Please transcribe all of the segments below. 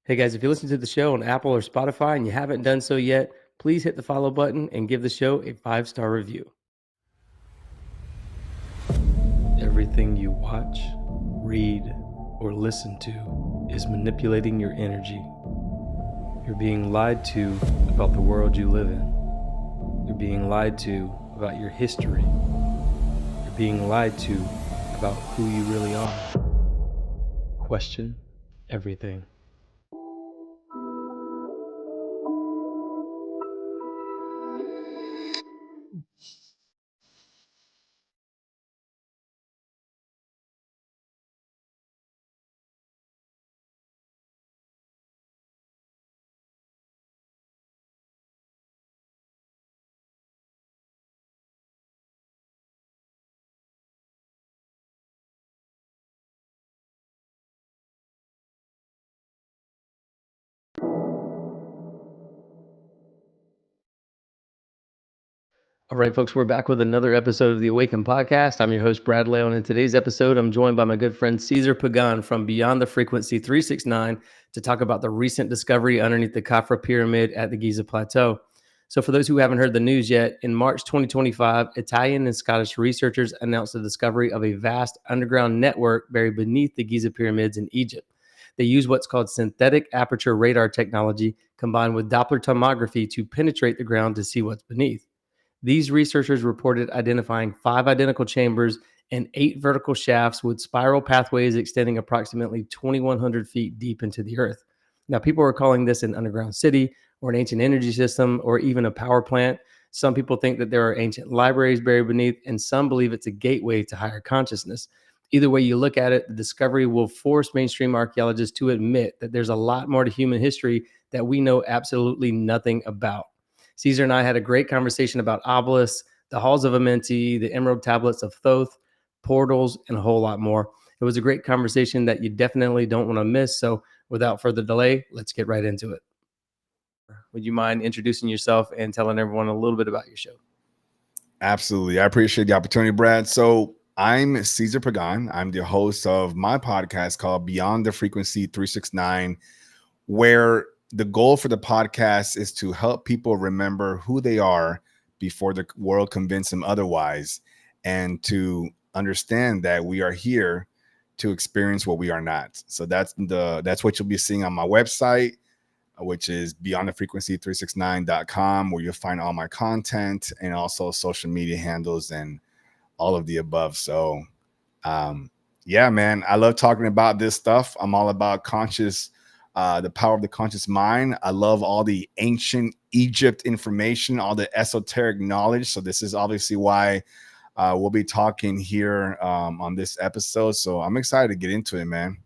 Hey guys, if you listen to the show on Apple or Spotify and you haven't done so yet, please hit the follow button and give the show a 5-star review. Everything you watch, read, or listen to is manipulating your energy. You're being lied to about the world you live in. You're being lied to about your history. You're being lied to about who you really are. Question everything. All right, folks, we're back with another episode of the Awaken Podcast. I'm your host, Brad Lail, and in today's episode, I'm joined by my good friend Caesar Pagan from Beyond the Frequency 369 to talk about the recent discovery underneath the Khafre Pyramid at the Giza Plateau. So for those who haven't heard the news yet, in March 2025, Italian and Scottish researchers announced the discovery of a vast underground network buried beneath the Giza Pyramids in Egypt. They use what's called synthetic aperture radar technology combined with Doppler tomography to penetrate the ground to see what's beneath. These researchers reported identifying 5 identical chambers and 8 vertical shafts with spiral pathways extending approximately 2,100 feet deep into the earth. Now, people are calling this an underground city or an ancient energy system or even a power plant. Some people think that there are ancient libraries buried beneath, and some believe it's a gateway to higher consciousness. Either way you look at it, the discovery will force mainstream archaeologists to admit that there's a lot more to human history that we know absolutely nothing about. Caesar and I had a great conversation about obelisks, the Halls of Amenti, the Emerald Tablets of Thoth, portals, and a whole lot more. It was a great conversation that you definitely don't want to miss. So without further delay, let's get right into it. Would you mind introducing yourself and telling everyone a little bit about your show? Absolutely. I appreciate the opportunity, Brad. So I'm Caesar Pagan. I'm the host of my podcast called Beyond the Frequency 369, where the goal for the podcast is to help people remember who they are before the world convinces them otherwise, and to understand that we are here to experience what we are not. So that's what you'll be seeing on my website, which is beyondthefrequency369.com, where you'll find all my content and also social media handles and all of the above. So yeah, man, I love talking about this stuff. I'm all about the power of the conscious mind. I love all the ancient Egypt information, all the esoteric knowledge. So this is obviously why we'll be talking here on this episode. So I'm excited to get into it, man.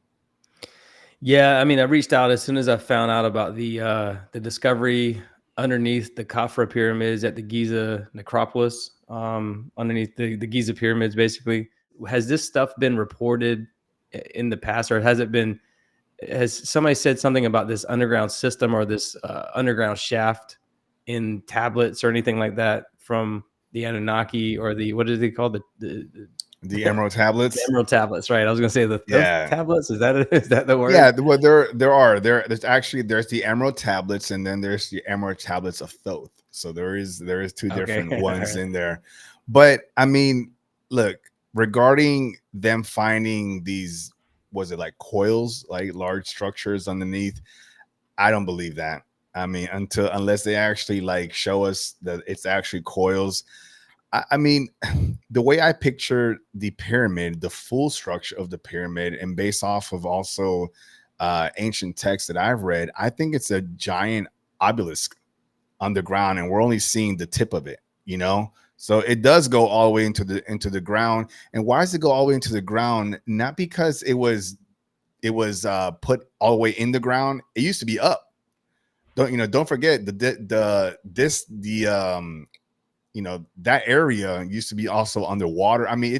Yeah, I mean, I reached out as soon as I found out about the discovery underneath the Khafre Pyramids at the Giza necropolis, underneath the Giza Pyramids, basically. Has this stuff been reported in the past, or has somebody said something about this underground system or this underground shaft in tablets or anything like that from the Anunnaki or what is it called? The Emerald Tablets. The Emerald Tablets, right? I was gonna say those tablets. Is that the word? Yeah, well, there's the Emerald Tablets, and then there's the Emerald Tablets of Thoth. So there is 2 different ones in there. But I mean, look, regarding them finding these, was it like coils, like large structures underneath? I don't believe that. I mean, unless they actually like show us that it's actually coils. I mean, the way I picture the pyramid, the full structure of the pyramid, and based off of also ancient texts that I've read, I think it's a giant obelisk underground, and we're only seeing the tip of it, you know? So it does go all the way into the ground. And why does it go all the way into the ground? Not because it was put all the way in the ground. It used to be up. Don't forget that area used to be also underwater. I mean,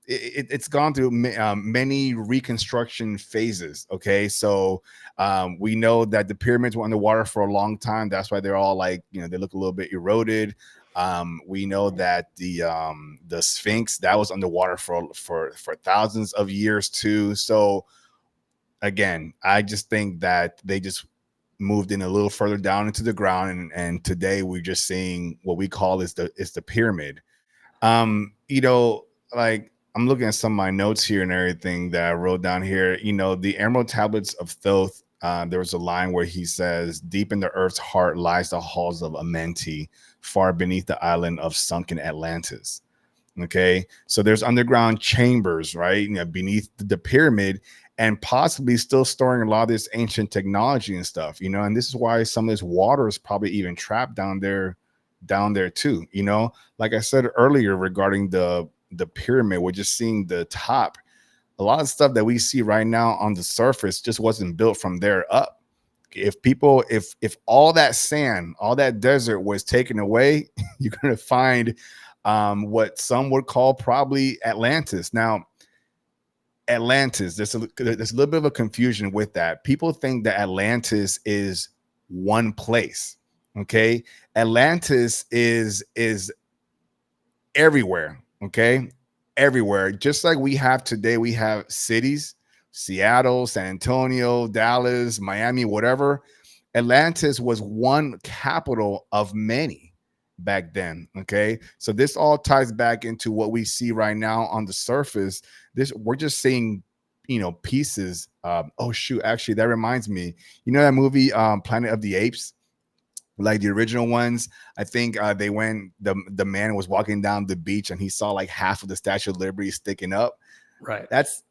it's gone through many reconstruction phases. Okay, so we know that the pyramids were underwater for a long time. That's why they're all like, they look a little bit eroded. We know that the Sphinx, that was underwater for thousands of years too. So again, I just think that they just moved in a little further down into the ground, and today we're just seeing what we call is the pyramid. You know, like I'm looking at some of my notes here and everything that I wrote down here. You know, the Emerald Tablets of Thoth. There was a line where he says, "Deep in the earth's heart lies the halls of Amenti, far beneath the island of sunken Atlantis." Okay, so there's underground chambers, right? You know, beneath the pyramid, and possibly still storing a lot of this ancient technology and stuff. You know, and this is why some of this water is probably even trapped down there too. You know, like I said earlier regarding the pyramid, we're just seeing the top. A lot of stuff that we see right now on the surface just wasn't built from there up. If all that sand, all that desert was taken away, you're going to find what some would call probably Atlantis. Now, Atlantis, there's a little bit of a confusion with that. People think that Atlantis is one place. Okay, Atlantis is everywhere. Okay, everywhere. Just like we have today, we have cities: Seattle, San Antonio, Dallas, Miami, whatever. Atlantis was one capital of many back then. Okay, so this all ties back into what we see right now on the surface. This We're just seeing, you know, pieces. Oh shoot, actually, that reminds me. You know that movie, Planet of the Apes, like the original ones. I think they went. The man was walking down the beach and he saw like half of the Statue of Liberty sticking up. Right. That's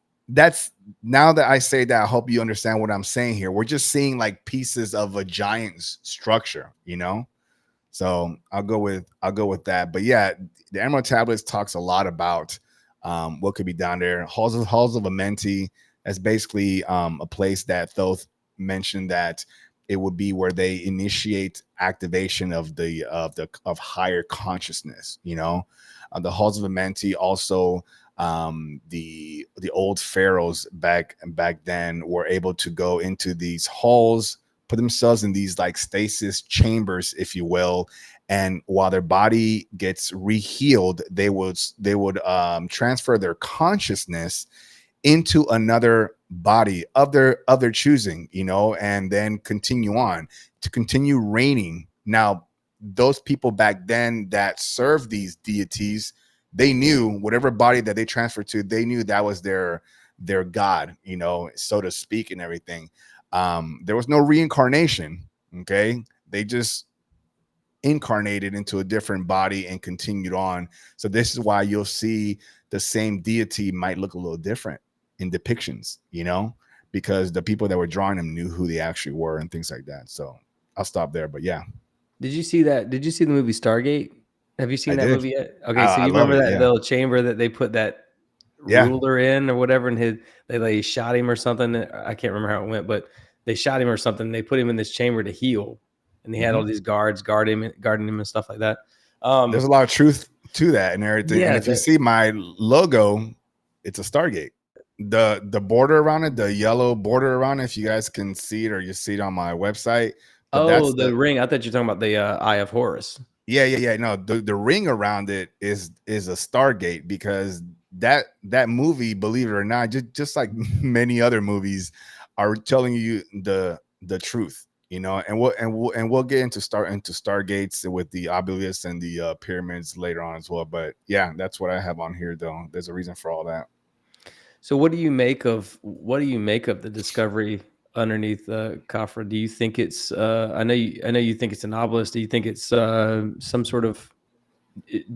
Now that I say that, I hope you understand what I'm saying here. We're just seeing like pieces of a giant structure, you know. So I'll go with that. But yeah, the Emerald Tablets talks a lot about what could be down there. Halls of Amenti. That's basically a place that Thoth mentioned that it would be where they initiate activation of of higher consciousness. You know, the Halls of Amenti also, the old pharaohs back then were able to go into these halls, put themselves in these like stasis chambers, if you will, and while their body gets rehealed, they would transfer their consciousness into another body of their choosing, you know, and then continue reigning. Now, those people back then that served these deities, they knew whatever body that they transferred to, they knew that was their god, you know, so to speak, and everything. There was no reincarnation. Okay, they just incarnated into a different body and continued on. So this is why you'll see the same deity might look a little different in depictions, you know, because the people that were drawing them knew who they actually were and things like that. So I'll stop there. But yeah, Did you see that? Did you see the movie Stargate? Have you I seen that did. movie yet? Okay, so I you love remember it. that Yeah, little chamber that they put that yeah. ruler in or whatever, and they shot him or something. I can't remember how it went, but they shot him or something. They put him in this chamber to heal, and they had all Mhm. these guards guarding him and stuff like that. There's a lot of truth to that and everything. And Yeah, if you see my logo, it's a Stargate. The border around it, the yellow border around it, if you guys can see it or you see it on my website, but oh, that's the ring. I thought you were talking about the Eye of Horus. yeah. No, the ring around it is a Stargate, because that movie, believe it or not, just like many other movies, are telling you the truth, you know. And we'll get into Stargates with the obelisks and the pyramids later on as well. But yeah, that's what I have on here, though. There's a reason for all that. So what do you make of the discovery underneath Khafre? Do you think it's I know you think it's an obelisk. Do you think it's some sort of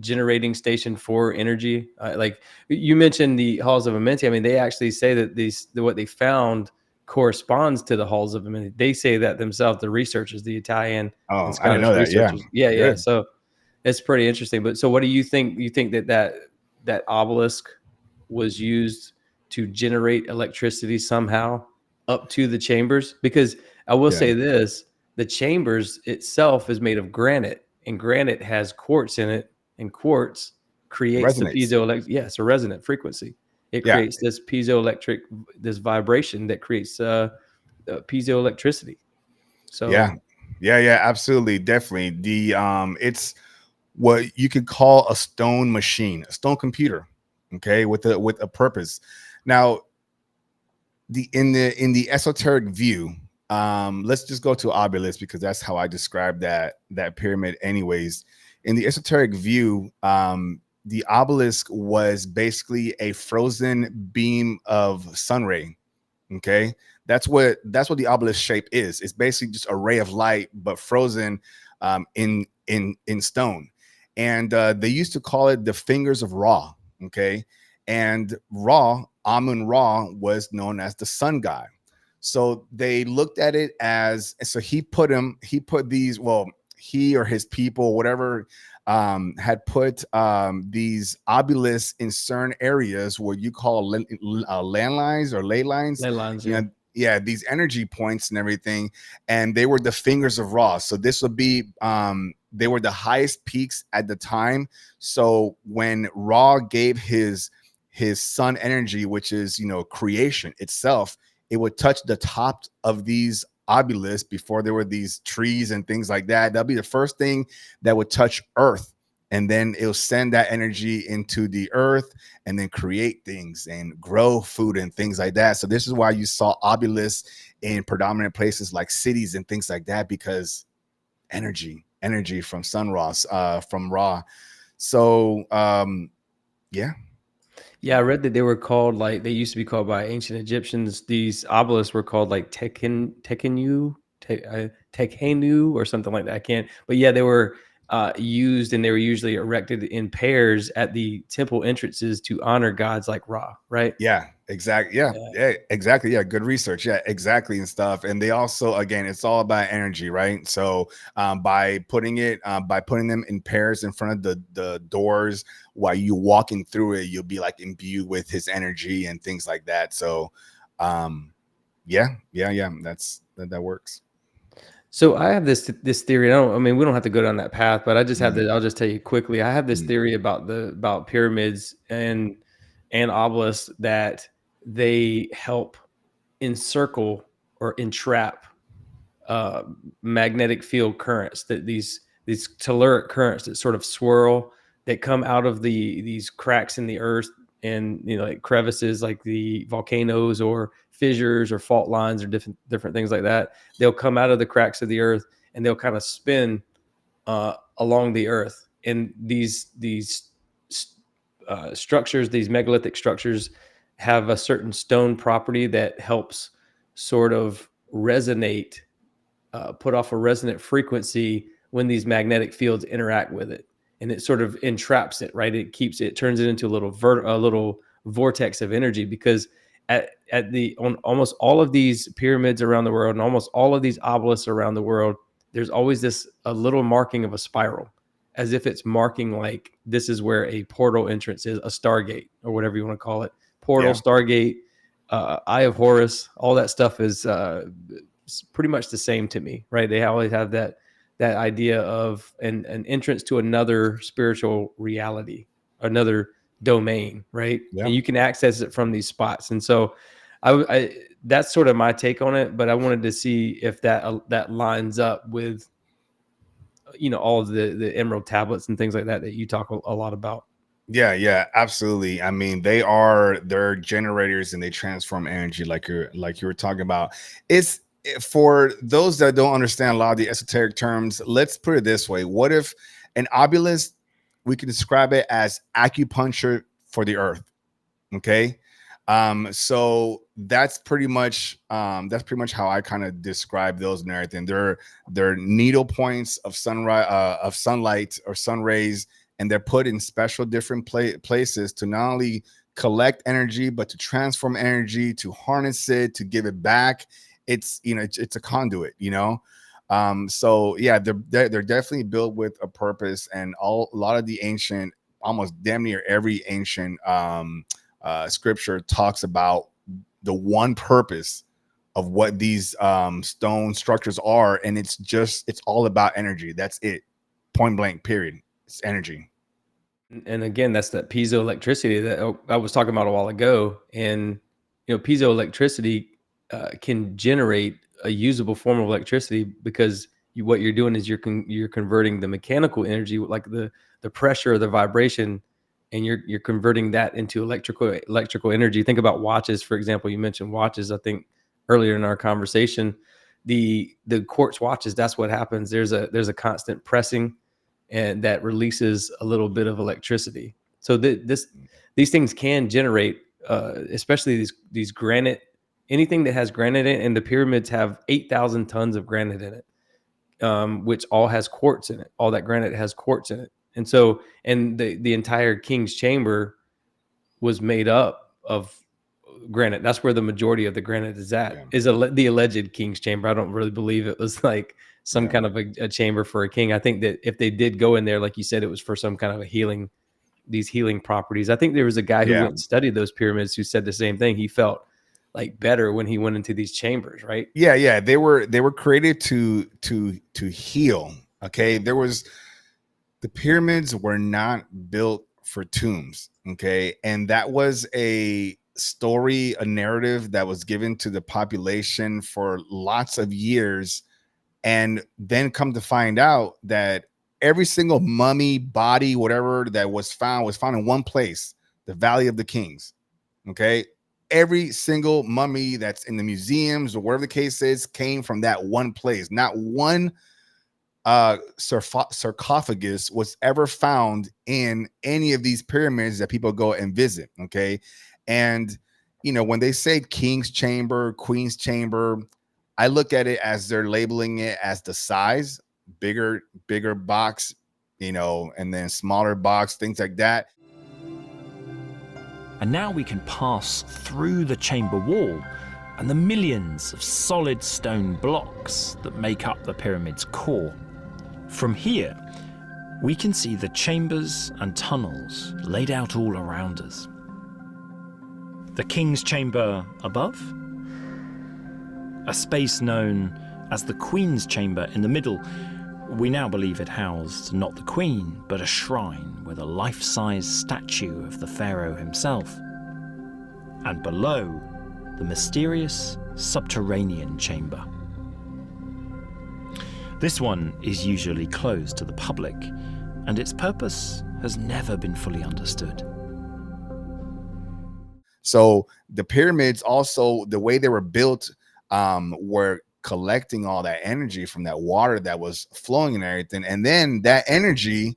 generating station for energy? Like you mentioned the halls of Amenti. I mean, they actually say that what they found corresponds to the halls of Amenti. They say that themselves, the researchers, the Italian and Oh, I didn't Scottish know that. Yeah, researchers. Yeah. good. So it's pretty interesting. But so what do you think? You think that obelisk was used to generate electricity somehow up to the chambers? Because I will Yeah, say this, the chambers itself is made of granite, and granite has quartz in it, and quartz it creates the resonates. piezoelectric. Yeah, it's a resonant frequency. It Yeah, creates this piezoelectric, this vibration that creates piezoelectricity. yeah, So yeah. Absolutely, definitely. It's what you could call a stone machine, a stone computer, okay, with a purpose. Now, the esoteric view, let's just go to obelisk because that's how I describe that pyramid anyways. In the esoteric view, the obelisk was basically a frozen beam of sun ray. Okay, that's what the obelisk shape is. It's basically just a ray of light but frozen in stone. And they used to call it the fingers of Ra. Okay, and Ra, Amun Ra, was known as the sun god. So they looked at it as, so he put these, well, he or his people, whatever, had put these obelisks in certain areas where you call landlines or ley lines, Ley lines, you yeah. know, yeah, these energy points and everything, and they were the fingers of Ra. So this would be, they were the highest peaks at the time. So when Ra gave his sun energy, which is, creation itself, it would touch the top of these obelisks before there were these trees and things like that. That'll be the first thing that would touch Earth. And then it'll send that energy into the earth and then create things and grow food and things like that. So this is why you saw obelisks in predominant places like cities and things like that, because energy from from Ra. So yeah. Yeah, I read that they were called, like, they used to be called by ancient Egyptians. These obelisks were called like Tekhenu or something like that. I can't, but yeah, they were used, and they were usually erected in pairs at the temple entrances to honor gods like Ra, right? Yeah, exactly. Yeah, exactly. Yeah, good research. Yeah, exactly, and stuff. And they also, again, it's all about energy, right? So by putting them in pairs in front of the doors while you walking through it, you'll be like imbued with his energy and things like that. So yeah, that works. So I have this theory. I mean, we don't have to go down that path, but I just have I'll just tell you quickly. I have this theory about pyramids and obelisks, that they help encircle or entrap magnetic field currents, that these telluric currents that sort of swirl, that come out of these cracks in the earth, and like crevices, like the volcanoes or fissures or fault lines or different things like that. They'll come out of the cracks of the earth, and they'll kind of spin along the earth. And these structures, these megalithic structures, have a certain stone property that helps sort of resonate, put off a resonant frequency when these magnetic fields interact with it, and it sort of entraps it, right? It turns it into a little vortex of energy, because on almost all of these pyramids around the world, and almost all of these obelisks around the world, there's always a little marking of a spiral, as if it's marking, like, this is where a portal entrance is, a Stargate, or whatever you want to call it. Portal, yeah. Stargate, Eye of Horus, all that stuff is pretty much the same to me, right? They always have that idea of an entrance to another spiritual reality, another domain, right? Yeah. And you can access it from these spots. And so I that's sort of my take on it, but I wanted to see if that lines up with all of the Emerald Tablets and things like that you talk a lot about. Yeah, absolutely. I mean, they're generators, and they transform energy, like you were talking about. It's, for those that don't understand a lot of the esoteric terms, let's put it this way. What if an obelisk, we can describe it as acupuncture for the earth? Okay. So that's pretty much how I kind of describe those and everything. They're needle points of sunlight or sun rays, and they're put in special different places to not only collect energy, but to transform energy, to harness it, to give it back. It's it's a conduit, so yeah, they're definitely built with a purpose. And a lot of the ancient, almost damn near every ancient scripture talks about the one purpose of what these stone structures are, and it's all about energy. That's it, point blank, period. It's energy. And again, that's that piezoelectricity that I was talking about a while ago. And piezoelectricity can generate a usable form of electricity, because what you're doing is you're converting the mechanical energy, like the pressure or the vibration, and you're converting that into electrical energy. Think about watches, for example. You mentioned watches, I think, earlier in our conversation. The quartz watches, that's what happens. There's a constant pressing, and that releases a little bit of electricity. So these things can generate, especially these granite, anything that has granite in it, and the pyramids have 8,000 tons of granite in it, which all has quartz in it. All that granite has quartz in it. And so, and the entire king's chamber was made up of granite. That's where the majority of the granite is at. Yeah. Is the alleged king's chamber. I don't really believe it was like some kind of a chamber for a king. I think that if they did go in there, like you said, it was for some kind of a healing, these healing properties. I think there was a guy who went and studied those pyramids who said the same thing. He felt like better when he went into these chambers, right? Yeah. They were created to heal. Okay. The pyramids were not built for tombs. Okay. And that was a story, a narrative that was given to the population for lots of years. And then come to find out that every single mummy, body, whatever that was found in one place, the Valley of the Kings. Okay. Every single mummy that's in the museums or whatever the case is came from that one place. Not one sarcophagus was ever found in any of these pyramids that people go and visit. Okay. And, when they say king's chamber, queen's chamber, I look at it as they're labeling it as the size, bigger box, and then smaller box, things like that. And now we can pass through the chamber wall and the millions of solid stone blocks that make up the pyramid's core. From here, we can see the chambers and tunnels laid out all around us. The king's chamber above, a space known as the queen's chamber in the middle. We now believe it housed not the queen, but a shrine with a life-size statue of the pharaoh himself. And below, the mysterious subterranean chamber. This one is usually closed to the public, and its purpose has never been fully understood. So the pyramids also, the way they were built, were collecting all that energy from that water that was flowing and everything. And then that energy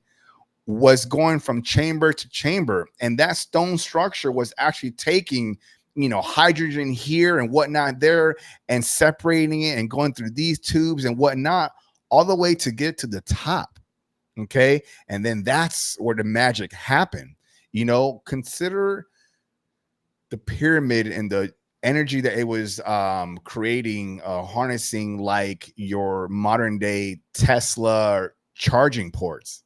was going from chamber to chamber. And that stone structure was actually taking, hydrogen here and whatnot there and separating it and going through these tubes and whatnot, all the way to get to the top. Okay. And then that's where the magic happened. Consider the pyramid and the energy that it was creating, harnessing like your modern day Tesla charging ports.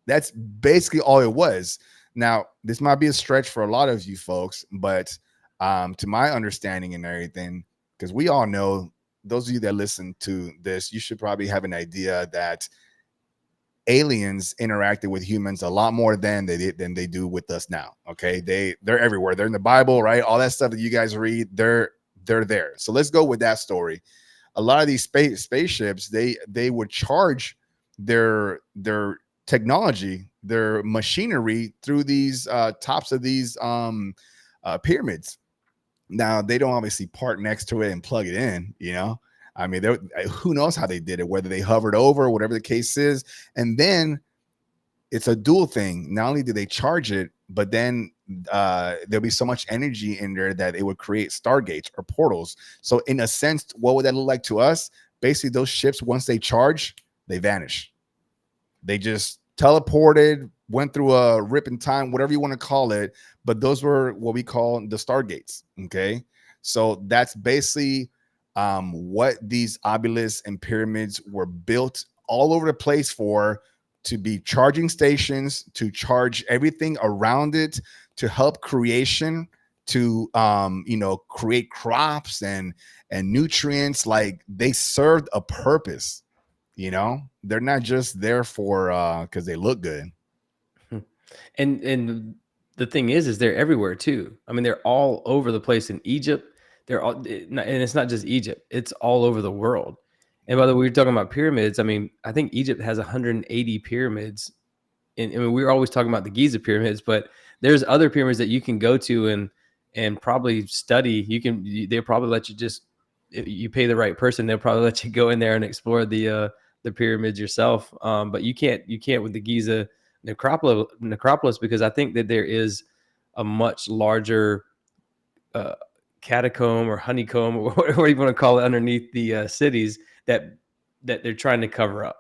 That's basically all it was. Now, this might be a stretch for a lot of you folks, but to my understanding and everything, because we all know, those of you that listen to this, you should probably have an idea that aliens interacted with humans a lot more than they do with us now. Okay, they're everywhere. They're in the Bible, right? All that stuff that you guys read, they're there. So let's go with that story. A lot of these spaceships, they would charge their technology, their machinery through these tops of these pyramids. Now, they don't obviously park next to it and plug it in, I mean, who knows how they did it, whether they hovered over, whatever the case is. And then it's a dual thing. Not only do they charge it, but then there'll be so much energy in there that it would create stargates or portals. So in a sense, what would that look like to us? Basically, those ships, once they charge, they vanish. They just teleported, went through a rip in time, whatever you want to call it. But those were what we call the stargates. Okay. So that's basically what these obelisks and pyramids were built all over the place for, to be charging stations, to charge everything around it, to help creation, to create crops and nutrients. Like, they served a purpose. They're not just there for because they look good. And the thing is they're everywhere too. I mean, they're all over the place in Egypt. They're all, and it's not just Egypt, it's all over the world. And by the way, we were talking about pyramids. I mean, I think Egypt has 180 pyramids. And I mean, we were always talking about the Giza pyramids, but there's other pyramids that you can go to and probably study. They'll probably let you just, if you pay the right person, they'll probably let you go in there and explore the pyramids yourself. But you can't with the Giza necropolis, because I think that there is a much larger catacomb or honeycomb or whatever you want to call it underneath the cities that they're trying to cover up.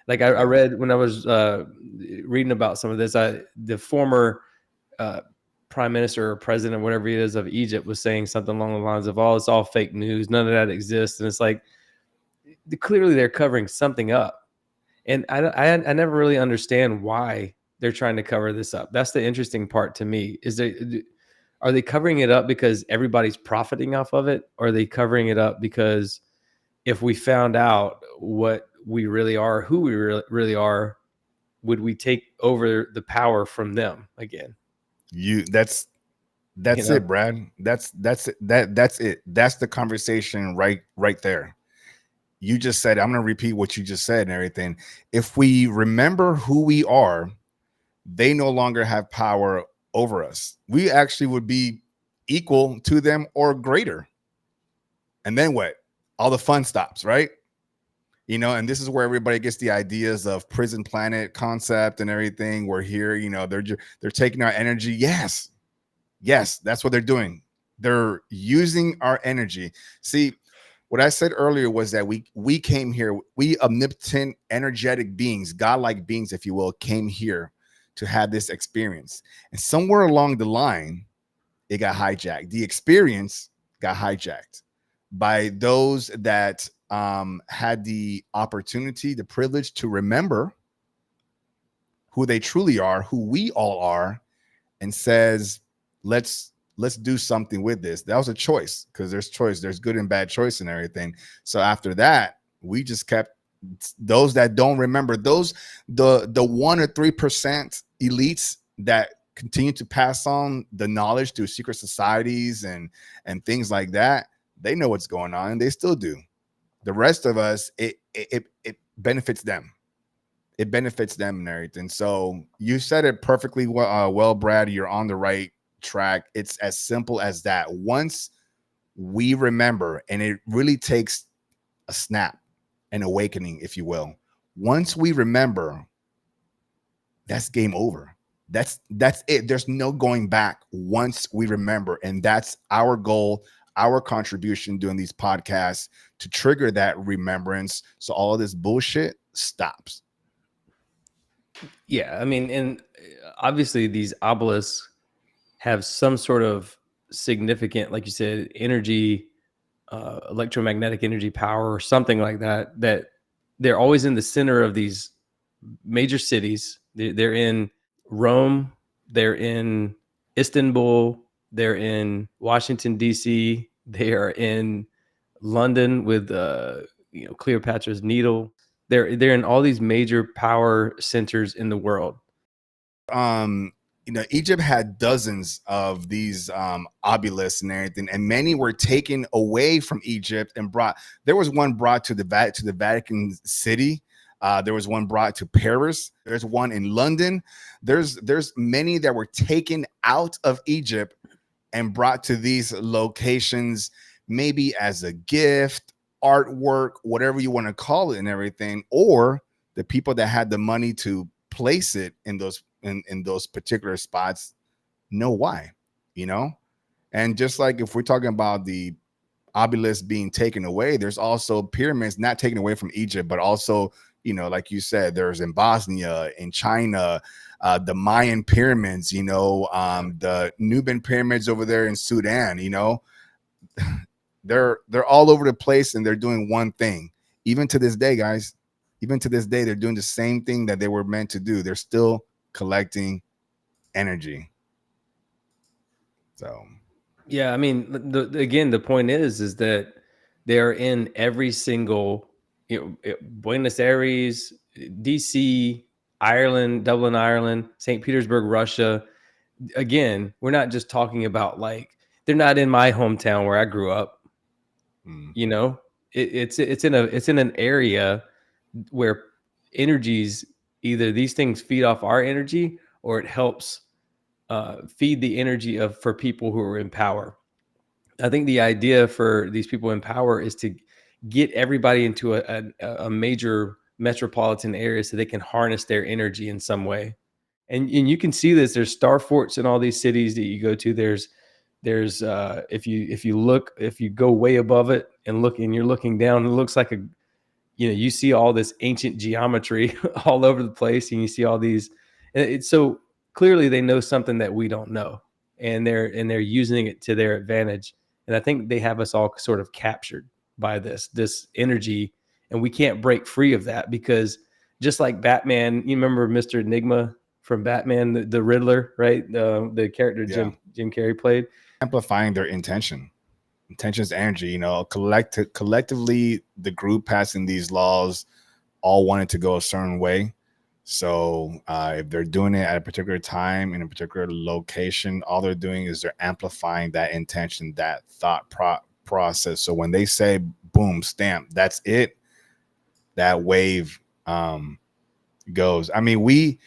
Like I read when I was reading about some of this, the former prime minister or president, whatever he is, of Egypt was saying something along the lines of, "Oh, it's all fake news. None of that exists." And it's like, clearly they're covering something up. And I never really understand why they're trying to cover this up. That's the interesting part to me. Are they covering it up because everybody's profiting off of it? Or are they covering it up because if we found out what we really are, who we really are, would we take over the power from them again? That's it, Brad. That's it. That's it. That's the conversation right there. You just said, I'm going to repeat what you just said and everything. If we remember who we are, they no longer have power over us. We actually would be equal to them or greater. And then what? All the fun stops, right? You know, and this is where everybody gets the ideas of prison planet concept and everything. We're here, you know, they're taking our energy. Yes, that's what they're doing. They're using our energy. See, what I said earlier was that we came here, we omnipotent, energetic beings, godlike beings, if you will, came here to have this experience. And somewhere along the line, it got hijacked. The experience got hijacked by those that had the opportunity, the privilege to remember who they truly are, who we all are, and says, let's do something with this. That was a choice, because there's choice, there's good and bad choice and everything. So after that, we just kept those that don't remember, those the 1 or 3% elites that continue to pass on the knowledge through secret societies and things like that. They know what's going on, and they still do. The rest of us, it benefits them. It benefits them and everything. So you said it perfectly well, Brad. You're on the right track. It's as simple as that. Once we remember, and it really takes a snap, an awakening, if you will. Once we remember, that's game over. That's it. There's no going back once we remember. And that's our goal, our contribution doing these podcasts, to trigger that remembrance, so all of this bullshit stops. Yeah, I mean, and obviously these obelisks have some sort of significant, like you said, energy, electromagnetic energy power or something like that, that they're always in the center of these major cities. They're in Rome, they're in Istanbul, they're in Washington, D.C., they are in London with Cleopatra's Needle. They're in all these major power centers in the world. Egypt had dozens of these obelisks and everything, and many were taken away from Egypt and brought. There was one brought to the Vatican City. There was one brought to Paris. There's one in London. There's many that were taken out of Egypt and brought to these locations, maybe as a gift, artwork, whatever you want to call it and everything, or the people that had the money to place it in those particular spots know why, and just like if we're talking about the obelisk being taken away, there's also pyramids not taken away from Egypt, but also, like you said, there's in Bosnia, in China, the Mayan pyramids, the Nubian pyramids over there in Sudan, they're all over the place, and they're doing one thing. Even to this day, guys, they're doing the same thing that they were meant to do. They're still collecting energy. So yeah, I mean, the point is that they're in every single, Buenos Aires, DC, Ireland, Dublin, Ireland, St. Petersburg, Russia. Again, we're not just talking about, like, they're not in my hometown where I grew up. It's in an area where energies, either these things feed off our energy, or it helps feed the energy for people who are in power. I think the idea for these people in power is to get everybody into a major metropolitan area so they can harness their energy in some way. And you can see this. There's star forts in all these cities that you go to. There's if you go way above it and look, and you're looking down, it looks like you see all this ancient geometry all over the place, and you see all these. It's so clearly they know something that we don't know, and they're using it to their advantage. And I think they have us all sort of captured by this energy, and we can't break free of that, because just like Batman, you remember Mr. Enigma from Batman, the Riddler, right? The character Jim Carrey played. Amplifying their intentions, energy, collectively, the group passing these laws all wanted to go a certain way. So if they're doing it at a particular time in a particular location, all they're doing is they're amplifying that intention, that thought process. So when they say boom, stamp, that's it, that wave goes. I mean,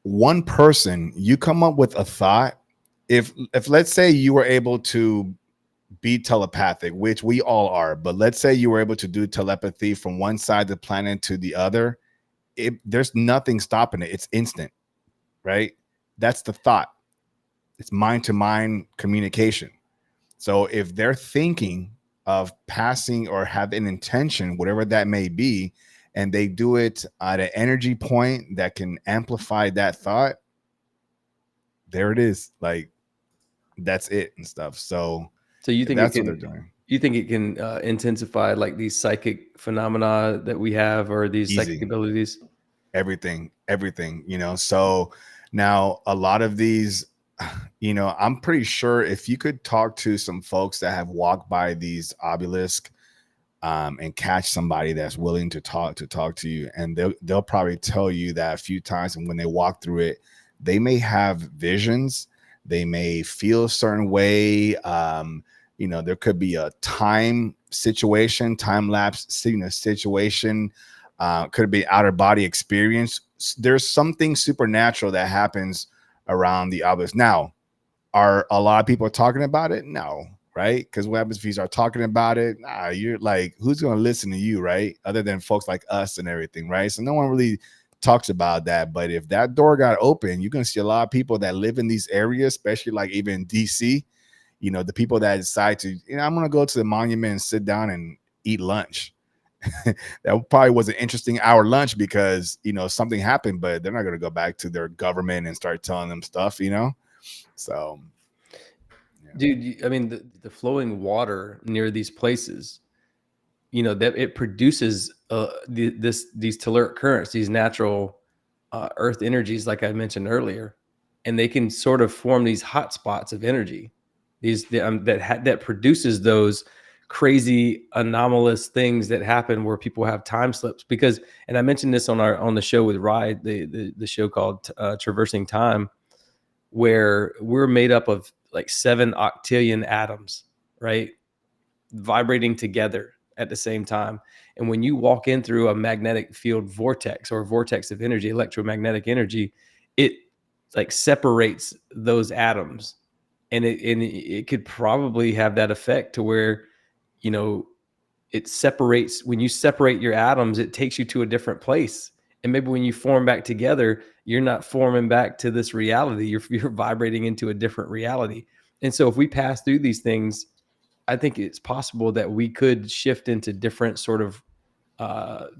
one person, you come up with a thought. If let's say you were able to be telepathic, which we all are, but let's say you were able to do telepathy from one side of the planet to the other, there's nothing stopping it. It's instant, right? That's the thought. It's mind to mind communication. So if they're thinking of passing or have an intention, whatever that may be, and they do it at an energy point that can amplify that thought, there it is. Like, that's it and stuff. So you think that's what they're doing. You think it can intensify like these psychic phenomena that we have, or these psychic abilities? Everything. So now a lot of these, I'm pretty sure if you could talk to some folks that have walked by these obelisks, and catch somebody that's willing to talk to you, and they'll probably tell you that a few times, and when they walk through it, they may have visions, they may feel a certain way. There could be a time lapse situation, could be outer body experience. There's something supernatural that happens around the obelisk. Now, are a lot of people talking about it? No, right? Because what happens if you start talking about it? You're like, who's going to listen to you, right? Other than folks like us and everything, right? So no one really talks about that. But if that door got open, you're going to see a lot of people that live in these areas, especially like even in DC, the people that decide to, I'm going to go to the monument and sit down and eat lunch. That probably was an interesting hour lunch because, something happened, but they're not going to go back to their government and start telling them stuff, So, yeah. Dude, I mean, the flowing water near these places, that it produces these telluric currents, these natural earth energies, like I mentioned earlier, and they can sort of form these hot spots of energy, that produces those crazy anomalous things that happen where people have time slips. Because, and I mentioned this on the show with Rye, the show called Traversing Time, where we're made up of like 7 octillion atoms, right, vibrating together at the same time. And when you walk in through a magnetic field vortex, or a vortex of energy, electromagnetic energy, it like separates those atoms, and it could probably have that effect to where, it separates. When you separate your atoms, it takes you to a different place. And maybe when you form back together, you're not forming back to this reality. You're vibrating into a different reality. And so if we pass through these things, I think it's possible that we could shift into different sort of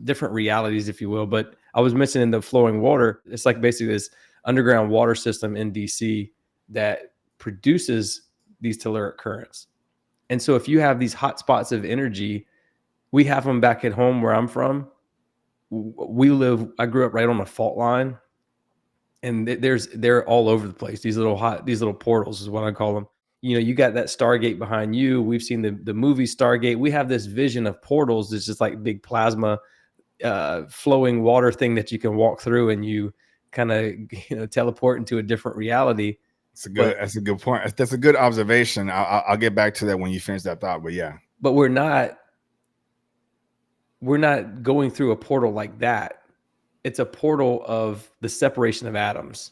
different realities, if you will. But I was mentioning the flowing water. It's like basically this underground water system in DC that produces these telluric currents. And so if you have these hot spots of energy, we have them back at home where I'm from. I grew up right on a fault line, and they're all over the place. These little portals is what I call them. You got that Stargate behind you. We've seen the movie Stargate. We have this vision of portals. It's just like big plasma, flowing water thing that you can walk through, and you kind of teleport into a different reality. That's a good point. That's a good observation. I'll get back to that when you finish that thought. But yeah, but we're not going through a portal like that. It's a portal of the separation of atoms.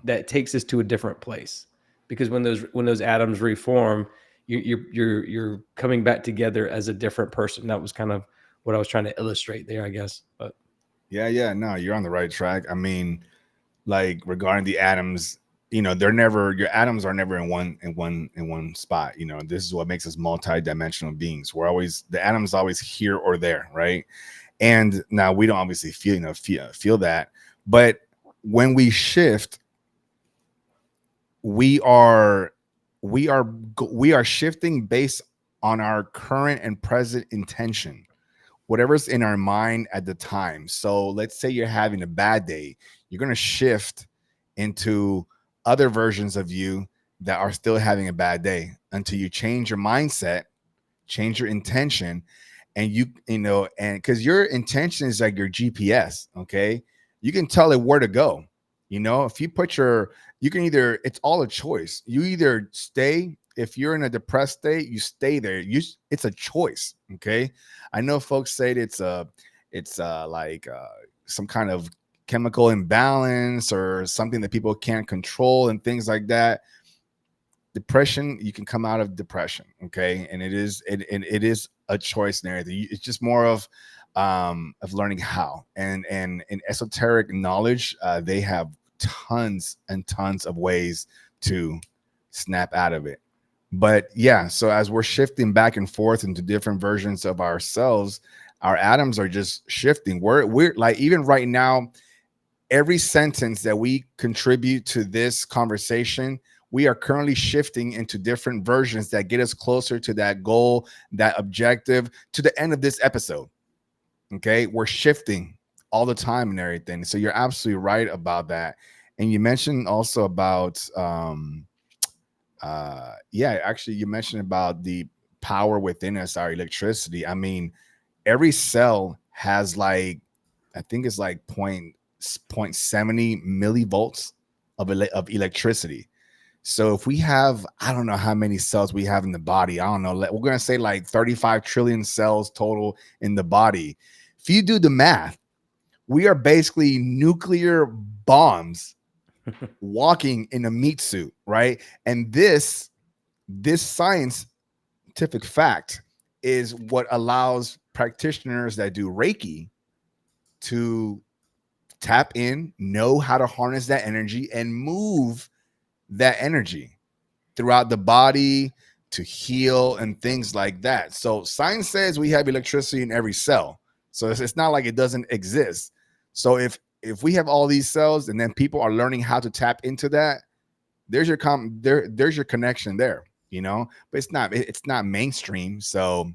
that takes us to a different place. Because when those atoms reform, you're coming back together as a different person. That was kind of what I was trying to illustrate there, I guess. But yeah, no, you're on the right track. I mean, like regarding the atoms, your atoms are never in one spot. This is what makes us multi-dimensional beings. The atoms always here or there, right? And now we don't obviously feel that, but when we shift, we are shifting based on our current and present intention, whatever's in our mind at the time. So let's say you're having a bad day, you're going to shift into other versions of you that are still having a bad day until you change your mindset, change your intention, and and because your intention is like your GPS, okay? You can tell it where to go. If you you can either, it's all a choice. You either stay, if you're in a depressed state, you stay there. It's a choice, okay? I know folks say it's like some kind of chemical imbalance or something that people can't control and things like that. Depression, you can come out of depression, okay? And it is a choice and everything. It's just more of learning how. And in esoteric knowledge, they have tons and tons of ways to snap out of it. But yeah, so as we're shifting back and forth into different versions of ourselves, our atoms are just shifting. We're like, even right now, every sentence that we contribute to this conversation, we are currently shifting into different versions that get us closer to that goal, that objective, to the end of this episode. Okay, we're shifting all the time and everything. So you're absolutely right about that. And you mentioned also about actually you mentioned about the power within us, our electricity. I mean, every cell has like, I think it's like 0.70 millivolts of electricity. So if we have, I don't know how many cells we have in the body. I don't know. We're going to say like 35 trillion cells total in the body. If you do the math, we are basically nuclear bombs walking in a meat suit, right? And this scientific fact is what allows practitioners that do Reiki to tap in, know how to harness that energy and move that energy throughout the body to heal and things like that. So science says we have electricity in every cell. So it's not like it doesn't exist. So if we have all these cells and then people are learning how to tap into that, there's your there's your connection there, but it's not mainstream. So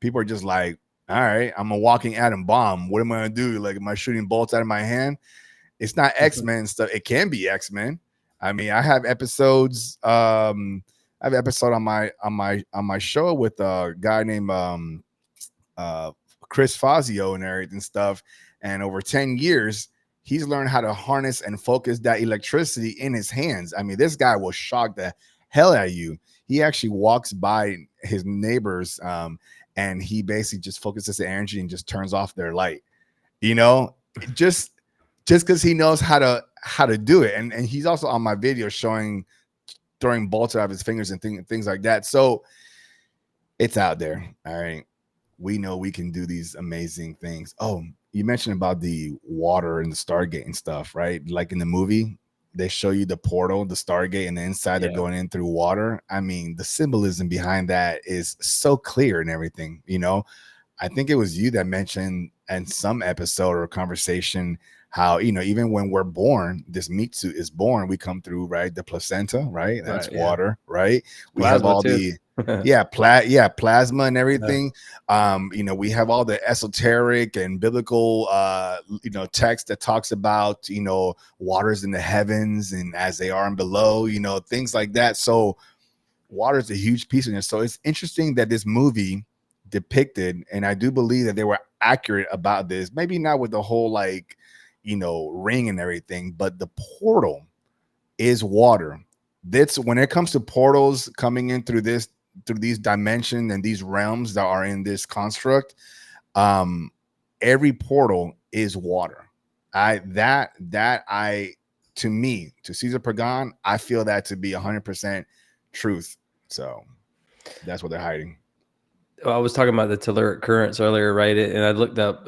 people are just like, all right, I'm a walking atom bomb. What am I going to do? Like, am I shooting bolts out of my hand? It's not X-Men stuff. It can be X-Men. I mean, I have episodes. I have an episode on my show with a guy named Chris Fazio and everything stuff. And over 10 years, he's learned how to harness and focus that electricity in his hands. I mean, this guy will shock the hell out of you. He actually walks by his neighbors, and he basically just focuses the energy and just turns off their light. Just because he knows how to do it. And he's also on my video showing throwing bolts out of his fingers and things like that. So it's out there. All right. We know we can do these amazing things. Oh, you mentioned about the water and the Stargate and stuff, right? Like in the movie, they show you the portal, the Stargate, and the inside they're going in through water. I mean, the symbolism behind that is so clear and everything. I think it was you that mentioned in some episode or conversation how, even when we're born, this meat suit is born, we come through, right? The placenta, right? That's water, right? We have all too. Plasma and everything. We have all the esoteric and biblical text that talks about waters in the heavens and as they are and below, things like that. So water is a huge piece of it. So it's interesting that this movie depicted, and I do believe that they were accurate about this, maybe not with the whole ring and everything, but the portal is water. That's when it comes to portals coming in through these dimensions and these realms that are in this construct. Every portal is water. I to me, to Caesar Pagan, I feel that to be 100% truth. So that's what they're hiding. Well, I was talking about the telluric currents earlier, right? And I looked up,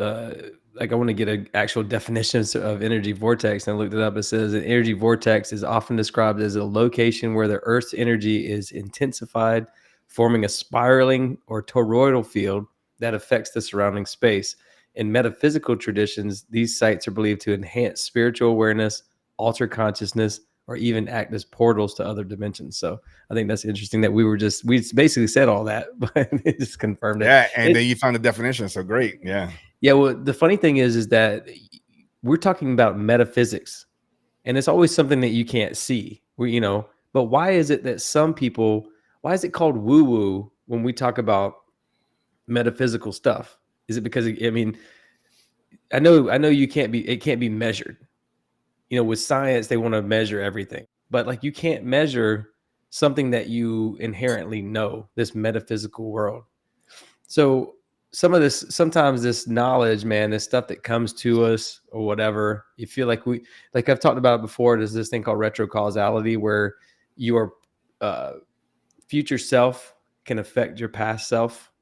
like I want to get an actual definition of energy vortex, and I looked it up. It says an energy vortex is often described as a location where the Earth's energy is intensified, forming a spiraling or toroidal field that affects the surrounding space. In metaphysical traditions, these sites are believed to enhance spiritual awareness, alter consciousness, or even act as portals to other dimensions. So I think that's interesting that we basically said all that, but it just confirmed it. Yeah, and then you found the definition. So great. Yeah. Yeah. Well, the funny thing is that we're talking about metaphysics, and it's always something that you can't see. But why is it that some people? Why is it called woo-woo when we talk about metaphysical stuff? Is it because I know it can't be measured. With science, they want to measure everything, but like you can't measure something that you inherently know, this metaphysical world. So sometimes this knowledge, man, this stuff that comes to us or whatever, you feel like like I've talked about it before, there's this thing called retrocausality where your future self can affect your past self,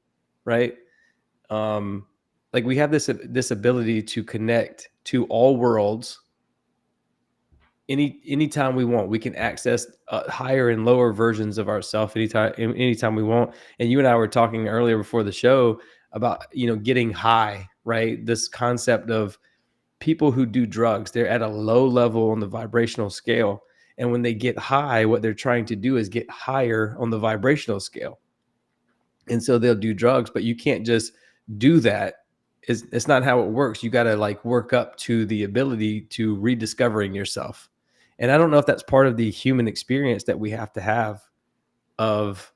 right? Like we have this ability to connect to all worlds anytime we want. We can access higher and lower versions of ourselves anytime we want. And you and I were talking earlier before the show about getting high, right? This concept of people who do drugs, they're at a low level on the vibrational scale, and when they get high, what they're trying to do is get higher on the vibrational scale, and so they'll do drugs. But you can't just do that. It's not how it works. You got to like work up to the ability to rediscovering yourself. And I don't know if that's part of the human experience that we have to have of,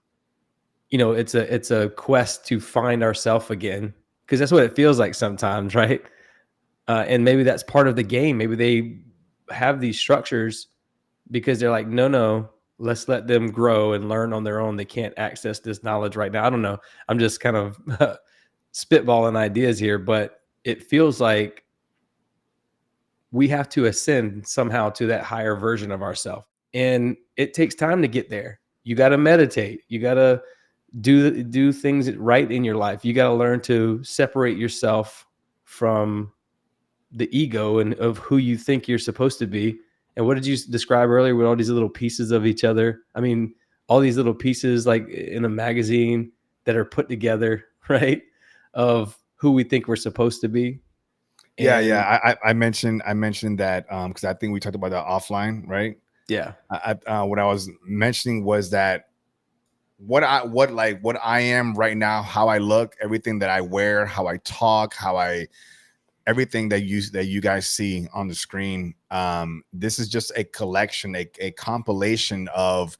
it's a quest to find ourselves again, because that's what it feels like sometimes, right? And maybe that's part of the game. Maybe they have these structures because they're like, no, let's let them grow and learn on their own. They can't access this knowledge right now. I don't know. I'm just kind of spitballing ideas here, but it feels like we have to ascend somehow to that higher version of ourselves. And it takes time to get there. You got to meditate. You got to do things right in your life. You got to learn to separate yourself from the ego and of who you think you're supposed to be. And what did you describe earlier with all these little pieces of each other? I mean, all these little pieces like in a magazine that are put together, right? Of who we think we're supposed to be. Yeah. I mentioned that because I think we talked about that offline, right? Yeah. What I was mentioning was that what I am right now, how I look, everything that I wear, how I talk, everything that you guys see on the screen. This is just a collection, a compilation of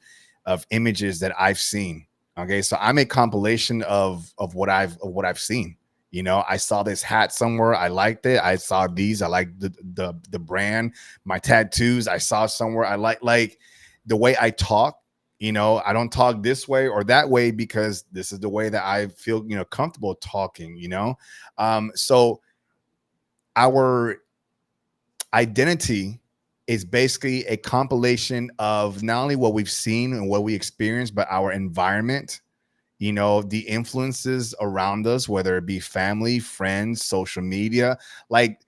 images that I've seen. Okay, so I'm a compilation of what I've seen. I saw this hat somewhere. I liked it. I saw these. I like the brand. My tattoos. I saw somewhere. I like the way I talk. I don't talk this way or that way because this is the way that I feel, comfortable talking. So our identity is basically a compilation of not only what we've seen and what we experienced, but our environment. The influences around us, whether it be family, friends, social media. Like,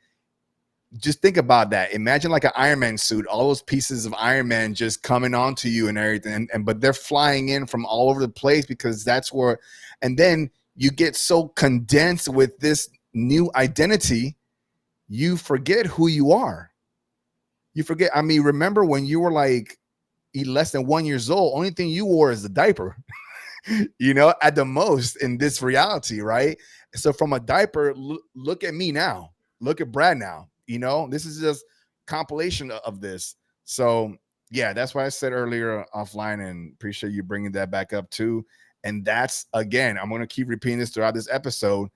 just think about that. Imagine like an Iron Man suit, all those pieces of Iron Man just coming onto you and everything. But they're flying in from all over the place because that's where, and then you get so condensed with this new identity, you forget who you are. You forget. I mean, remember when you were like less than 1 year old, only thing you wore is the diaper. At the most in this reality, right? So from a diaper, look at me now. Look at Brad now. This is just compilation of this. So yeah, that's why I said earlier offline, and appreciate you bringing that back up too. And that's, again, I'm going to keep repeating this throughout this episode.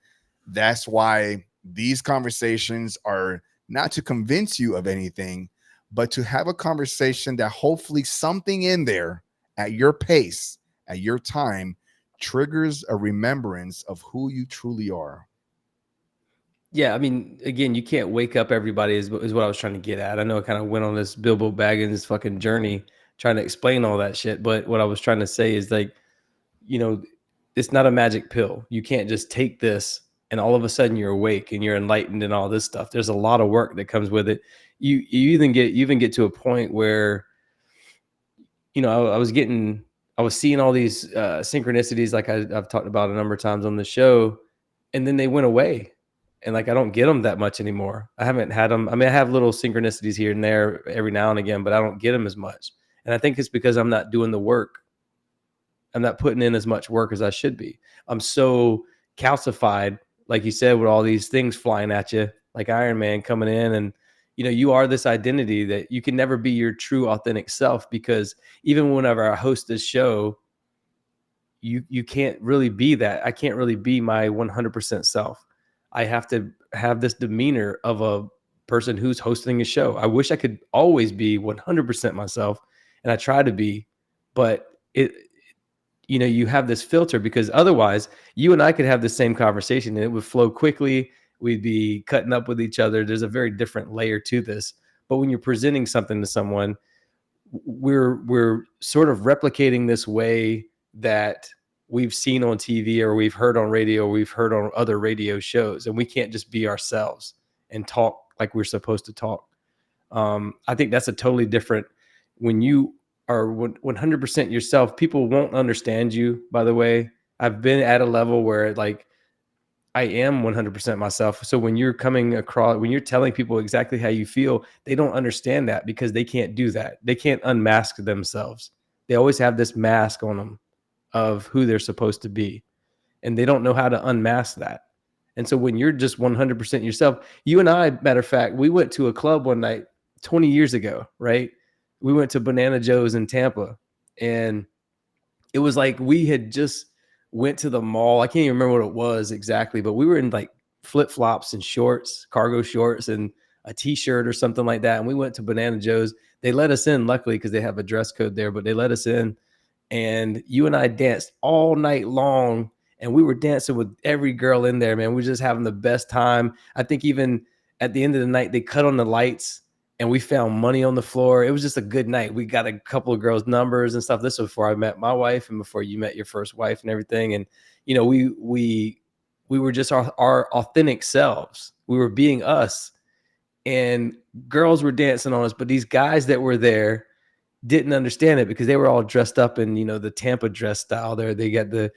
That's why these conversations are not to convince you of anything, but to have a conversation that hopefully something in there at your pace, at your time, triggers a remembrance of who you truly are. Yeah, I mean, again, you can't wake up everybody is what I was trying to get at. I know I kind of went on this Bilbo Baggins fucking journey trying to explain all that shit, but what I was trying to say is like, you know, it's not a magic pill. You can't just take this and all of a sudden you're awake and you're enlightened and all this stuff. There's a lot of work that comes with it. You even get to a point where, you know, I was seeing all these synchronicities, like I've talked about a number of times on the show, and then they went away, and like I don't get them that much anymore. I haven't had them. I mean, I have little synchronicities here and there every now and again, but I don't get them as much. And I think it's because I'm not doing the work. I'm not putting in as much work as I should be. I'm so calcified, like you said, with all these things flying at you, like Iron Man coming in, and you know, you are this identity that you can never be your true authentic self, because even whenever I host this show, you can't really be that. I can't really be my 100% self. I have to have this demeanor of a person who's hosting a show. I wish I could always be 100% myself, and I try to be, but you know, you have this filter, because otherwise you and I could have the same conversation and it would flow quickly. We'd be cutting up with each other. There's a very different layer to this. But when you're presenting something to someone, we're sort of replicating this way that we've seen on TV or we've heard on radio or we've heard on other radio shows, and we can't just be ourselves and talk like we're supposed to talk. I think that's a totally different, when you are 100% yourself, people won't understand you. By the way, I've been at a level where like I am 100% myself. So when you're coming across, when you're telling people exactly how you feel, they don't understand that because they can't do that. They can't unmask themselves. They always have this mask on them of who they're supposed to be, and they don't know how to unmask that. And so when you're just 100% yourself, you and I, matter of fact, we went to a club one night 20 years ago, right? We went to Banana Joe's in Tampa, and it was like we had just went to the mall. I can't even remember what it was exactly, but we were in like flip-flops and shorts, cargo shorts, and a t-shirt or something like that. And we went to Banana Joe's. They let us in, luckily, because they have a dress code there, but they let us in. And you and I danced all night long, and we were dancing with every girl in there, man. We were just having the best time. I think even at the end of the night, they cut on the lights and we found money on the floor. It was just a good night. We got a couple of girls' numbers and stuff. This was before I met my wife and before you met your first wife and everything. And, you know, we were just our authentic selves. We were being us, and girls were dancing on us. But these guys that were there didn't understand it because they were all dressed up in, you know, the Tampa dress style there. They got the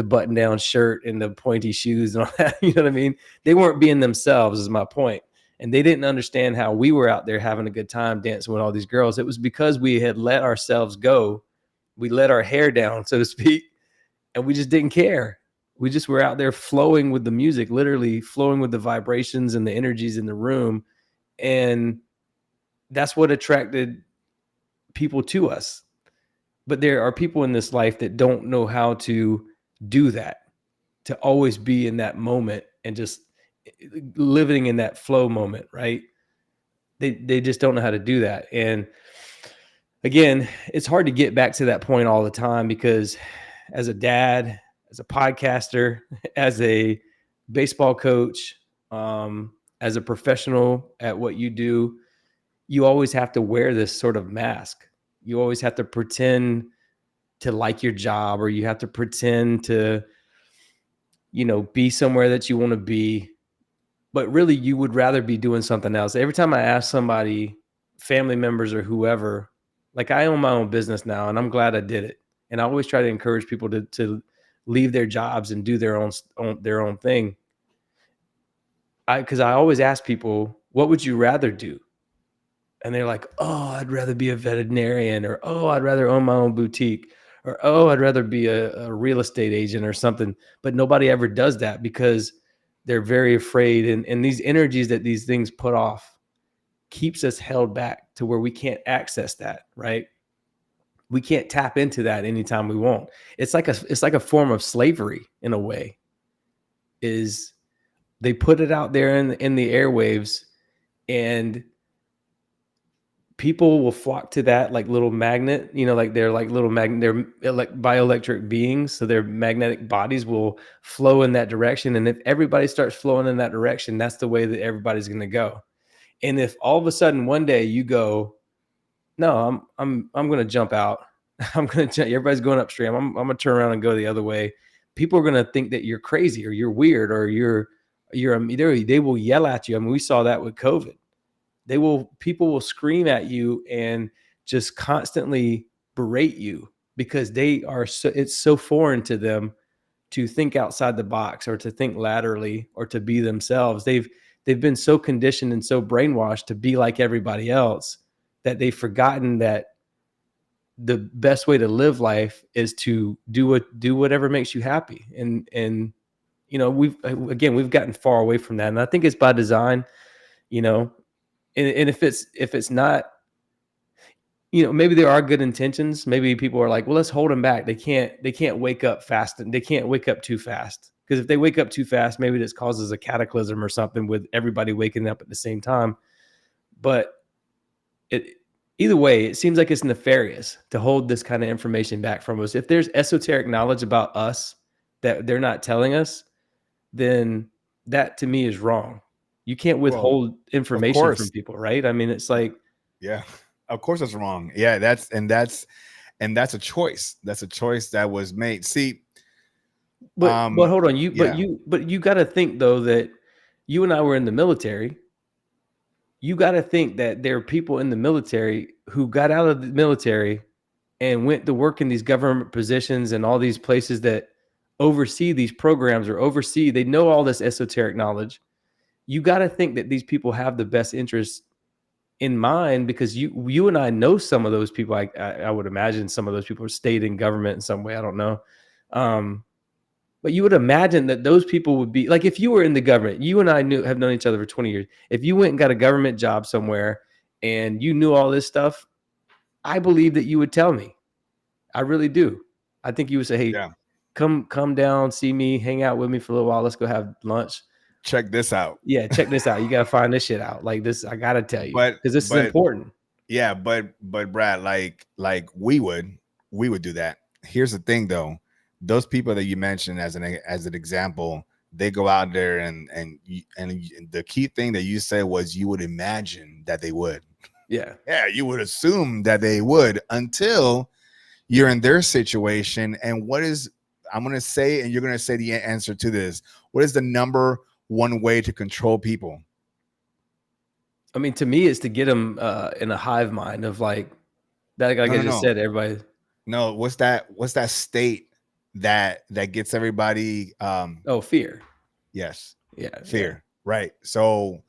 button down shirt and the pointy shoes and all that. You know what I mean? They weren't being themselves, is my point. And they didn't understand how we were out there having a good time dancing with all these girls. It was because we had let ourselves go. We let our hair down, so to speak, and we just didn't care. We just were out there flowing with the music, literally flowing with the vibrations and the energies in the room. And that's what attracted people to us. But there are people in this life that don't know how to do that, to always be in that moment and just living in that flow moment, right? They just don't know how to do that. And again, it's hard to get back to that point all the time, because as a dad, as a podcaster, as a baseball coach, as a professional at what you do, you always have to wear this sort of mask. You always have to pretend to like your job, or you have to pretend to, you know, be somewhere that you want to be, but really you would rather be doing something else. Every time I ask somebody, family members or whoever, like I own my own business now, and I'm glad I did it. And I always try to encourage people to leave their jobs and do their own thing. Because I always ask people, what would you rather do? And they're like, oh, I'd rather be a veterinarian, or, oh, I'd rather own my own boutique, or, oh, I'd rather be a real estate agent or something. But nobody ever does that because they're very afraid. And these energies that these things put off keeps us held back to where we can't access that, right? We can't tap into that anytime we want. It's like a form of slavery in a way. Is they put it out there in the airwaves, and people will flock to that like little magnet, like they're like little magnet, they're like bioelectric beings. So their magnetic bodies will flow in that direction. And if everybody starts flowing in that direction, that's the way that everybody's going to go. And if all of a sudden one day you go, no, I'm going to jump out. Everybody's going upstream. I'm going to turn around and go the other way. People are going to think that you're crazy or you're weird or they will yell at you. I mean, we saw that with COVID. People will scream at you and just constantly berate you because it's so foreign to them to think outside the box or to think laterally or to be themselves. They've been so conditioned and so brainwashed to be like everybody else that they've forgotten that the best way to live life is to do whatever makes you happy. And we've gotten far away from that. And I think it's by design, and if it's not, maybe there are good intentions. Maybe people are like, well, let's hold them back. They can't wake up fast, and they can't wake up too fast. Because if they wake up too fast, maybe this causes a cataclysm or something with everybody waking up at the same time. But either way, it seems like it's nefarious to hold this kind of information back from us. If there's esoteric knowledge about us that they're not telling us, then that to me is wrong. You can't withhold information from people, right? I mean, it's like, yeah, of course that's wrong. Yeah, that's a choice. That's a choice that was made. See, but hold on, but you got to think though that you and I were in the military. You got to think that there are people in the military who got out of the military and went to work in these government positions and all these places that oversee these programs or they know all this esoteric knowledge. You got to think that these people have the best interests in mind because you and I know some of those people. I would imagine some of those people stayed in government in some way. I don't know. But you would imagine that those people would be like, if you were in the government, you and I have known each other for 20 years. If you went and got a government job somewhere and you knew all this stuff, I believe that you would tell me. I really do. I think you would say, hey, come down, see me, hang out with me for a little while. Let's go have lunch. Check this out. Yeah, check this out. You got to find this shit out. Like this, I got to tell you, because this is important. Yeah, but Brad, like we would do that. Here's the thing though. Those people that you mentioned as an example, they go out there and the key thing that you said was you would imagine that they would. Yeah. Yeah, you would assume that they would until you're in their situation. And I'm going to say, and you're going to say the answer to this. What is the number one way to control people? I mean, to me, it's to get them in a hive mind of like that. Like I just said, everybody. No, what's that state that gets everybody fear. Yes. Yeah, fear. Right. So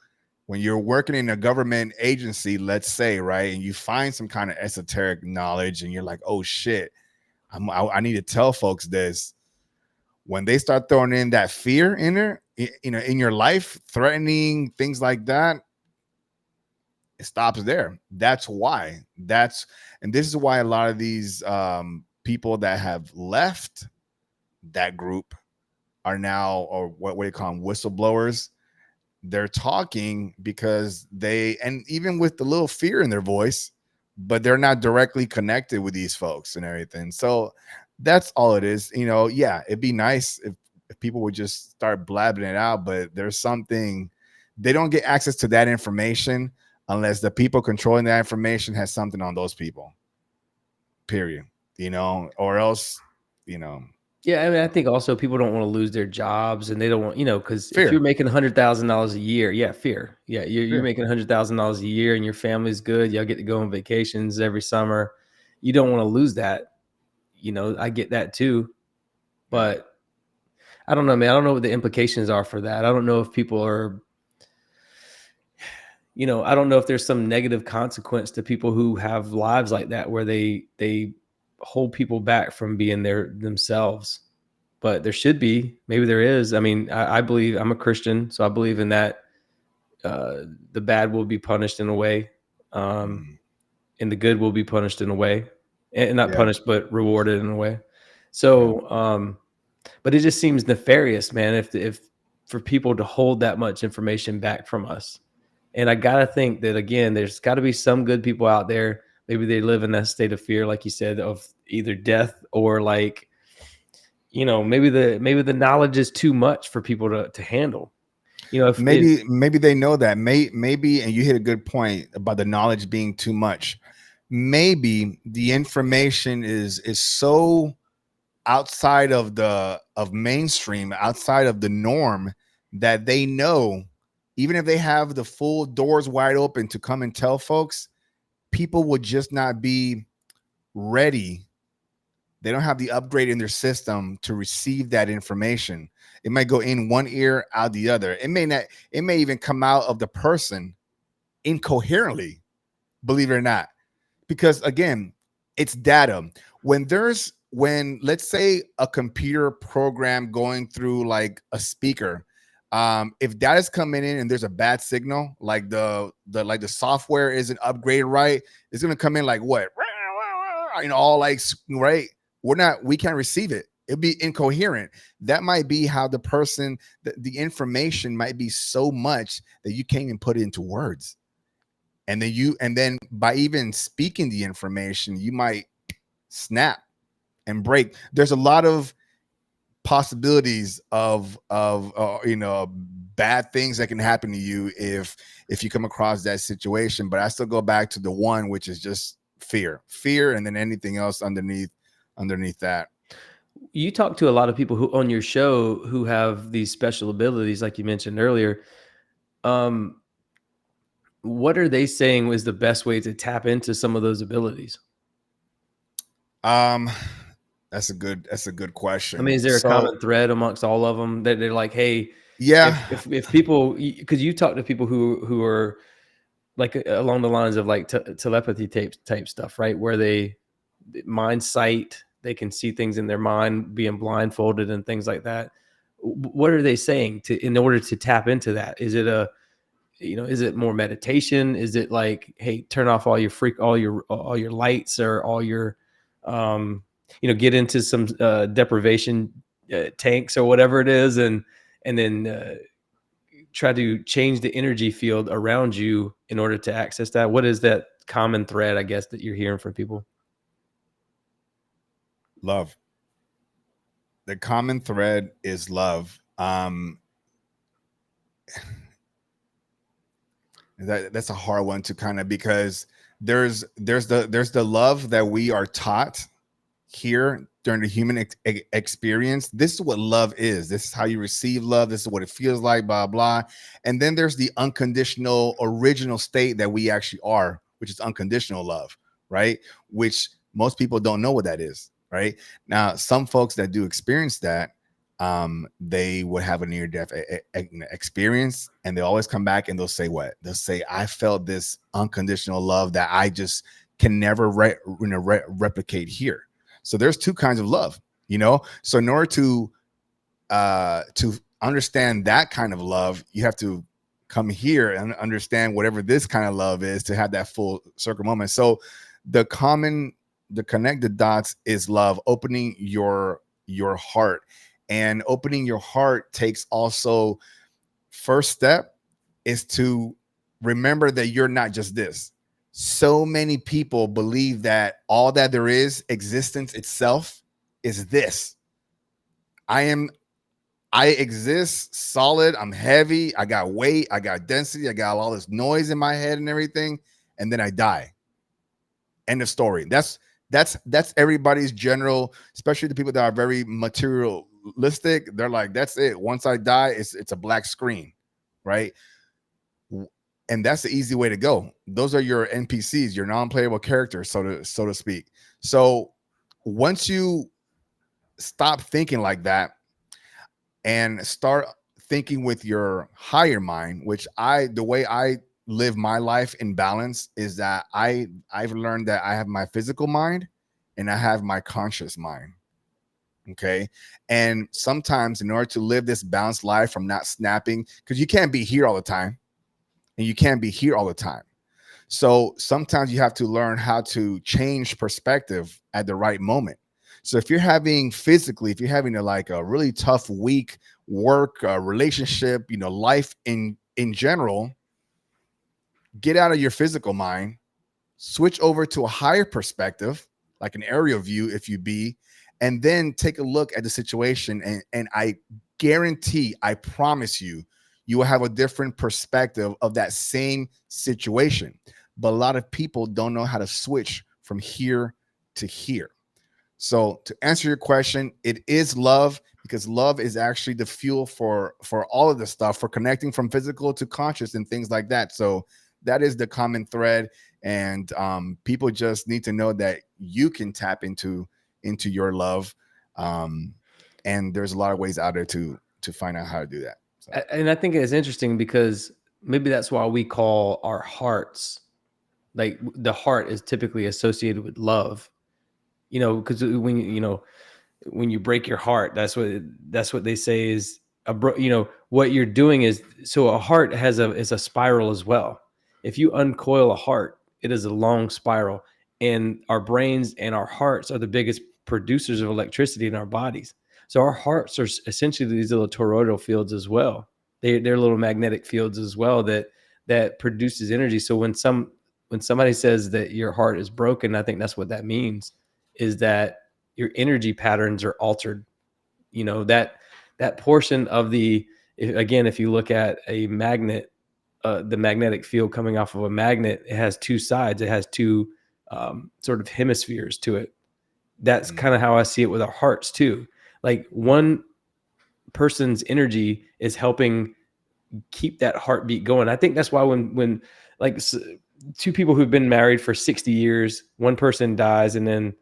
when you're working in a government agency, let's say, right, and you find some kind of esoteric knowledge and you're like, oh shit, I need to tell folks this. When they start throwing in that fear in there, in your life, threatening things like that, it stops there. That's why. And this is why a lot of these people that have left that group are now, or what do you call them, whistleblowers. They're talking because and even with the little fear in their voice, but they're not directly connected with these folks and everything. So that's all it is. Yeah, it'd be nice if people would just start blabbing it out, but there's something, they don't get access to that information unless the people controlling that information has something on those people, period, or else, Yeah, I mean, I think also people don't want to lose their jobs, and they don't want, because if you're making $100,000 a year, fear. Yeah, you're making $100,000 a year, and your family's good. Y'all get to go on vacations every summer. You don't want to lose that. I get that too, but I don't know, man. I don't know what the implications are for that. I don't know if people are, I don't know if there's some negative consequence to people who have lives like that, where they hold people back from being themselves. But there should be. Maybe there is. I mean, I believe, I'm a Christian, so I believe in that. The bad will be punished in a way, and the good will be punished in a way, and not punished, but rewarded in a way. So, but it just seems nefarious, man. If for people to hold that much information back from us, And I gotta think that, again, there's got to be some good people out there. Maybe they live in that state of fear, like you said, of either death or like, maybe the knowledge is too much for people to handle. Maybe they know that. Maybe, and you hit a good point about the knowledge being too much. Maybe the information is so outside of mainstream, outside of the norm, that they know, even if they have the full doors wide open to come and tell folks, people would just not be ready. They don't have the upgrade in their system to receive that information. It might go in one ear, out the other. It may even come out of the person incoherently, believe it or not. Because again, it's data. When let's say a computer program going through like a speaker, if data's coming in and there's a bad signal, like the software isn't upgraded right, it's gonna come in like what? All like, right? We can't receive it. It'd be incoherent. That might be how the person, the information might be so much that you can't even put it into words. And then by even speaking the information, you might snap and break. There's a lot of possibilities of bad things that can happen to you if you come across that situation. But I still go back to the one, which is just fear, and then anything else underneath that. You talk to a lot of people who on your show who have these special abilities, like you mentioned earlier. What are they saying was the best way to tap into some of those abilities? That's a good question. I mean, is there a common thread amongst all of them that they're like, hey, yeah, if people, because you talk to people who are like along the lines of like telepathy type stuff, right? Where they mind sight, they can see things in their mind, being blindfolded and things like that. What are they saying in order to tap into that? Is it is it more meditation? Is it like, hey, turn off all your lights or all your, get into some deprivation tanks or whatever it is, and then try to change the energy field around you in order to access that? What is that common thread, I guess, that you're hearing from people? Love. The common thread is love. That's a hard one to kind of, because there's the love that we are taught here during the human experience. This is what love is. This is how you receive love. This is what it feels like, blah, blah. And then there's the unconditional original state that we actually are, which is unconditional love, right? Which most people don't know what that is, right? Now, some folks that do experience that, they would have a near-death experience, and they always come back and they'll say what? They'll say, I felt this unconditional love that I just can never replicate here. So there's two kinds of love, So in order to understand that kind of love, you have to come here and understand whatever this kind of love is to have that full circle moment. So the connected dots is love, opening your heart. And opening your heart takes also, first step is to remember that you're not just this. So many people believe that all that there is, existence itself, is this. I exist solid. I'm heavy. I got weight. I got density. I got all this noise in my head and everything. And then I die. End of story. That's everybody's general, especially the people that are very materialistic. They're like, that's it. Once I die, it's a black screen, right? And that's the easy way to go. Those are your NPCs, your non-playable characters, so to speak. So once you stop thinking like that and start thinking with your higher mind, which the way I live my life in balance is that I've learned that I have my physical mind and I have my conscious mind. Okay. And sometimes in order to live this balanced life from not snapping, because you can't be here all the time and you can't be here all the time. So sometimes you have to learn how to change perspective at the right moment. So if you're having a really tough week, work, relationship, life in general, get out of your physical mind, switch over to a higher perspective, like an aerial view, if you be, and then take a look at the situation. And I guarantee, I promise you, you will have a different perspective of that same situation. But a lot of people don't know how to switch from here to here. So to answer your question, it is love, because love is actually the fuel for all of the stuff, for connecting from physical to conscious and things like that. So that is the common thread. And people just need to know that you can tap into your love. And there's a lot of ways out there to find out how to do that. So. And I think it's interesting because maybe that's why we call our hearts, like the heart is typically associated with love, because when you break your heart, that's what they say is what you're doing is, so a heart is a spiral as well. If you uncoil a heart, it is a long spiral, and our brains and our hearts are the biggest producers of electricity in our bodies. So our hearts are essentially these little toroidal fields as well. They're little magnetic fields as well that produces energy. So when somebody says that your heart is broken, I think that's what that means, is that your energy patterns are altered. That portion of if you look at a magnet, the magnetic field coming off of a magnet, it has two sides. It has two sort of hemispheres to it. That's kind of how I see it with our hearts too. Like one person's energy is helping keep that heartbeat going. I think that's why when like two people who've been married for 60 years, one person dies, and then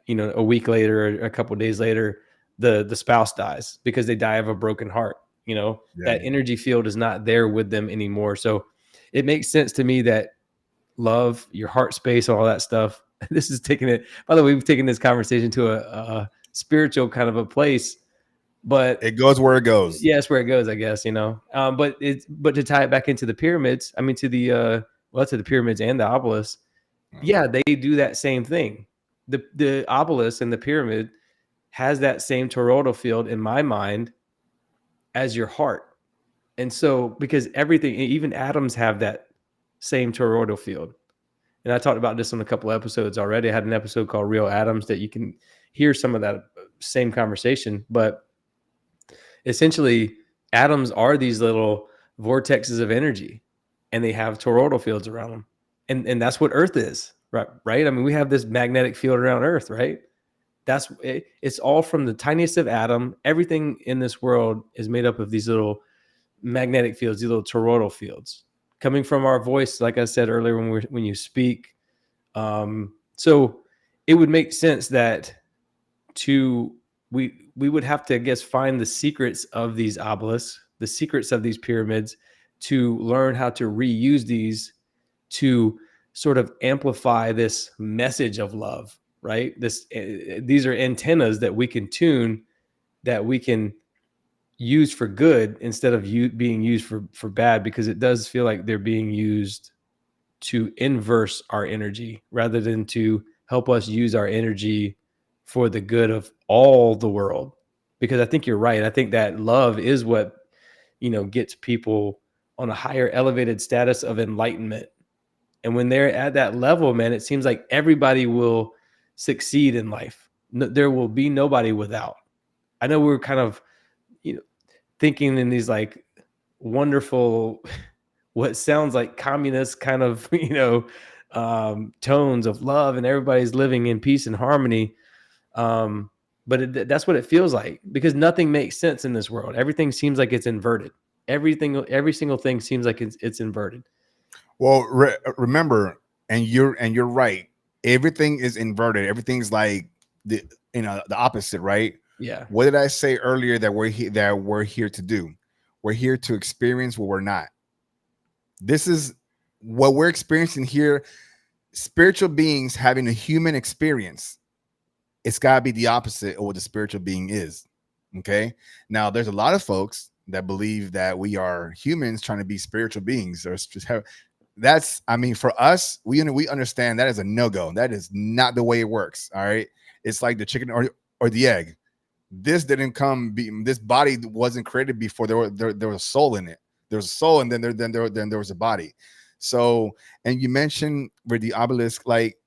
a week later or a couple of days later, the spouse dies because they die of a broken heart. That energy field is not there with them anymore. So it makes sense to me that love, your heart space, all that stuff. This is taking it. By the way, we've taken this conversation to a spiritual kind of a place, but it goes where it goes. Yeah, it's where it goes, I guess. But to tie it back into the pyramids, I mean, to the pyramids and the obelisks. Yeah, they do that same thing. The obelisk and the pyramid has that same toroidal field in my mind as your heart. And so, because everything, even atoms have that same toroidal field. And I talked about this on a couple of episodes already. I had an episode called Real Atoms that you can hear some of that same conversation. But essentially, atoms are these little vortexes of energy, and they have toroidal fields around them. And that's what Earth is, right? I mean, we have this magnetic field around Earth, right? It's all from the tiniest of atom. Everything in this world is made up of these little magnetic fields, these little toroidal fields coming from our voice, like I said earlier, when you speak. So it would make sense that we would have to, I guess, find the secrets of these obelisks, the secrets of these pyramids, to learn how to reuse these to sort of amplify this message of love, right? These are antennas that we can tune, that we can use for good instead of being used for bad, because it does feel like they're being used to inverse our energy rather than to help us use our energy for the good of all the world. Because I think you're right. I think that love is what, gets people on a higher elevated status of enlightenment. And when they're at that level, man, it seems like everybody will succeed in life. There will be nobody without. I know we're kind of, thinking in these like wonderful, what sounds like communist kind of, tones of love, and everybody's living in peace and harmony. But that's what it feels like, because nothing makes sense in this world. Everything seems like it's inverted. Every single thing seems like it's inverted. Well, remember, and you're right. Everything is inverted. Everything's like the opposite, right? Yeah. What did I say earlier that we're here to do? We're here to experience what we're not. This is what we're experiencing here. Spiritual beings having a human experience. It's got to be the opposite of what the spiritual being is. Okay. Now, there's a lot of folks that believe that we are humans trying to be spiritual beings, or just have. For us, we understand that is a no-go. That is not the way it works. All right. It's like the chicken or the egg. This this body wasn't created before there was a soul in it. There was a soul, and then there was a body. So, and you mentioned with the obelisk, like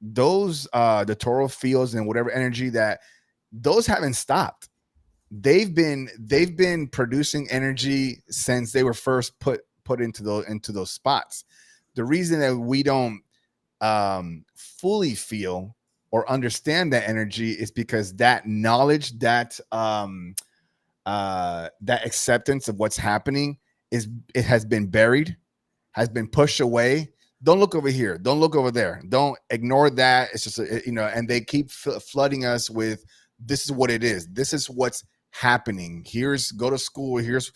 those the Toro fields and whatever energy that those haven't stopped. They've been producing energy since they were first put into those spots. The reason that we don't fully feel or understand that energy is because that knowledge, that that acceptance of what's happening it has been buried, has been pushed away. Don't look over here. Don't look over there. Don't ignore that. It's just, and they keep flooding us with, this is what it is. This is what's happening. Go to school. Here's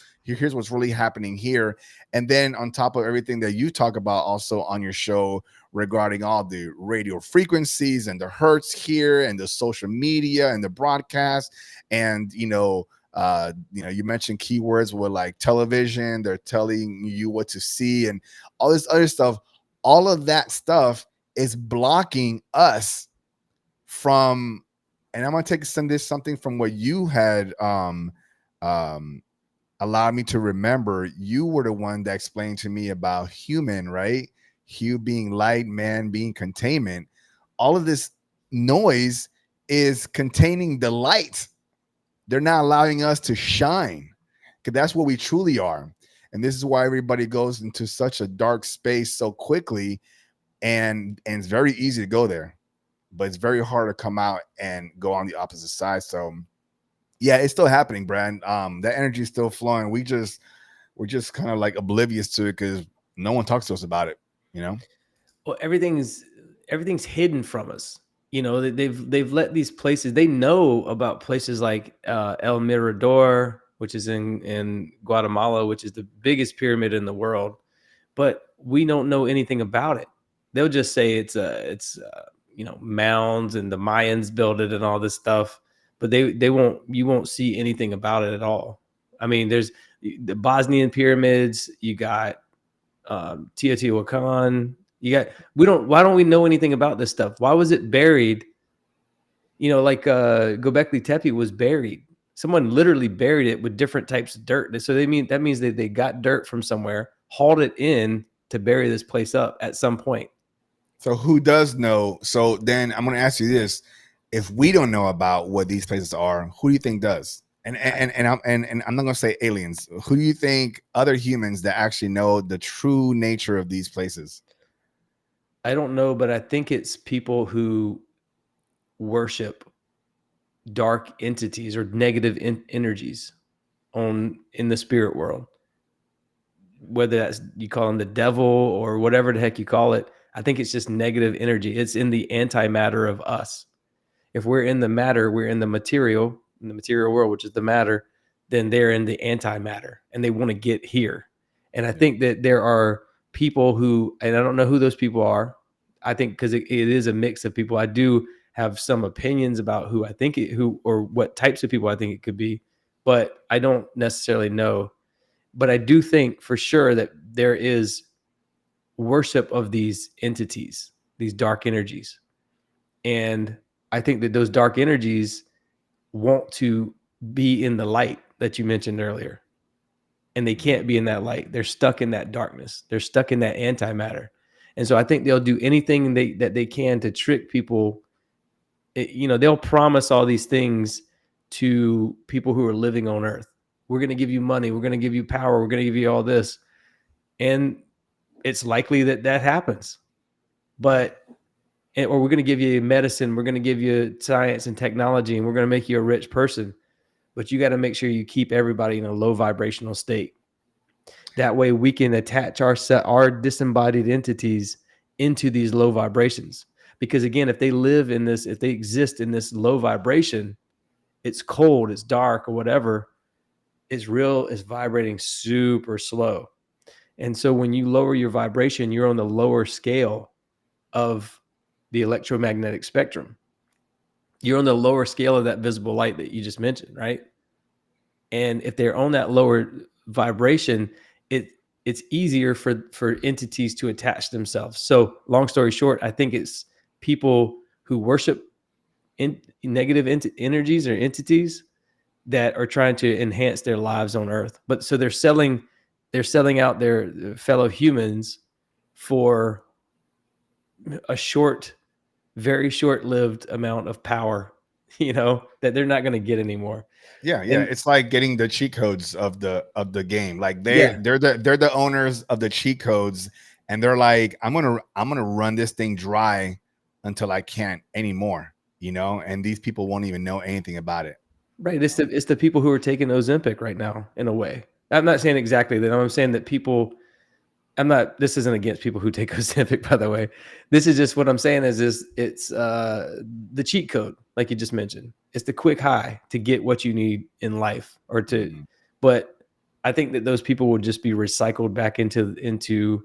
what's really happening here. And then on top of everything that you talk about also on your show regarding all the radio frequencies and the hertz here and the social media and the broadcast and, you mentioned keywords with like television, they're telling you what to see and all this other stuff. All of that stuff is blocking us from, and I'm going to take something from what you had allowed me to remember. You were the one that explained to me about human, right? Hue being light, man being containment. All of this noise is containing the light. They're not allowing us to shine, because that's what we truly are. And this is why everybody goes into such a dark space so quickly, and it's very easy to go there, but it's very hard to come out and go on the opposite side. So yeah, it's still happening, Brad. That energy is still flowing. We're just kind of like oblivious to it because no one talks to us about it, Well, everything's hidden from us. They've let these places, they know about places like El Mirador, which is in Guatemala, which is the biggest pyramid in the world, but we don't know anything about it. They'll just say it's mounds and the Mayans built it and all this stuff, but you won't see anything about it at all. I mean, there's the Bosnian pyramids, you got Teotihuacan, why don't we know anything about this stuff? Why was it buried? Like Göbekli Tepe was buried. Someone literally buried it with different types of dirt. So that means that they got dirt from somewhere, hauled it in to bury this place up at some point. So who does know? So then I'm going to ask you this: if we don't know about what these places are, who do you think does? And I'm not going to say aliens. Who do you think other humans that actually know the true nature of these places? I don't know, but I think it's people who worship dark entities or negative energies in the spirit world. Whether that's, you call them the devil or whatever the heck you call it, I think it's just negative energy. It's in the antimatter of us. If we're in the matter, we're in the material world, which is the matter, then they're in the antimatter and they want to get here. And I think that there are people who, and I don't know who those people are. I think because it is a mix of people. I do have some opinions about who I think or what types of people I think it could be, but I don't necessarily know. But I do think for sure that there is worship of these entities, these dark energies. And I think that those dark energies want to be in the light that you mentioned earlier. And they can't be in that light. They're stuck in that darkness. They're stuck in that antimatter. And so I think they'll do anything that they can to trick people. They'll promise all these things to people who are living on Earth. We're going to give you money. We're going to give you power. We're going to give you all this. And it's likely that happens. Or we're going to give you medicine. We're going to give you science and technology, and we're going to make you a rich person. But you got to make sure you keep everybody in a low vibrational state. That way we can attach our disembodied entities into these low vibrations. Because again, if they exist in this low vibration, it's cold, it's dark, or whatever, it's vibrating super slow. And so when you lower your vibration, you're on the lower scale of the electromagnetic spectrum. You're on the lower scale of that visible light that you just mentioned, right? And if they're on that lower vibration, it's easier for entities to attach themselves. So long story short, I think it's people who worship negative energies or entities that are trying to enhance their lives on Earth. But so they're selling out their fellow humans for a very short-lived amount of power, that they're not going to get anymore. Yeah, And it's like getting the cheat codes of the game. Like yeah, they're the owners of the cheat codes, and they're like, I'm gonna run this thing dry until I can't anymore, and these people won't even know anything about it. right. It's the people who are taking Ozempic right now, in a way. I'm not saying exactly that. I'm saying that people. This isn't against people who take Ozempic, by the way. This is just what I'm saying is it's the cheat code, like you just mentioned. It's the quick high to get what you need in life but I think that those people will just be recycled back into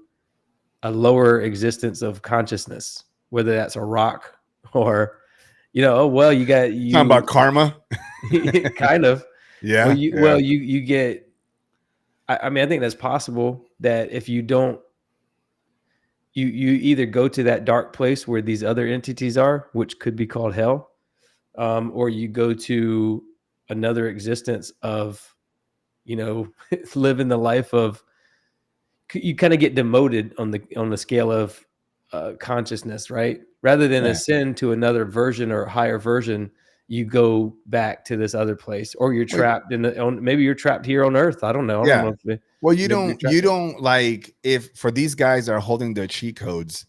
a lower existence of consciousness, whether that's a rock or, Talking about karma. kind of. Yeah. You get, I mean, I think that's possible that if you don't, you either go to that dark place where these other entities are, which could be called hell, or you go to another existence of, living the life of, you kind of get demoted on the scale of consciousness, right? Rather than ascend to another version or higher version, you go back to this other place, or you're trapped maybe you're trapped here on Earth. I don't know. I don't know if well, you don't like, if for these guys are holding the cheat codes,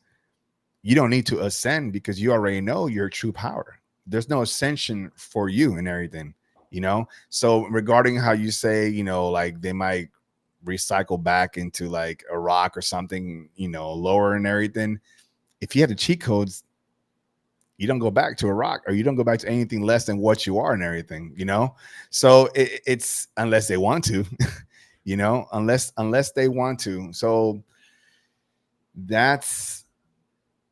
you don't need to ascend because you already know your true power. There's no ascension for you and everything, So regarding how you say, like they might recycle back into like a rock or something, lower and everything. If you have the cheat codes, you don't go back to a rock, or you don't go back to anything less than what you are and everything, So it's unless they want to, unless they want to. So that's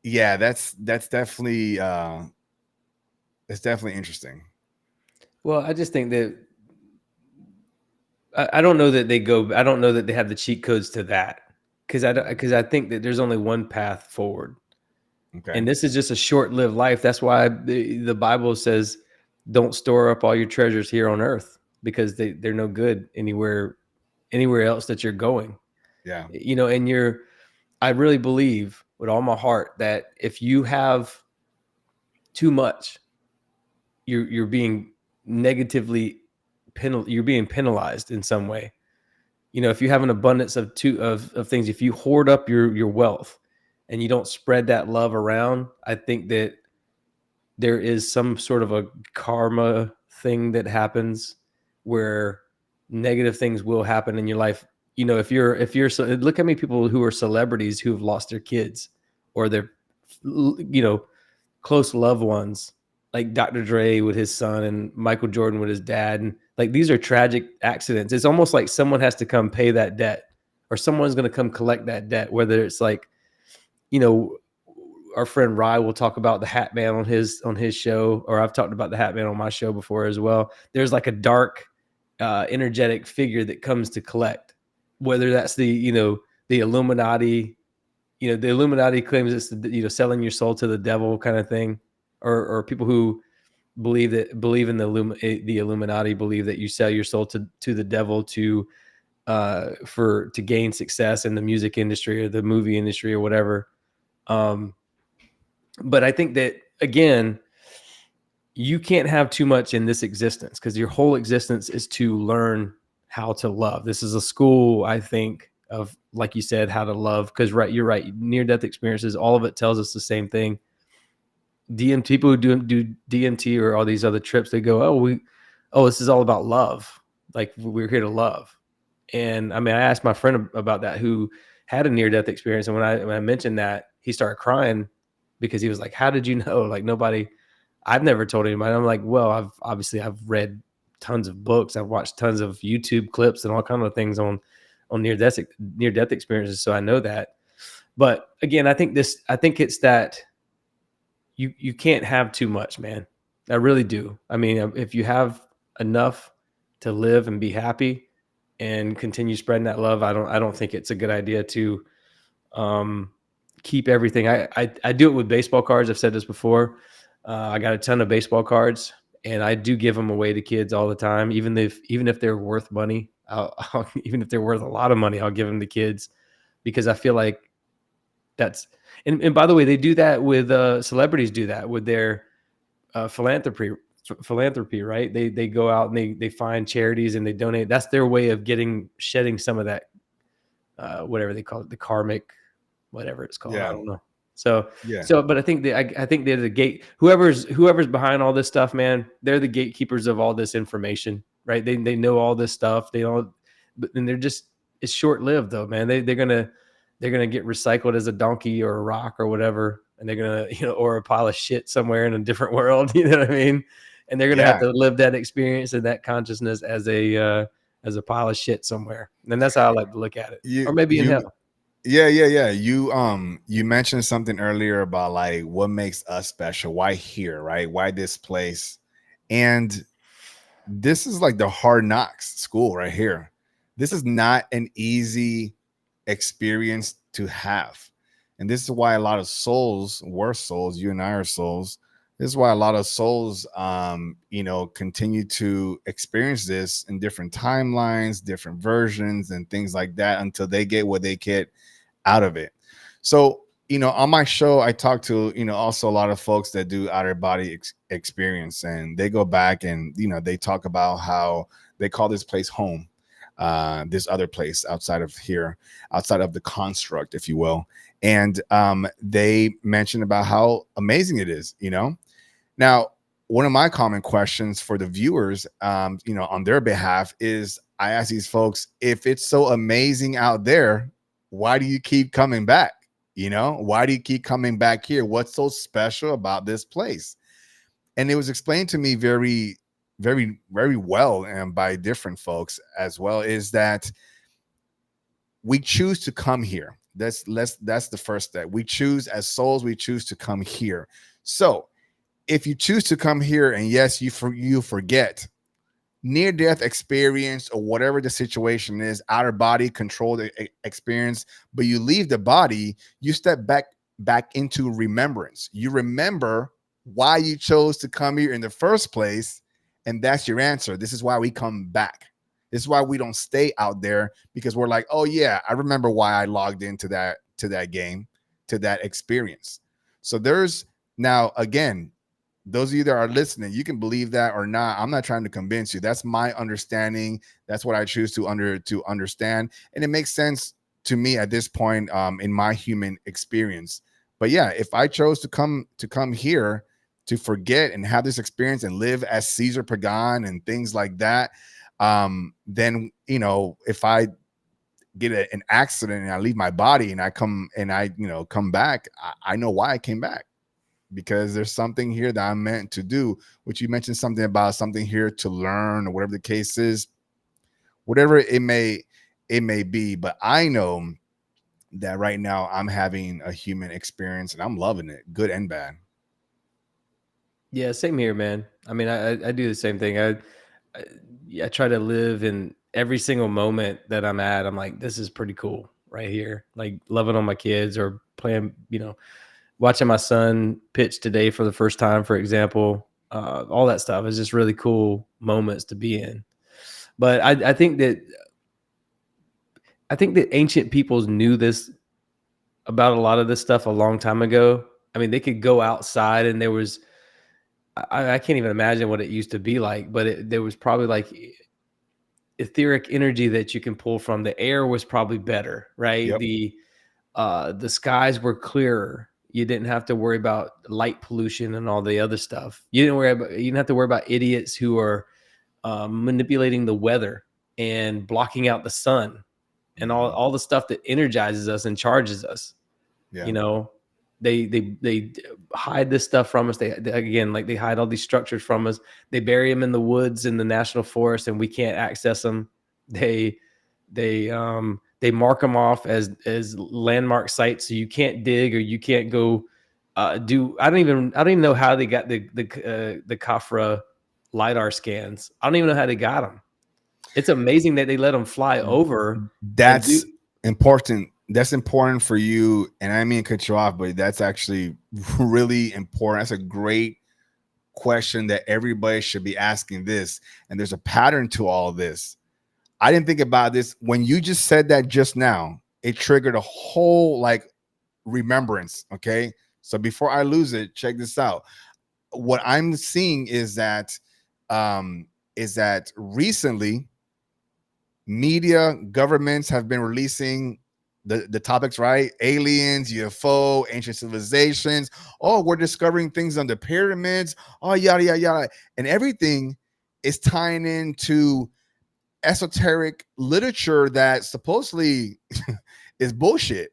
definitely interesting. Well, I just think that I don't know that I don't know that they have the cheat codes to that, because I think that there's only one path forward. Okay. And this is just a short-lived life. That's why the Bible says, don't store up all your treasures here on earth, because they're no good anywhere else that you're going. Yeah. And I really believe with all my heart that if you have too much, you're being negatively you're being penalized in some way. If you have an abundance of things, if you hoard up your wealth and you don't spread that love around, I think that there is some sort of a karma thing that happens where negative things will happen in your life. If you're look how many people who are celebrities who have lost their kids or their close loved ones, like Dr. Dre with his son and Michael Jordan with his dad. And like, these are tragic accidents. It's almost like someone has to come pay that debt, or someone's going to come collect that debt. Whether it's like, our friend Rye will talk about the Hat Man on his show, or I've talked about the Hat Man on my show before as well. There's like a dark, energetic figure that comes to collect, whether that's the Illuminati. The Illuminati claims it's selling your soul to the devil kind of thing, or people who believe in the Illuminati believe that you sell your soul to the devil to gain success in the music industry or the movie industry or whatever. But I think that, again, you can't have too much in this existence, because your whole existence is to learn how to love. This is a school, I think, of, like you said, how to love. Because you're right. Near-death experiences, all of it tells us the same thing. People who do DMT or all these other trips, they go, this is all about love. Like, we're here to love. And I mean, I asked my friend about that, who had a near-death experience, and when I mentioned that, he started crying, because he was like, how did you know? Like, I've never told anybody. I'm like, well, I've read tons of books. I've watched tons of YouTube clips and all kinds of things on near-death experiences. So I know that. But again, I think it's that you can't have too much, man. I really do. I mean, if you have enough to live and be happy and continue spreading that love, I don't think it's a good idea to keep everything. I do it with baseball cards. I've said this before. I got a ton of baseball cards, and I do give them away to kids all the time. Even if they're worth money, even if they're worth a lot of money, I'll give them to kids, because I feel like That's and by the way, they do that with celebrities do that with their philanthropy, right? They go out and they find charities and they donate. That's their way of shedding some of that whatever they call it, the karmic, whatever it's called. I don't know. So but I think I think they're the gate. Whoever's behind all this stuff, man, they're the gatekeepers of all this information, right? They know all this stuff. They don't, but then they're just, it's short lived though, man. They're gonna get recycled as a donkey or a rock or whatever, and they're gonna, or a pile of shit somewhere in a different world. You know what I mean? And they're gonna have to live that experience and that consciousness as a pile of shit somewhere. And that's how I like to look at it. Or maybe in hell. Yeah. You mentioned something earlier about like what makes us special. Why here, right? Why this place? And this is like the hard knocks school right here. This is not an easy experience to have. And this is why a lot of souls, we're souls, you and I are souls. This is why a lot of souls, continue to experience this in different timelines, different versions, and things like that until they get what they get out of it. So, on my show, I talk to, also a lot of folks that do outer body experience, and they go back and, they talk about how they call this place home, this other place outside of here, outside of the construct, if you will. And they mention about how amazing it is, Now, one of my common questions for the viewers, on their behalf is I ask these folks, if it's so amazing out there, why do you keep coming back? Why do you keep coming back here? What's so special about this place? And it was explained to me very, very, very well, and by different folks as well, is that we choose to come here. That's the first step. We choose as souls, we choose to come here. So if you choose to come here, and yes, you forget near-death experience or whatever the situation is, outer body controlled experience, but you leave the body, you step back into remembrance. You remember why you chose to come here in the first place, and that's your answer. This is why we come back. This is why we don't stay out there, because we're like, oh yeah, I remember why I logged into that game, to that experience. So there's now, again, those of you that are listening, you can believe that or not. I'm not trying to convince you. That's my understanding. That's what I choose to understand. And it makes sense to me at this point in my human experience. But yeah, if I chose to come here to forget and have this experience and live as Caesar Pagan and things like that, then, if I get an accident and I leave my body and I come back, I know why I came back. Because there's something here that I'm meant to do, which you mentioned something about something here to learn or whatever the case is, whatever it may be. But I know that right now I'm having a human experience and I'm loving it, good and bad. Yeah, same here, man. I mean, I do the same thing. I try to live in every single moment that I'm at. I'm like, this is pretty cool right here. Like loving on my kids or playing, watching my son pitch today for the first time, for example, all that stuff is just really cool moments to be in. But I think that ancient peoples knew this about a lot of this stuff a long time ago. I mean, they could go outside and there was, I can't even imagine what it used to be like, but there was probably like etheric energy that you can pull from. The air was probably better, right? Yep. The skies were clearer. You didn't have to worry about light pollution and all the other stuff. You didn't have to worry about idiots who are manipulating the weather and blocking out the sun and all the stuff that energizes us and charges us. Yeah. They hide this stuff from us. They hide all these structures from us. They bury them in the woods in the national forest, and we can't access them. They mark them off as landmark sites, so you can't dig or you can't go do. I don't even know how they got the Khafre LiDAR scans. I don't even know how they got them. It's amazing that they let them fly over. That's important. That's important for you. And I mean, cut you off, but that's actually really important. That's a great question that everybody should be asking this. And there's a pattern to all of this. I didn't think about this when you just said that just now. It triggered a whole like remembrance. Okay, so before I lose it, check this out. What I'm seeing is that recently media, governments have been releasing the topics, right? Aliens, UFO, ancient civilizations. Oh, we're discovering things on the pyramids. Oh, yada yada yada, and everything is tying into esoteric literature that supposedly is bullshit.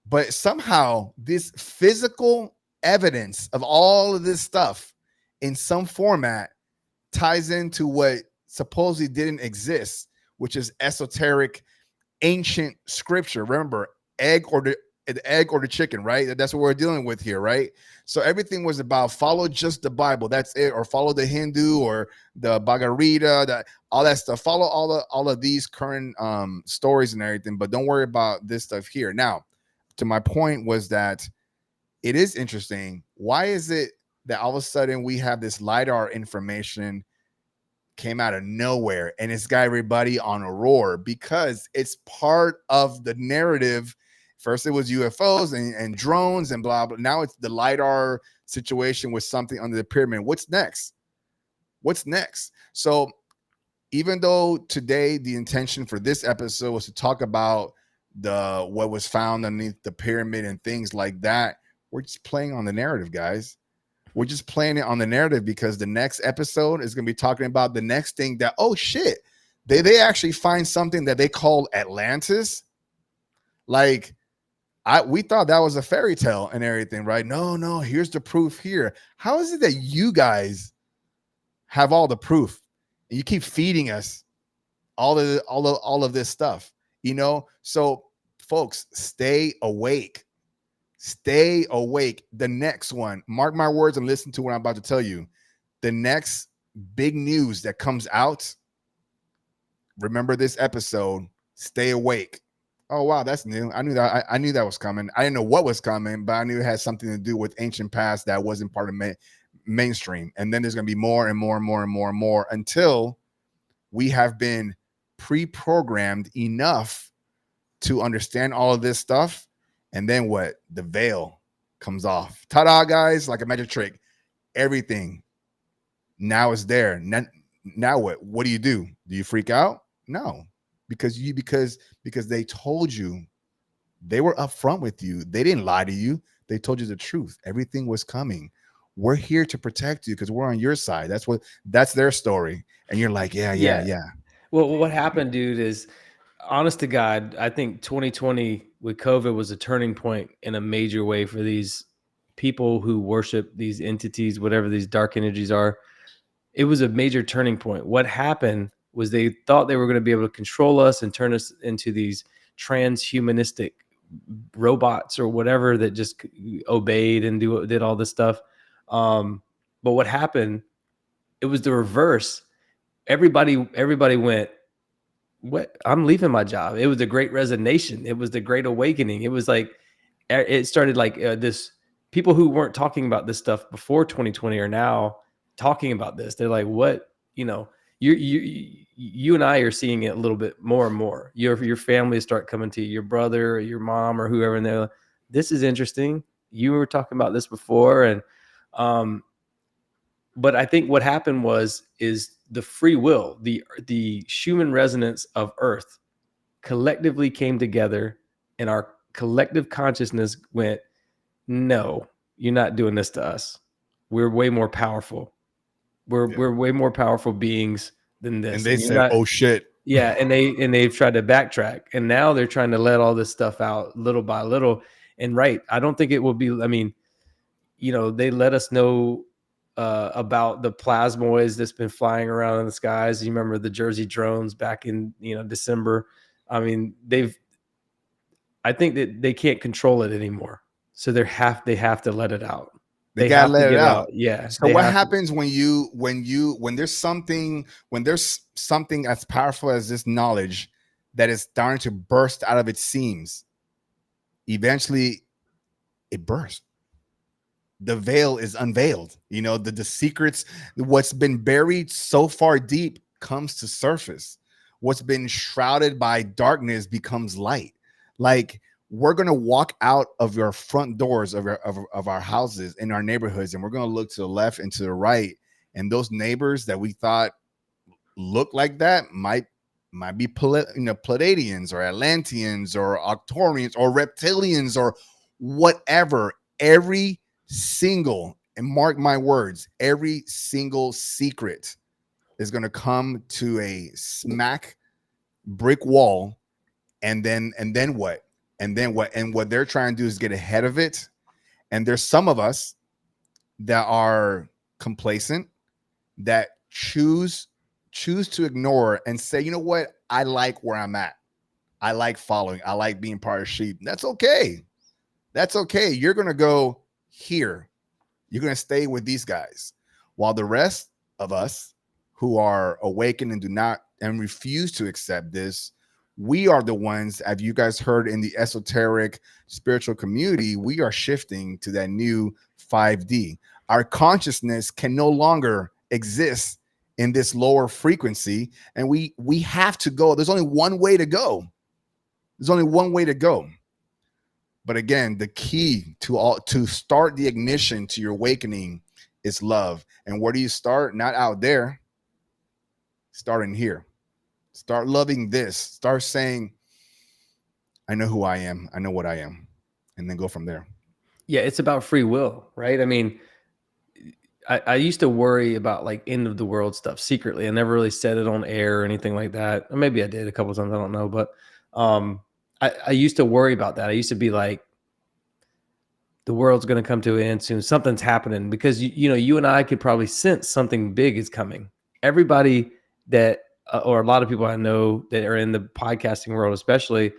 But somehow this physical evidence of all of this stuff in some format ties into what supposedly didn't exist, which is esoteric ancient scripture. Remember, the egg or the chicken, right? That's what we're dealing with here, right? So everything was about follow just the Bible, that's it, or follow the Hindu or the Bhagavad Gita, that all that stuff. Follow all of these current stories and everything, but don't worry about this stuff here. Now, to my point was that it is interesting. Why is it that all of a sudden we have this LiDAR information came out of nowhere and it's got everybody on a roar? Because it's part of the narrative. First it was UFOs and drones and blah blah. Now it's the LiDAR situation with something under the pyramid. What's next? So even though today the intention for this episode was to talk about what was found underneath the pyramid and things like that, we're just playing on the narrative, guys. We're just playing it on the narrative because the next episode is going to be talking about the next thing that, oh shit, they actually find something that they call Atlantis. Like we thought that was a fairy tale and everything, right? No, here's the proof here. How is it that you guys have all the proof and you keep feeding us all of this stuff, So folks, stay awake. The next one, mark my words and listen to what I'm about to tell you. The next big news that comes out, remember this episode, stay awake. Oh wow, that's new. I knew that was coming. I didn't know what was coming, but I knew it had something to do with ancient past that wasn't part of mainstream. And then there's going to be more and more and more and more and more until we have been pre-programmed enough to understand all of this stuff. And then what? The veil comes off. Ta-da, guys, like a magic trick. Everything now is there. Now what? What do? Do you freak out? No, because they told you. They were upfront with you. They didn't lie to you. They told you the truth. Everything was coming. We're here to protect you because we're on your side. That's their story. And you're like, yeah. Well, what happened, dude, is honest to God, I think 2020 with COVID was a turning point in a major way for these people who worship these entities, whatever these dark energies are. It was a major turning point. What happened was they thought they were going to be able to control us and turn us into these transhumanistic robots or whatever that just obeyed and did all this stuff. But what happened, it was the reverse. Everybody went, what? I'm leaving my job. It was the great resignation. It was the great awakening. It was like, it started like this, people who weren't talking about this stuff before 2020 are now talking about this. They're like, what, you and I are seeing it a little bit more and more. Your family start coming to you, your brother or your mom or whoever, and they're like, this is interesting. You were talking about this before. And, but I think what happened is the free will, the Schumann resonance of Earth collectively came together, and our collective consciousness went, no, you're not doing this to us. We're way more powerful. We're way more powerful beings than this. And they said, oh shit. Yeah. And they've tried to backtrack, and now they're trying to let all this stuff out little by little. And right, I don't think it will be, I mean, they let us know about the plasmoids that's been flying around in the skies. You remember the Jersey drones back in December. I mean, I think that they can't control it anymore, so they have to let it out. They gotta let it out. Yeah. So what happens when there's something as powerful as this knowledge that is starting to burst out of its seams? Eventually, it bursts. The veil is unveiled. The secrets, what's been buried so far deep comes to surface. What's been shrouded by darkness becomes light. Like we're going to walk out of your front doors of our houses in our neighborhoods, and we're going to look to the left and to the right, and those neighbors that we thought look like that might be Pleiadians or Atlanteans or Arcturians or reptilians or whatever. Every single, and mark my words, every single secret is going to come to a smack brick wall, and then what? And then what? And what they're trying to do is get ahead of it. And there's some of us that are complacent, that choose to ignore and say, you know what? I like where I'm at. I like following. I like being part of sheep. That's okay. That's okay. You're going to go here. You're going to stay with these guys. While the rest of us who are awakened and do not and refuse to accept this, we are the ones, as you guys heard in the esoteric spiritual community, we are shifting to that new 5D. Our consciousness can no longer exist in this lower frequency, and we have to go. There's only one way to go. There's only one way to go. But again, the key to start the ignition to your awakening is love. And where do you start? Not out there. Start in here. Start loving this. Start saying, I know who I am. I know what I am. And then go from there. Yeah, it's about free will, right? I mean, I used to worry about like end of the world stuff secretly. I never really said it on air or anything like that. Or maybe I did a couple of times. I don't know. But I used to worry about that. I used to be like, the world's going to come to an end soon. Something's happening, because you and I could probably sense something big is coming. Everybody that, or a lot of people I know that are in the podcasting world, especially,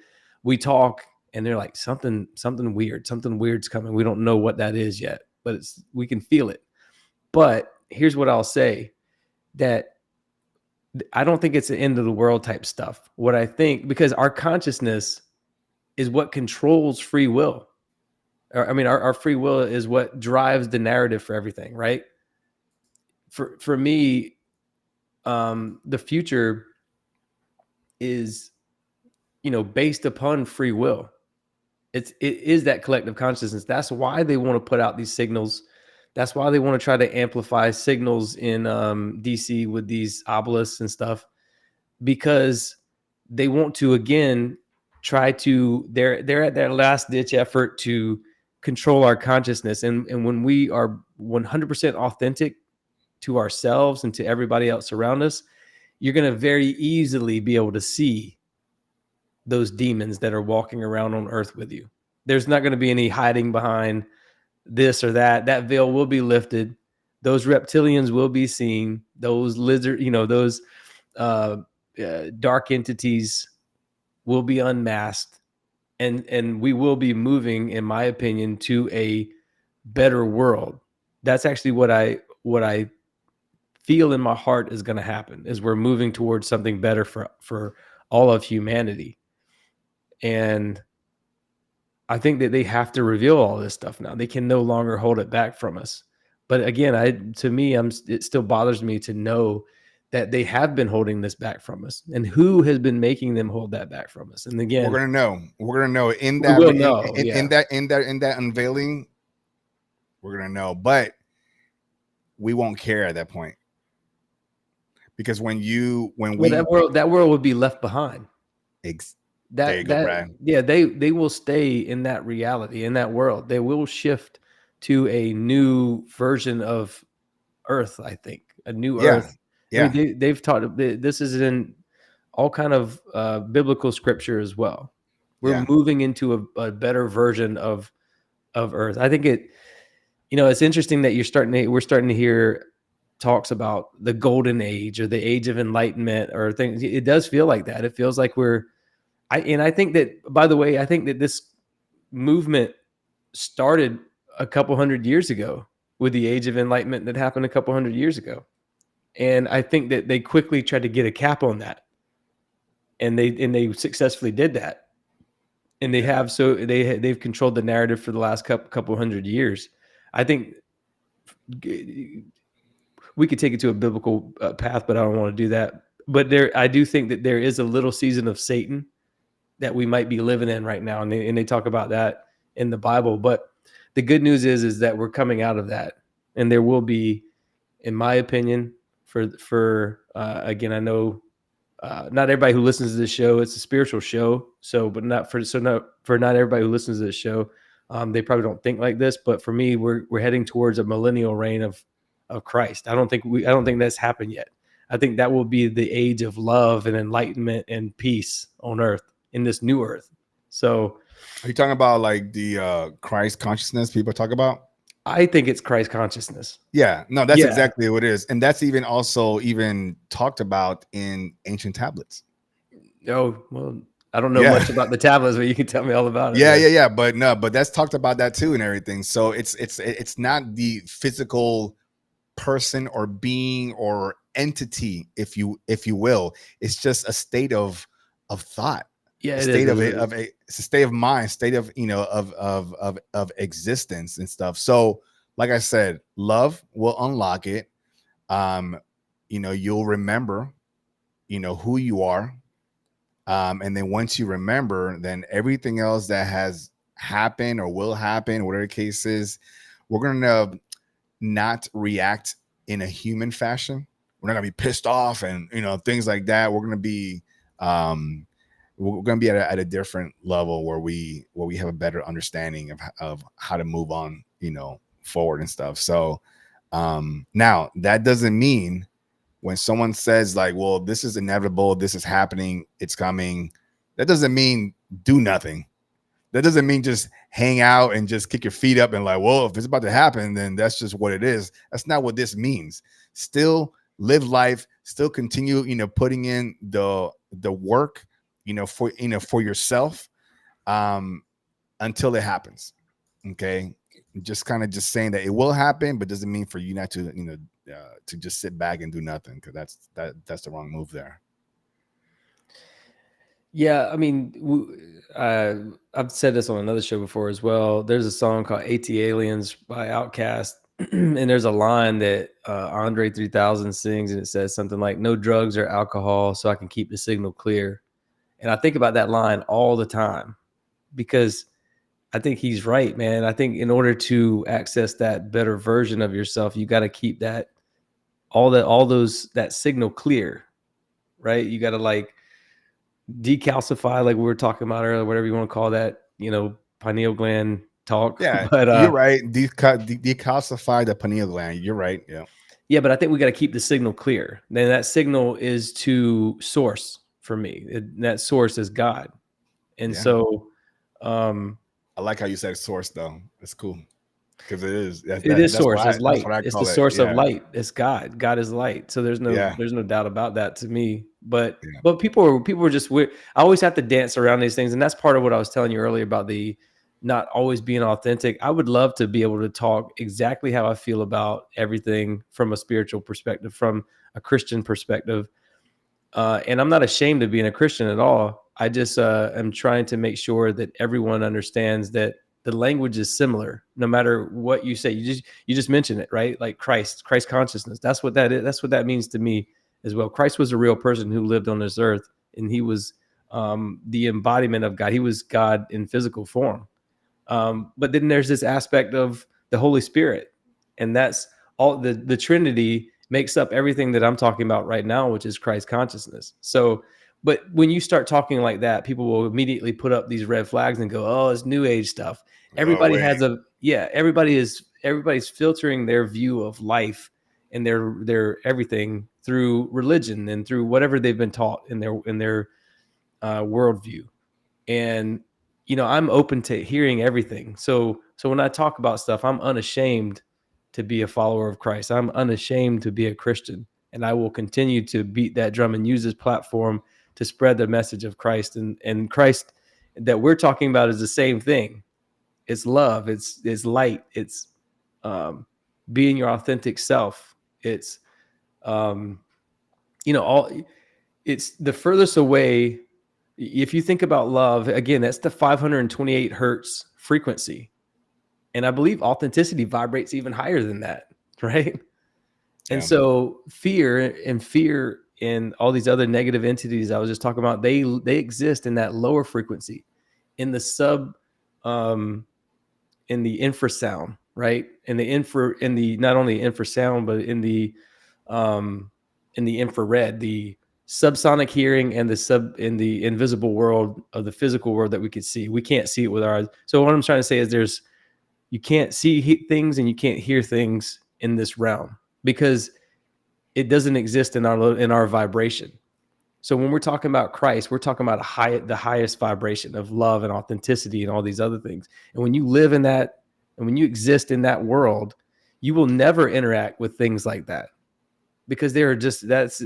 we talk and they're like, something weird's coming. We don't know what that is yet, but we can feel it. But here's what I'll say, that I don't think it's the end of the world type stuff. What I think, because our consciousness is what controls free will. I mean, our free will is what drives the narrative for everything, right? For me, the future is, based upon free will. It is that collective consciousness. That's why they want to put out these signals. That's why they want to try to amplify signals in DC with these obelisks and stuff, because they want to, again, try to, they're at their last ditch effort to control our consciousness. And when we are 100% authentic to ourselves and to everybody else around us, you're going to very easily be able to see those demons that are walking around on earth with you. There's not going to be any hiding behind this or that. That veil will be lifted. Those reptilians will be seen. Those those dark entities will be unmasked. And we will be moving, in my opinion, to a better world. That's actually what I feel in my heart is going to happen, is we're moving towards something better for all of humanity. And I think that they have to reveal all this stuff now. They can no longer hold it back from us. But again, it still bothers me to know that they have been holding this back from us, and who has been making them hold that back from us. And again, we're gonna know in that unveiling. We're gonna know, but we won't care at that point, because that world would be left behind. There you go, Brad. Yeah, they will stay in that reality, in that world. They will shift to a new version of Earth. I think a new Earth. Yeah, I mean, they've taught this is in all kind of biblical scripture as well. We're moving into a better version of Earth. I think it's interesting that we're starting to hear talks about the golden age or the age of enlightenment or things. It does feel like that. It feels like I think that, by the way, I think that this movement started a couple hundred years ago with the age of enlightenment that happened a couple hundred years ago. And I think that they quickly tried to get a cap on that. And they successfully did that. And they've controlled the narrative for the last couple hundred years. I think we could take it to a biblical path, but I don't want to do that. But I do think that there is a little season of Satan that we might be living in right now. And they talk about that in the Bible. But the good news is that we're coming out of that. And there will be, in my opinion, again, I know not everybody who listens to this show, it's a spiritual show. But not for not everybody who listens to this show, they probably don't think like this. But for me, we're heading towards a millennial reign of Christ. I don't think that's happened yet. I think that will be the age of love and enlightenment and peace on earth, in this new earth. So are you talking about like the Christ consciousness people talk about? I think it's Christ consciousness. Yeah, no, that's exactly what it is. And that's even talked about in ancient tablets. Oh, well, I don't know much about the tablets, but you can tell me all about it. Yeah. But that's talked about that too and everything. So it's not the physical person or being or entity, if you will. It's just a state of thought. Yeah, it's a state of mind, state of of existence and stuff. So, like I said, love will unlock it. You'll remember, who you are. And then once you remember, then everything else that has happened or will happen, whatever the case is, we're gonna not react in a human fashion. We're not gonna be pissed off and things like that. We're gonna be at a different level where we have a better understanding of how to move on, forward and stuff. So now that doesn't mean when someone says like, well, this is inevitable, this is happening, it's coming, that doesn't mean do nothing. That doesn't mean just hang out and just kick your feet up and like, well, if it's about to happen, then that's just what it is. That's not what this means. Still live life, still continue, putting in the work, for yourself, until it happens. Okay. Just saying that it will happen, but doesn't mean for you not to, to just sit back and do nothing, because that's the wrong move there. Yeah, I mean, I've said this on another show before as well. There's a song called AT Aliens by Outkast, and there's a line that Andre 3000 sings, and it says something like, "No drugs or alcohol, so I can keep the signal clear." And I think about that line all the time, because I think he's right, man. I think in order to access that better version of yourself, you got to keep that signal clear, right? You got to like decalcify, like we were talking about earlier, whatever you want to call that, pineal gland talk. Yeah, but you're right. Decalcify the pineal gland. You're right. Yeah, but I think we got to keep the signal clear. Then that signal is to source for me. That source is God. And so I like how you said source though. It's cool. Because it is. It is source. It's light. It's the source of light. It's God. God is light. So there's no doubt about that to me. But people are just weird. I always have to dance around these things, and that's part of what I was telling you earlier about the not always being authentic. I would love to be able to talk exactly how I feel about everything from a spiritual perspective, from a Christian perspective. And I'm not ashamed of being a Christian at all. I just am trying to make sure that everyone understands that the language is similar, no matter what you say. You just mentioned it, right? Like Christ consciousness. That's what that is. That's what that means to me as well. Christ was a real person who lived on this earth, and he was the embodiment of God. He was God in physical form. But then there's this aspect of the Holy Spirit, and that's all. The Trinity makes up everything that I'm talking about right now, which is Christ consciousness. So, but when you start talking like that, people will immediately put up these red flags and go, "Oh, it's New Age stuff." Everybody's filtering their view of life and their everything through religion and through whatever they've been taught in their worldview. And I'm open to hearing everything. So when I talk about stuff, I'm unashamed to be a follower of Christ. I'm unashamed to be a Christian, and I will continue to beat that drum and use this platform to spread the message of Christ. And Christ that we're talking about is the same thing. It's love. It's light. It's being your authentic self. It's it's the furthest away. If you think about love, again, that's the 528 hertz frequency. And I believe authenticity vibrates even higher than that, right? And so fear and all these other negative entities I was just talking about, they exist in that lower frequency, in the in the infrasound, right? In the not only infrasound, but in the infrared, the subsonic hearing, and in the invisible world of the physical world that we can see. We can't see it with our eyes. So what I'm trying to say is you can't see things and you can't hear things in this realm because it doesn't exist in our vibration. So when we're talking about Christ, we're talking about the highest vibration of love and authenticity and all these other things. And when you live in that, and when you exist in that world, you will never interact with things like that because they're just Trebles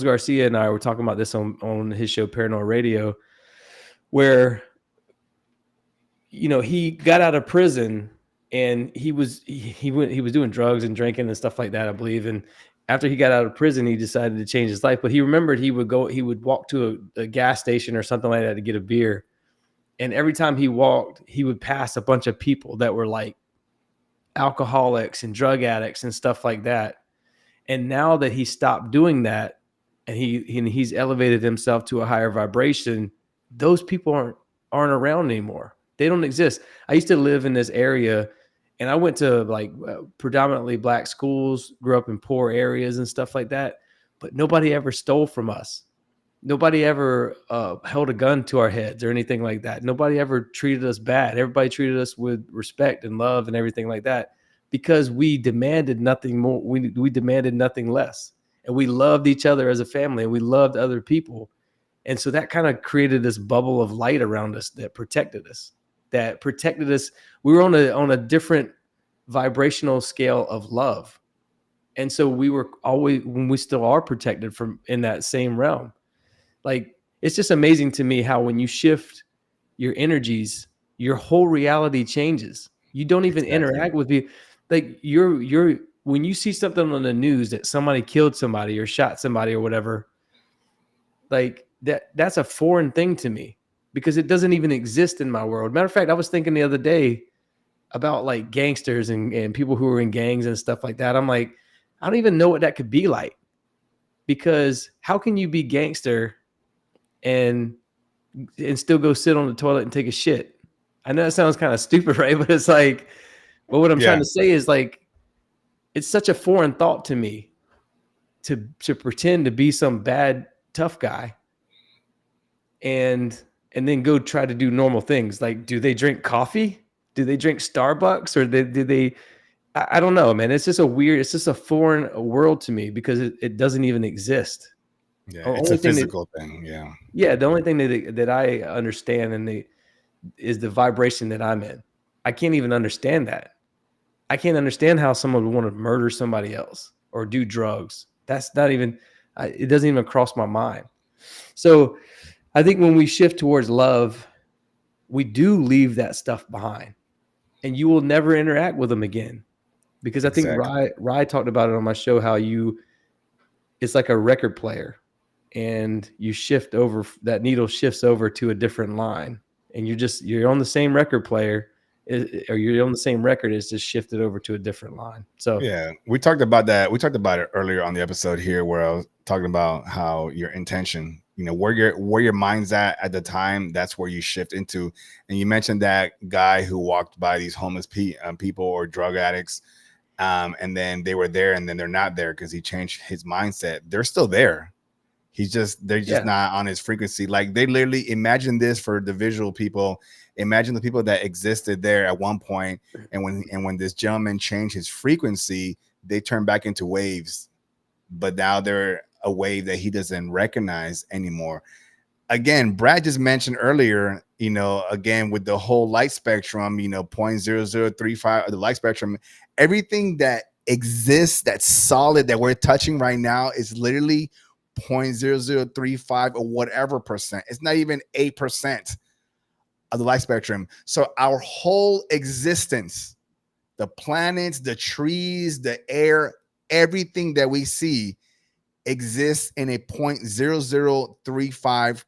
Garcia and I were talking about this on his show Paranormal Radio, where he got out of prison and he was doing drugs and drinking and stuff like that, I believe. And after he got out of prison, he decided to change his life. But he remembered he would walk to a gas station or something like that to get a beer. And every time he walked, he would pass a bunch of people that were like alcoholics and drug addicts and stuff like that. And now that he stopped doing that and he's elevated himself to a higher vibration, those people aren't around anymore. They don't exist. I used to live in this area and I went to like predominantly black schools, grew up in poor areas and stuff like that, but nobody ever stole from us. Nobody ever held a gun to our heads or anything like that. Nobody ever treated us bad. Everybody treated us with respect and love and everything like that because we demanded nothing more. We demanded nothing less. And we loved each other as a family and we loved other people. And so that kind of created this bubble of light around us that protected us. We were on a different vibrational scale of love. And so we were always, when we still are protected from in that same realm. Like, it's just amazing to me how when you shift your energies, your whole reality changes. You don't even interact with people. Like when you see something on the news that somebody killed somebody or shot somebody or whatever, like that's a foreign thing to me because it doesn't even exist in my world. Matter of fact, I was thinking the other day about like gangsters and people who are in gangs and stuff like that. I'm like, I don't even know what that could be like, because how can you be gangster and still go sit on the toilet and take a shit? I know that sounds kind of stupid, right? But it's like, but what I'm trying to say is like, it's such a foreign thought to me to pretend to be some bad tough guy and then go try to do normal things. Like, do they drink coffee? Do they drink Starbucks? Or do they? I don't know, man. It's just a foreign world to me because it doesn't even exist. Yeah, it's a physical thing. Yeah. Yeah, the only thing that I understand is the vibration that I'm in. I can't even understand that. I can't understand how someone would want to murder somebody else or do drugs. That's not even, it doesn't even cross my mind. So I think when we shift towards love, we do leave that stuff behind and you will never interact with them again. Because I think Rye talked about it on my show, how it's like a record player and you shift over, that needle shifts over to a different line and you're on the same record player, or you're on the same record, it's just shifted over to a different line. So yeah, we talked about that. We talked about it earlier on the episode here, where I was talking about how your intention, where your mind's at the time, that's where you shift into. And you mentioned that guy who walked by these homeless people or drug addicts, and then they were there, and then they're not there because he changed his mindset. They're still there. They're just not on his frequency. Like, they literally, imagine this for the visual people. Imagine the people that existed there at one point, and when this gentleman changed his frequency, they turned back into waves, but now they're a wave that he doesn't recognize anymore. Again, Brad just mentioned earlier, again, with the whole light spectrum, 0.0035 of the light spectrum, everything that exists that's solid that we're touching right now is literally 0.0035 or whatever percent. It's not even 8% of the light spectrum. So our whole existence, the planets, the trees, the air, everything that we see exists in a 0.0035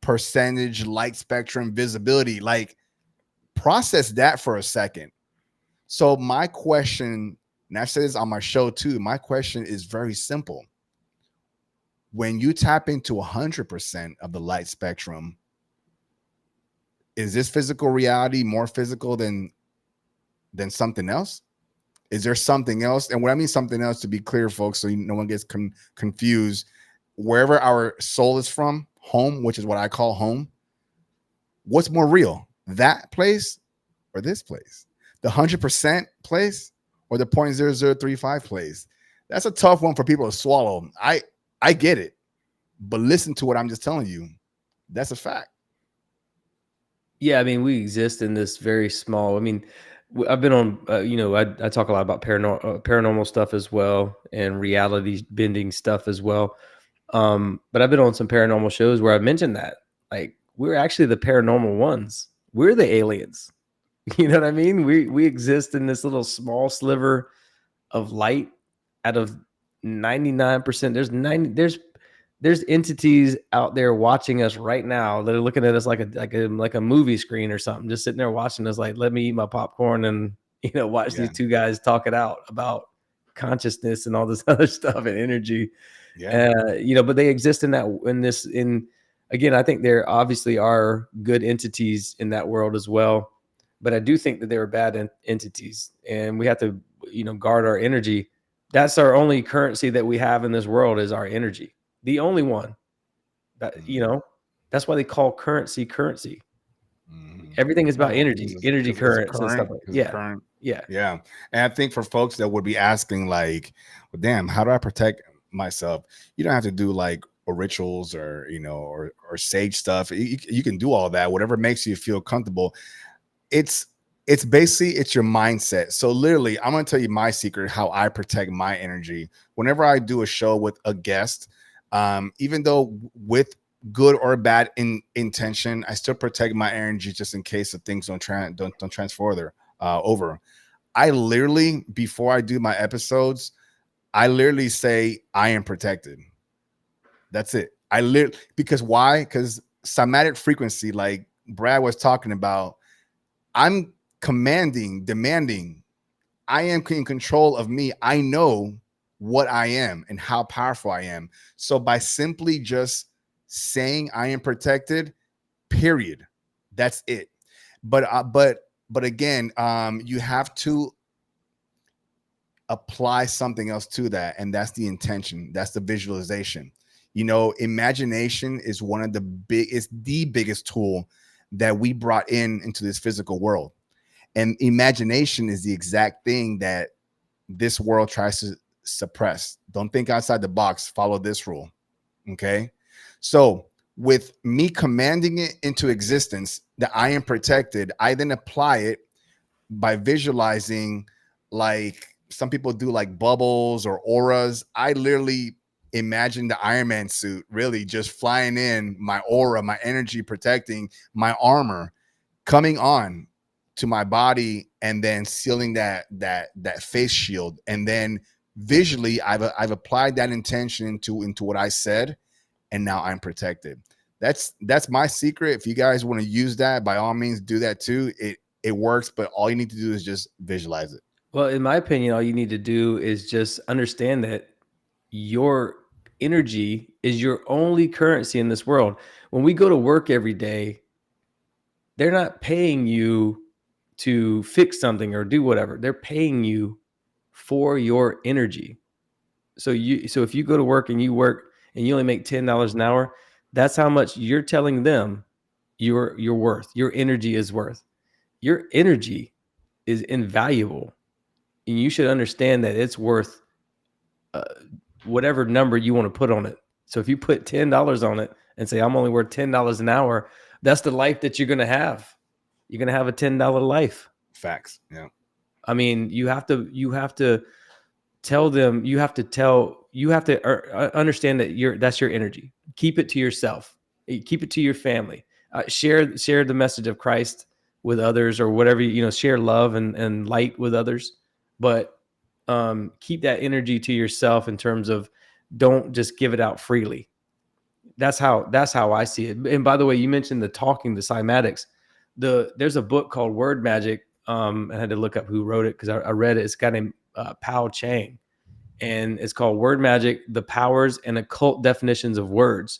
percentage light spectrum visibility. Like, process that for a second. So my question And I said this on my show too. My question is very simple. When you tap into 100% of the light spectrum, is this physical reality more physical than something else? Is there something else? And what I mean something else, to be clear, folks, so no one gets confused, wherever our soul is from, home, which is what I call home, what's more real, that place or this place? The 100% place or the 0.0035 place? That's a tough one for people to swallow. I get it, but listen to what I'm just telling you. That's a fact. Yeah, I mean, we exist in this very small. I mean, I've been on. I talk a lot about paranormal stuff as well, and reality bending stuff as well. But I've been on some paranormal shows where I've mentioned that, like, we're actually the paranormal ones. We're the aliens. You know what I mean? We exist in this little small sliver of light out of 99%. There's entities out there watching us right now that are looking at us like a movie screen or something, just sitting there watching us, like, let me eat my popcorn and watch these two guys talk it out about consciousness and all this other stuff and energy. But they exist again, I think there obviously are good entities in that world as well, but I do think that there are bad entities, and we have to guard our energy. That's our only currency that we have in this world, is our energy. The only one. That's why they call currency. Everything is about energy currents and stuff like that. Yeah. And I think for folks that would be asking, like, well, damn, how do I protect myself? You don't have to do like rituals or or sage stuff. You can do all that, whatever makes you feel comfortable. It's basically, it's your mindset. So literally, I'm going to tell you my secret, how I protect my energy. Whenever I do a show with a guest, even though with good or bad intention, I still protect my energy just in case of things don't transfer over. I literally, before I do my episodes, I literally say I am protected. That's it. Because why? Because somatic frequency, like Brad was talking about, I'm demanding. I am in control of me. I know what I am and how powerful I am. So by simply just saying I am protected, period, that's it. But again, you have to apply something else to that, and that's the intention. That's the visualization. Imagination is the biggest tool that we brought into this physical world. And imagination is the exact thing that this world tries to suppress. Don't think outside the box. Follow this rule. Okay. So with me commanding it into existence that I am protected, I then apply it by visualizing, like some people do, like bubbles or auras. I literally imagine the Iron Man suit really just flying in, my aura, my energy protecting, my armor coming on to my body, and then sealing that face shield. And then visually I've applied that intention into what I said, and now I'm protected. That's my secret. If you guys want to use that, by all means do that too. It works, but all you need to do is just visualize it. Well, in my opinion, all you need to do is just understand that your energy is your only currency in this world. When we go to work every day, they're not paying you to fix something or do whatever. They're paying you for your energy. So if you go to work and you work and you only make $10 an hour, that's how much you're telling them you're worth. Your energy is worth. Your energy is invaluable, and you should understand that it's worth whatever number you want to put on it. So if you put $10 on it and say, I'm only worth $10 an hour, that's the life that you're going to have. You're going to have a $10 life. Facts. Yeah. I mean, you have to tell them, you have to understand that that's your energy. Keep it to yourself. Keep it to your family. Share the message of Christ with others, or whatever, share love and light with others. But keep that energy to yourself, in terms of, don't just give it out freely. That's how I see it. And by the way, you mentioned the cymatics. There's a book called Word Magic. I had to look up who wrote it, because I read it. It's a guy named Pao Chang, and it's called Word Magic: The Powers and Occult Definitions of Words.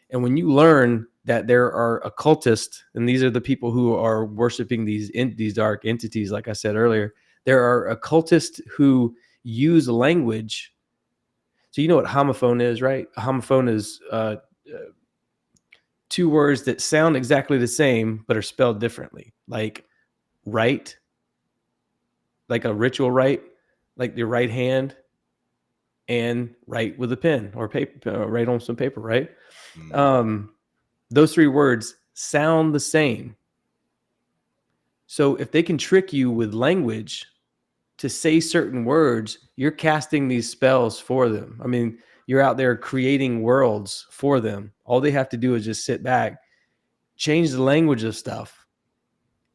And when you learn that there are occultists, and these are the people who are worshiping these dark entities, like I said earlier, there are occultists who use language. So you know what homophone is, right? A homophone is two words that sound exactly the same but are spelled differently, like right, like a ritual right, like your right hand, and write with a pen or paper, write on some paper, right? Those three words sound the same. So if they can trick you with language to say certain words, you're casting these spells for them. I mean, you're out there creating worlds for them. All they have to do is just sit back, change the language of stuff.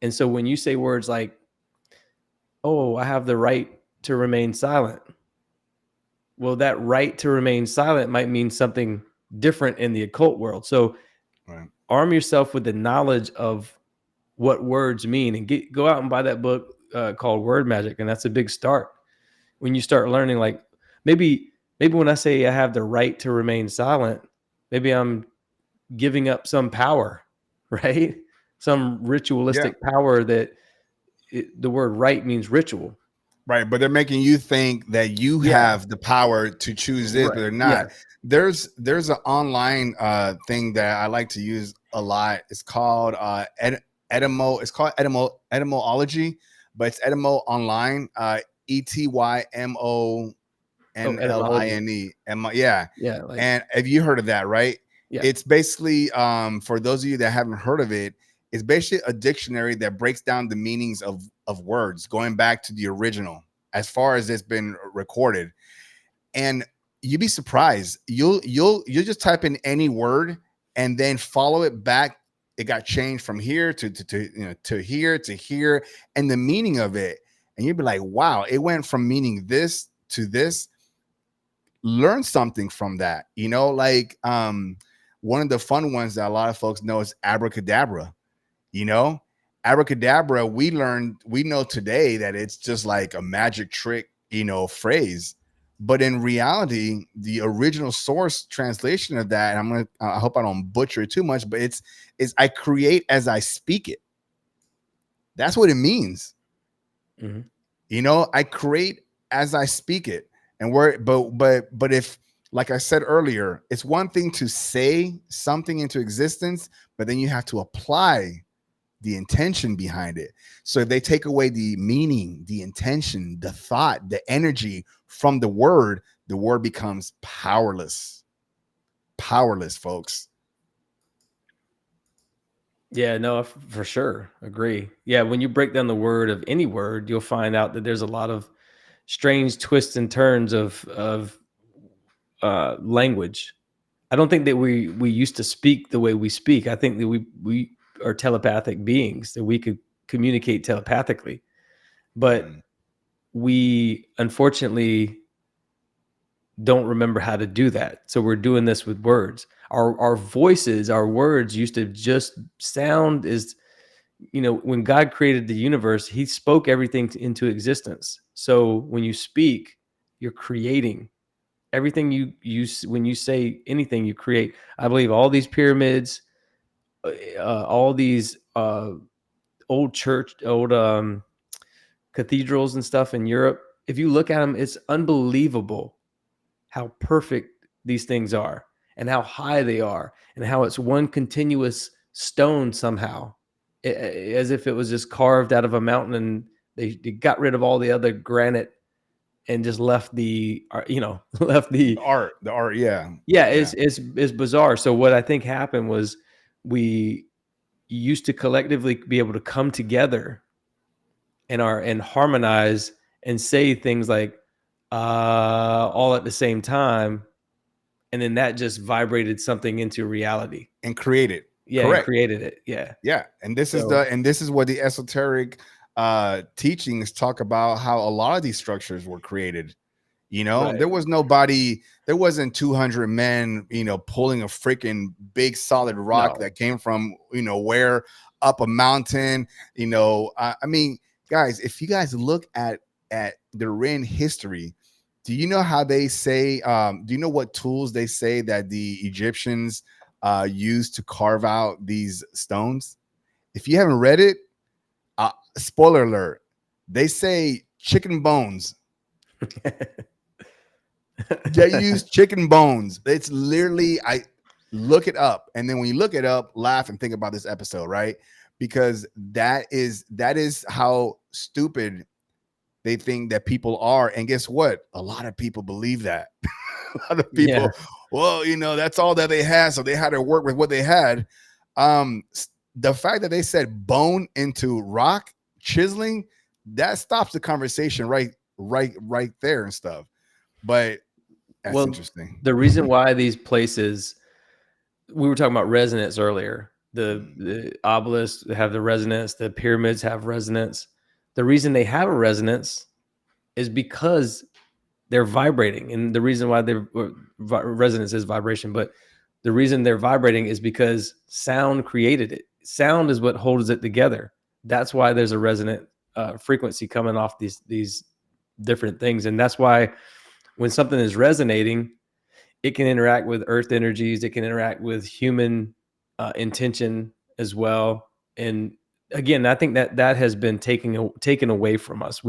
And so when you say words like, oh, I have the right to remain silent. Well, that right to remain silent might mean something different in the occult world. So arm yourself with the knowledge of what words mean, and go out and buy that book called Word Magic. And that's a big start. When you start learning, like maybe when I say I have the right to remain silent, maybe I'm giving up some power, right? Some ritualistic power that the word right means ritual. Right, but they're making you think that you have the power to choose this, but they're not. There's an online thing that I like to use a lot. It's called etymology, but it's Etymo Online, ETYMONLINE. And have you heard of that, right? It's basically for those of you that haven't heard of it, it's basically a dictionary that breaks down the meanings of words going back to the original as far as it's been recorded. And you'd be surprised. You'll just type in any word and then follow it back. It got changed from here to here to here, and the meaning of it. And you'd be like, wow, it went from meaning this to this. Learn something from that. Like one of the fun ones that a lot of folks know is abracadabra. Abracadabra, we know today that it's just like a magic trick, phrase. But in reality, the original source translation of that, and I hope I don't butcher it too much, but is I create as I speak it. That's what it means. I create as I speak it. And but if, like I said earlier, it's one thing to say something into existence, but then you have to apply the intention behind it. So if they take away the meaning, the intention, the thought, the energy from the word becomes powerless. Powerless, folks. Yeah, no, for sure. Agree. Yeah, when you break down the word of any word, you'll find out that there's a lot of strange twists and turns of language. I don't think that we used to speak the way we speak. I think that we are telepathic beings, that we could communicate telepathically, but we unfortunately don't remember how to do that. So we're doing this with words. Our voices, our words used to just sound as, when God created the universe, he spoke everything into existence. So when you speak, you're creating everything. When you say anything, you create. I believe all these pyramids, all these old cathedrals and stuff in Europe, if you look at them, it's unbelievable how perfect these things are and how high they are and how it's one continuous stone somehow, as if it was just carved out of a mountain, and they got rid of all the other granite and just left the art. It's bizarre. So what I think happened was we used to collectively be able to come together and harmonize and say things like all at the same time, and then that just vibrated something into reality and created. And created it. And this is what the esoteric teachings talk about, how a lot of these structures were created. There wasn't 200 men pulling a freaking big solid rock that came from where up a mountain. I mean, guys, if you guys look at at the written history, do you know how they say, do you know what tools they say that the Egyptians used to carve out these stones? If you haven't read it, spoiler alert, they say chicken bones. They use chicken bones. It's literally, I look it up. And then when you look it up, laugh and think about this episode, right? Because that is how stupid they think that people are. And guess what? A lot of people believe that. A lot of people, well, you know, that's all that they had. So they had to work with what they had. The fact that they said bone into rock chiseling, that stops the conversation right there and stuff. But that's interesting. The reason why these places, we were talking about resonance earlier. The obelisks have the resonance, the pyramids have resonance. The reason they have a resonance is because they're vibrating. And the reason why their resonance is vibration, but the reason they're vibrating is because sound created it. Sound is what holds it together. That's why there's a resonant frequency coming off these different things. And that's why when something is resonating, it can interact with earth energies. It can interact with human intention as well. And again, I think that has been taken away from us.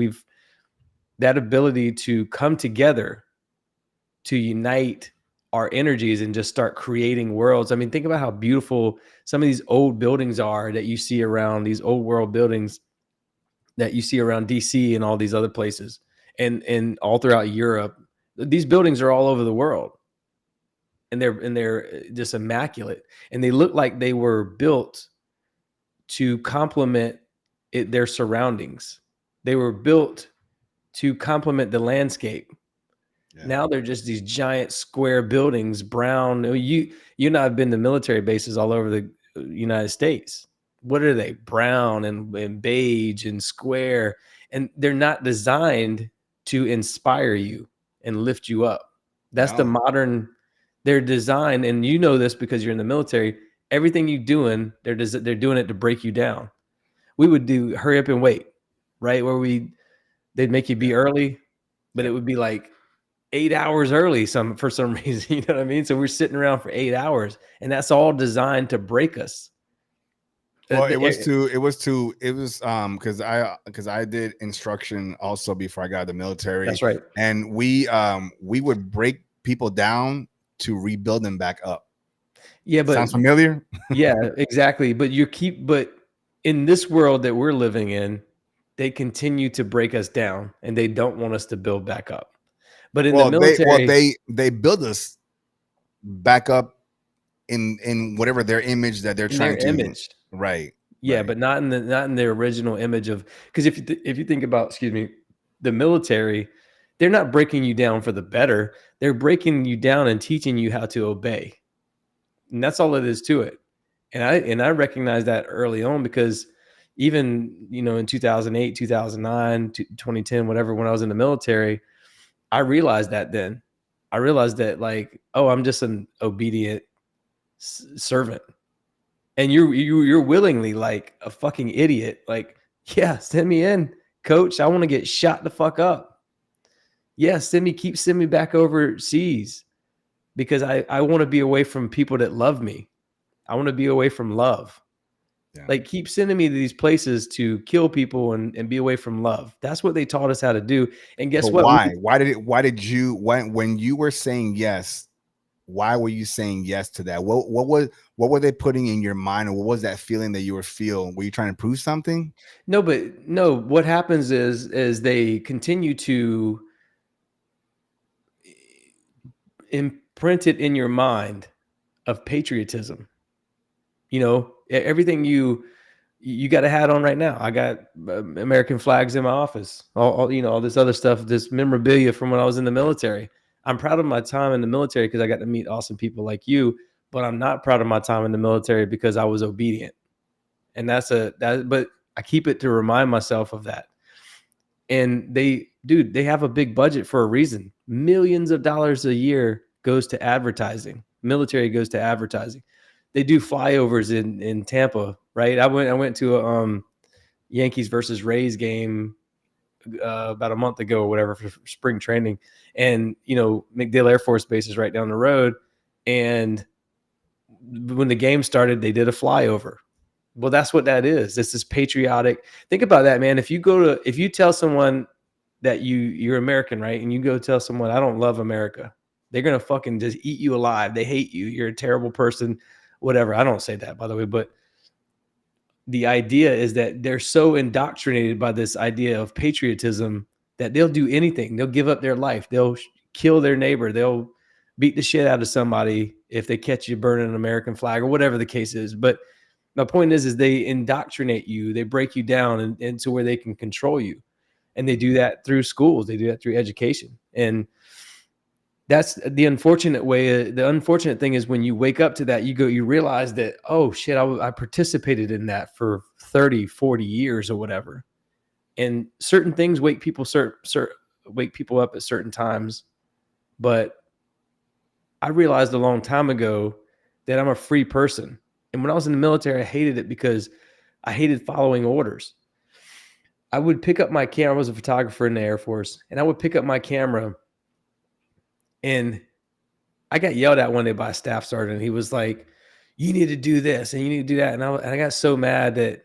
That ability to come together, to unite our energies and just start creating worlds. I mean, think about how beautiful some of these old buildings are that you see around, these old world buildings that you see around DC and all these other places and all throughout Europe. These buildings are all over the world. And they're just immaculate. And they look like they were built to complement their surroundings. They were built to complement the landscape. Yeah. Now they're just these giant square buildings, brown. You and I have been to military bases all over the United States. What are they? Brown and beige and square. And they're not designed to inspire you and lift you up. That's the modern. They're designed, and you know this because you're in the military. Everything you're doing, they're doing it to break you down. We would do hurry up and wait, right? Where they'd make you be early, but it would be like 8 hours early for some reason. You know what I mean? So we're sitting around for 8 hours, and that's all designed to break us. Well, it was because I did instruction also before I got out of the military. That's right. And we would break people down to rebuild them back up. Yeah, but sounds familiar? Yeah, exactly. But but in this world that we're living in, they continue to break us down and they don't want us to build back up. But in the military, they build us back up in whatever their image that they're trying to image. Right. Yeah, right. But not in the original image of, because if you think about, the military, they're not breaking you down for the better. They're breaking you down and teaching you how to obey. And that's all it is to it. And I recognized that early on because even, in 2008, 2009, 2010, whatever, when I was in the military, I realized that then. I realized that I'm just an obedient servant. And you're willingly like a fucking idiot. Like, yeah, send me in, coach. I want to get shot the fuck up. Yeah, send me back overseas because I want to be away from people that love me. I want to be away from love. Yeah. Like, keep sending me to these places to kill people and be away from love. That's what they taught us how to do. And guess what? When you were saying yes, why were you saying yes to that? What were they putting in your mind, or what was that feeling that you were feeling? Were you trying to prove something? No, what happens is they continue to imprint it in your mind of patriotism. Everything you got a hat on right now. I got American flags in my office. All this other stuff, this memorabilia from when I was in the military. I'm proud of my time in the military because I got to meet awesome people like you, but I'm not proud of my time in the military because I was obedient. And but I keep it to remind myself of that. And they have a big budget for a reason. Millions of dollars a year goes to advertising. Military goes to advertising. They do flyovers in Tampa, right? I went to a Yankees versus Rays game about a month ago or whatever for spring training, and McDill Air Force Base is right down the road, and when the game started, they did a flyover. Well, that's what that is. This is patriotic. Think about that, man. If you tell someone that you're American, right, and you go tell someone I don't love America, they're gonna fucking just eat you alive. They hate you. You're a terrible person, whatever. I don't say that, by the way, but the idea is that they're so indoctrinated by this idea of patriotism that they'll do anything. They'll give up their life. They'll kill their neighbor. They'll beat the shit out of somebody if they catch you burning an American flag or whatever the case is. But my point is they indoctrinate you. They break you down into where they can control you. And they do that through schools. They do that through education. And that's the unfortunate way. The unfortunate thing is when you wake up to that, you realize that, oh shit, I participated in that for 30, 40 years or whatever. And certain things wake people up at certain times. But I realized a long time ago that I'm a free person. And when I was in the military, I hated it because I hated following orders. I would pick up my camera. I was a photographer in the Air Force, and I would pick up my camera, and I got yelled at one day by a staff sergeant. He was like, you need to do this and you need to do that. And I got so mad that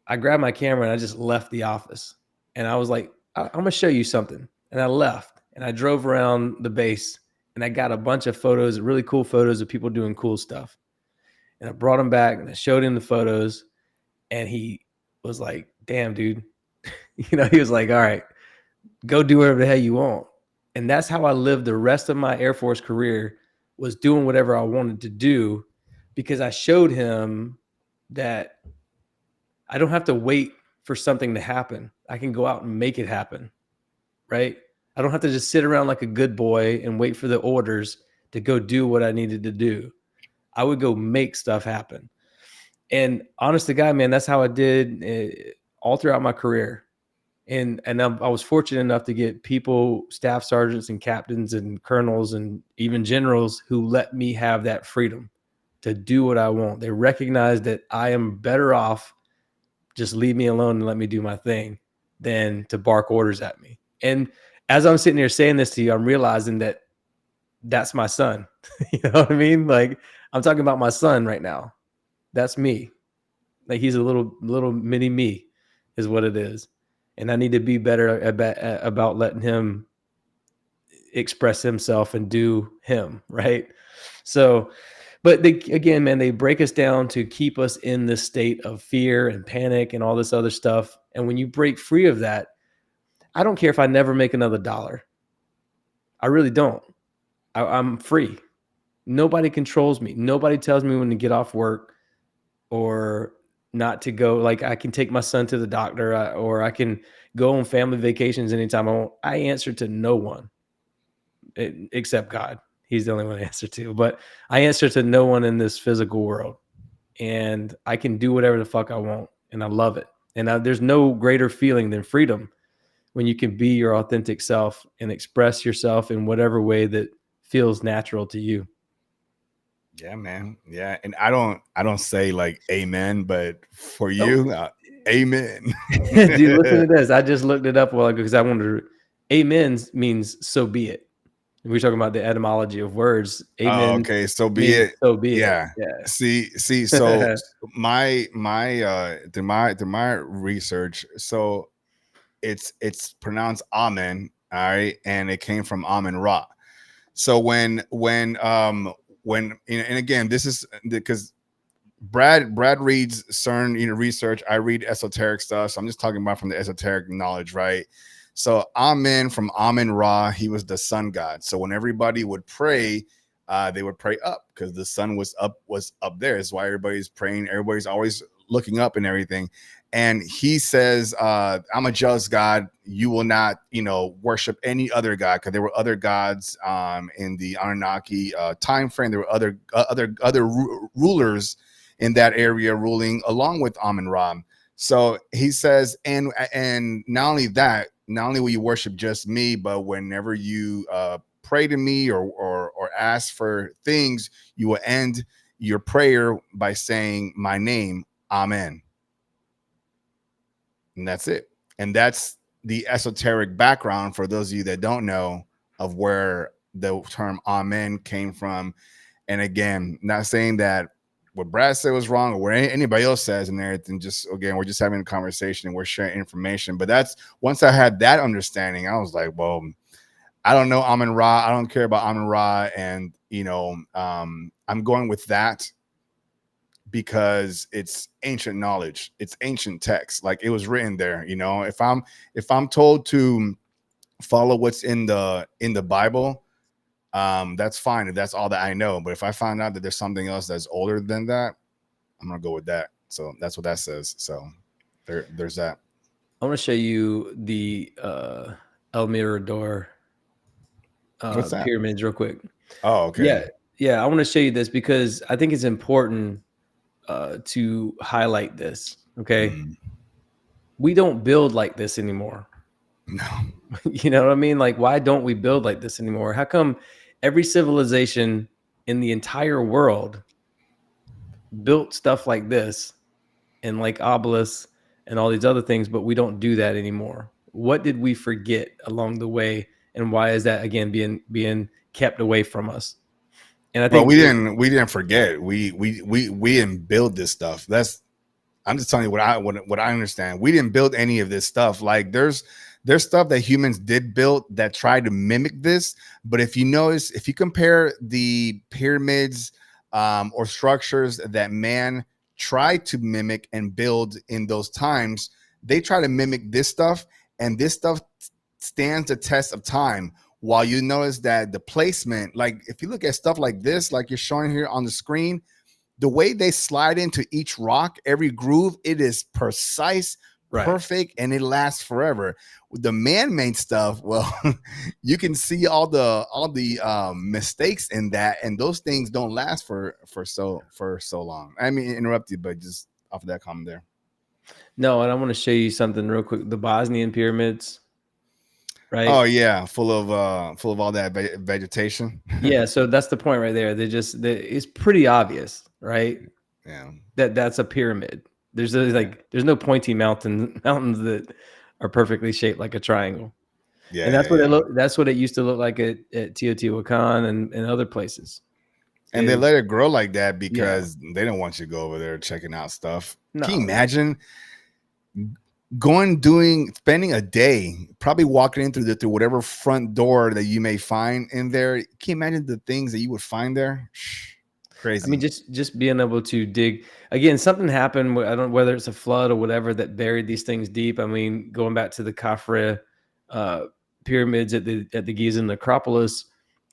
I grabbed my camera and I just left the office. And I was like, I'm going to show you something. And I left and I drove around the base and I got a bunch of photos, really cool photos of people doing cool stuff. And I brought him back and I showed him the photos, and he was like, damn, dude. He was like, all right, go do whatever the hell you want. And that's how I lived the rest of my Air Force career, was doing whatever I wanted to do, because I showed him that I don't have to wait for something to happen. I can go out and make it happen, right? I don't have to just sit around like a good boy and wait for the orders to go do what I needed to do. I would go make stuff happen. And honest to God, man, that's how I did all throughout my career. And I was fortunate enough to get people, staff sergeants and captains and colonels and even generals who let me have that freedom to do what I want. They recognize that I am better off just leave me alone and let me do my thing than to bark orders at me. And as I'm sitting here saying this to you, I'm realizing that that's my son. You know what I mean? Like, I'm talking about my son right now. That's me. Like, he's a little mini me is what it is. And I need to be better about letting him express himself and do him, right? So, but again, man, they break us down to keep us in this state of fear and panic and all this other stuff. And when you break free of that, I don't care if I never make another dollar. I really don't. I'm free. Nobody controls me. Nobody tells me when to get off work or not to go. Like, I can take my son to the doctor, or I can go on family vacations anytime I want. I answer to no one except God. He's the only one I answer to. But I answer to no one in this physical world. And I can do whatever the fuck I want. And I love it. And there's no greater feeling than freedom when you can be your authentic self and express yourself in whatever way that feels natural to you. Yeah, man. Yeah. And I don't say like amen, but for you, amen. Dude, listen to this. I just looked it up a while ago because I wanted to. Amen means so be it. We're talking about the etymology of words. Amen. Oh, okay, so be it. So be it. Yeah. See. So my through my research, so it's pronounced Amen. All right, and it came from Amun Ra. So when and again, this is because Brad reads certain research. I read esoteric stuff, so I'm just talking about from the esoteric knowledge, right? So Amen from Amun Ra, he was the sun god. So when everybody would pray, they would pray up because the sun was up there. That's why everybody's praying. Everybody's always looking up and everything. And he says, I'm a jealous God. You will not, worship any other God, because there were other gods in the Anunnaki time frame. There were other rulers in that area ruling along with Amun Ra. So he says, and not only will you worship just me, but whenever you pray to me or ask for things, you will end your prayer by saying my name, Amen. And that's it. And that's the esoteric background for those of you that don't know of where the term Amen came from. And again, not saying that what Brad said was wrong or what anybody else says and everything. Just again, we're just having a conversation and we're sharing information. But that's once I had that understanding, I was like, well, I don't know Amun Ra. I don't care about Amun Ra. And I'm going with that because it's ancient knowledge. It's ancient text. Like it was written there. If I'm told to follow what's in the Bible, that's fine if that's all that I know. But if I find out that there's something else that's older than that, I'm gonna go with that. So that's what that says. So there's that. I want to show you the El Mirador What's that? pyramids real quick. Oh, okay. Yeah. I want to show you this because I think it's important to highlight this. Okay, we don't build like this anymore. No. You know what I mean? Like, why don't we build like this anymore? How come every civilization in the entire world built stuff like this and like obelisks and all these other things, but we don't do that anymore? What did we forget along the way, and why is that again being kept away from us? And I think we didn't forget. We didn't build this stuff. I'm just telling you what I understand. We didn't build any of this stuff. Like there's stuff that humans did build that tried to mimic this. But if you notice, if you compare the pyramids or structures that man tried to mimic and build in those times, they try to mimic this stuff, and this stuff stands the test of time. While you notice that the placement, like if you look at stuff like this, like you're showing here on the screen, the way they slide into each rock, every groove, it is precise, perfect, and it lasts forever. With the man-made stuff, well, you can see all the mistakes in that, and those things don't last for so long. I mean, interrupt you, but just off of that comment there. No, and I want to show you something real quick. The Bosnian pyramids, right? Oh yeah, full of all that vegetation. Yeah, so that's the point right there. It's pretty obvious, right? Yeah, that's a pyramid. There's no pointy mountains that are perfectly shaped like a triangle. Yeah, and that's what it used to look like at Teotihuacan and other places. And they let it grow like that because they don't want you to go over there checking out stuff. No. Can you imagine spending a day probably walking in through whatever front door that you may find in there? Can you imagine the things that you would find there? Crazy. I mean, just being able to dig again. Something happened. I don't know whether it's a flood or whatever that buried these things deep. I mean, going back to the Khafre pyramids at the Giza necropolis,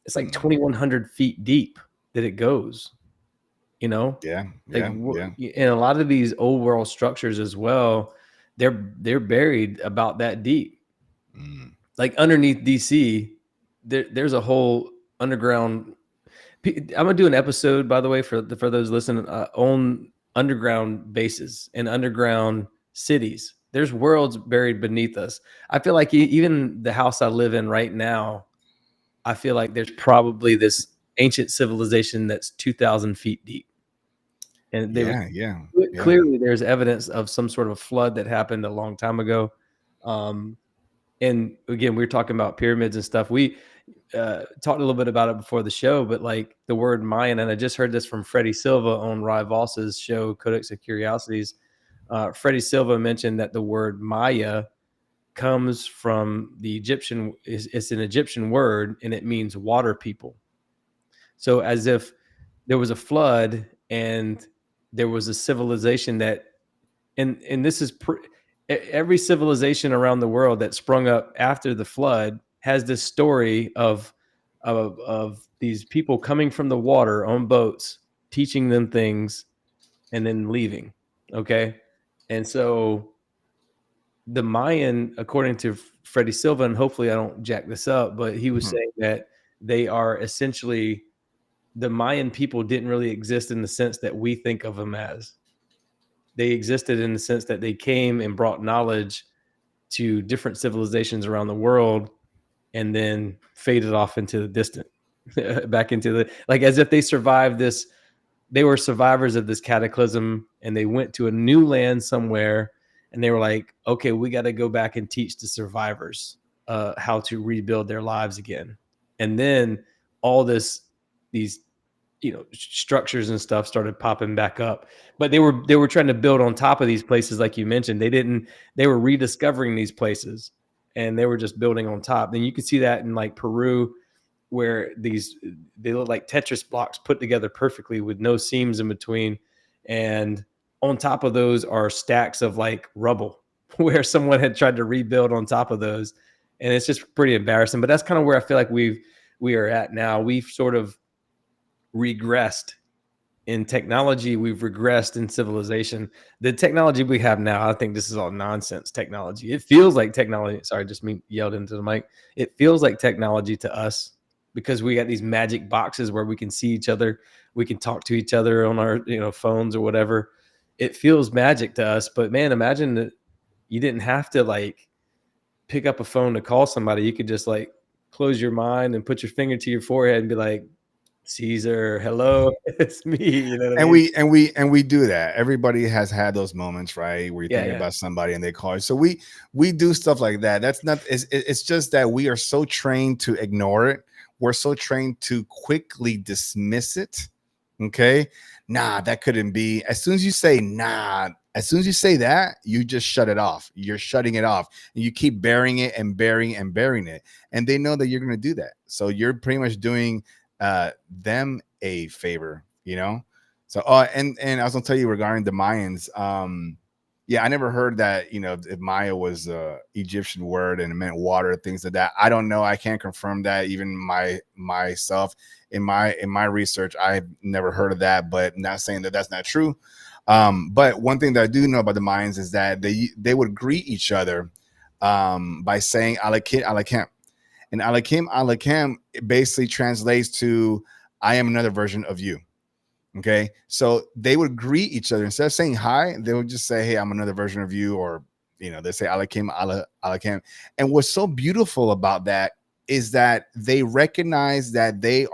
it's like 2,100 feet deep that it goes. Yeah. And a lot of these old world structures as well, they're buried about that deep. Like underneath DC, there's a whole underground. I'm gonna do an episode, by the way, for those listening, on underground bases and underground cities. There's worlds buried beneath us. I feel like even the house I live in right now, I feel like there's probably this ancient civilization that's 2,000 feet deep. And clearly there's evidence of some sort of flood that happened a long time ago. And again, we were talking about pyramids and stuff. We talked a little bit about it before the show, but like the word Mayan, and I just heard this from Freddie Silva on Rai Voss's show, Codex of Curiosities. Freddie Silva mentioned that the word Maya comes from the Egyptian. It's an Egyptian word, and it means water people. So as if there was a flood and there was a civilization that, and this is every civilization around the world that sprung up after the flood has this story of these people coming from the water on boats, teaching them things, and then leaving. Okay. And so the Mayan, according to Freddie Silva, and hopefully I don't jack this up, but he was saying that they are essentially, the Mayan people didn't really exist in the sense that we think of them as. They existed in the sense that they came and brought knowledge to different civilizations around the world and then faded off into the distant, back into the, like as if they survived this. They were survivors of this cataclysm and they went to a new land somewhere and they were like, okay, we got to go back and teach the survivors how to rebuild their lives again. And then all these structures and stuff started popping back up, but they were trying to build on top of these places. Like you mentioned, they were rediscovering these places, and they were just building on top. And you could see that in like Peru, where they look like Tetris blocks put together perfectly with no seams in between. And on top of those are stacks of like rubble where someone had tried to rebuild on top of those. And it's just pretty embarrassing. But that's kind of where I feel like we are at now. We've sort of regressed in technology. We've regressed in civilization. The technology we have now, I think this is all nonsense technology. It feels like technology. Sorry, just me yelled into the mic. It feels like technology to us because we got these magic boxes where we can see each other. We can talk to each other on our phones or whatever. It feels magic to us. But man, imagine that you didn't have to like pick up a phone to call somebody. You could just like close your mind and put your finger to your forehead and be like, Caesar, hello, it's me. You know what I mean? We do that. Everybody has had those moments, right? Where you're thinking about somebody and they call you. So we do stuff like that. That's not. It's just that we are so trained to ignore it. We're so trained to quickly dismiss it. Okay, nah, that couldn't be. As soon as you say nah, as soon as you say that, you just shut it off. You're shutting it off, and you keep burying it and burying and burying it. And they know that you're going to do that. So you're pretty much doing them a favor, So and I was gonna tell you regarding the Mayans, I never heard that if Maya was a Egyptian word and it meant water, things like that. I don't know, I can't confirm that even myself. In my research, I've never heard of that, but not saying that that's not true. But one thing that I do know about the Mayans is that they would greet each other by saying alakim. And Alakim basically translates to I am another version of you. Okay. So they would greet each other. Instead of saying hi, they would just say, hey, I'm another version of you. Or, they say Alakim, Alakim. And what's so beautiful about that is that they recognize that they're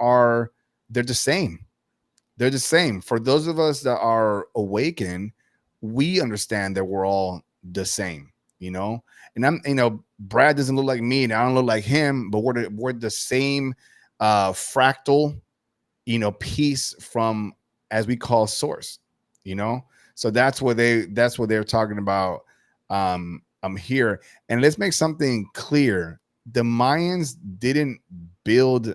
the same. They're the same. For those of us that are awakened, we understand that we're all the same, and I'm, Brad doesn't look like me and I don't look like him, but we're the same fractal, piece from, as we call, source, so that's what they're talking about. I'm here, and let's make something clear. The Mayans didn't build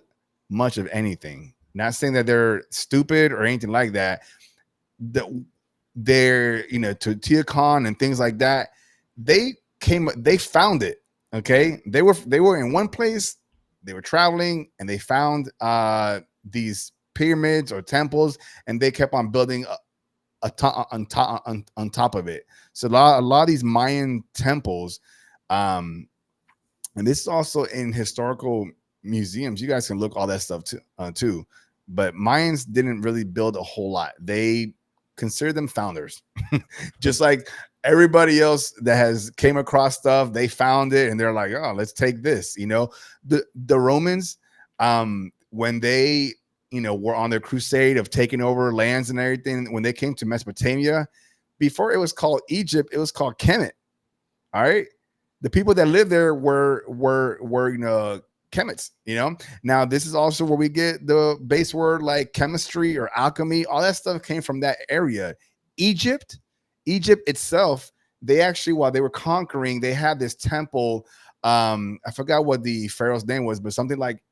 much of anything. Not saying that they're stupid or anything like that. They're, Teotihuacan and things like that. They found it. Okay. They were in one place, they were traveling, and they found these pyramids or temples, and they kept on building on top of it. So a lot of these Mayan temples, and this is also in historical museums. You guys can look all that stuff too. But Mayans didn't really build a whole lot. They consider them founders, just like everybody else that has came across stuff. They found it and they're like, oh, let's take this. The Romans, when they were on their crusade of taking over lands and everything, when they came to Mesopotamia, before it was called Egypt, it was called Kemet. All right, the people that lived there were Kemets. Now this is also where we get the base word like chemistry or alchemy. All that stuff came from that area. Egypt itself, they actually, while they were conquering, they had this temple. I forgot what the pharaoh's name was, but something like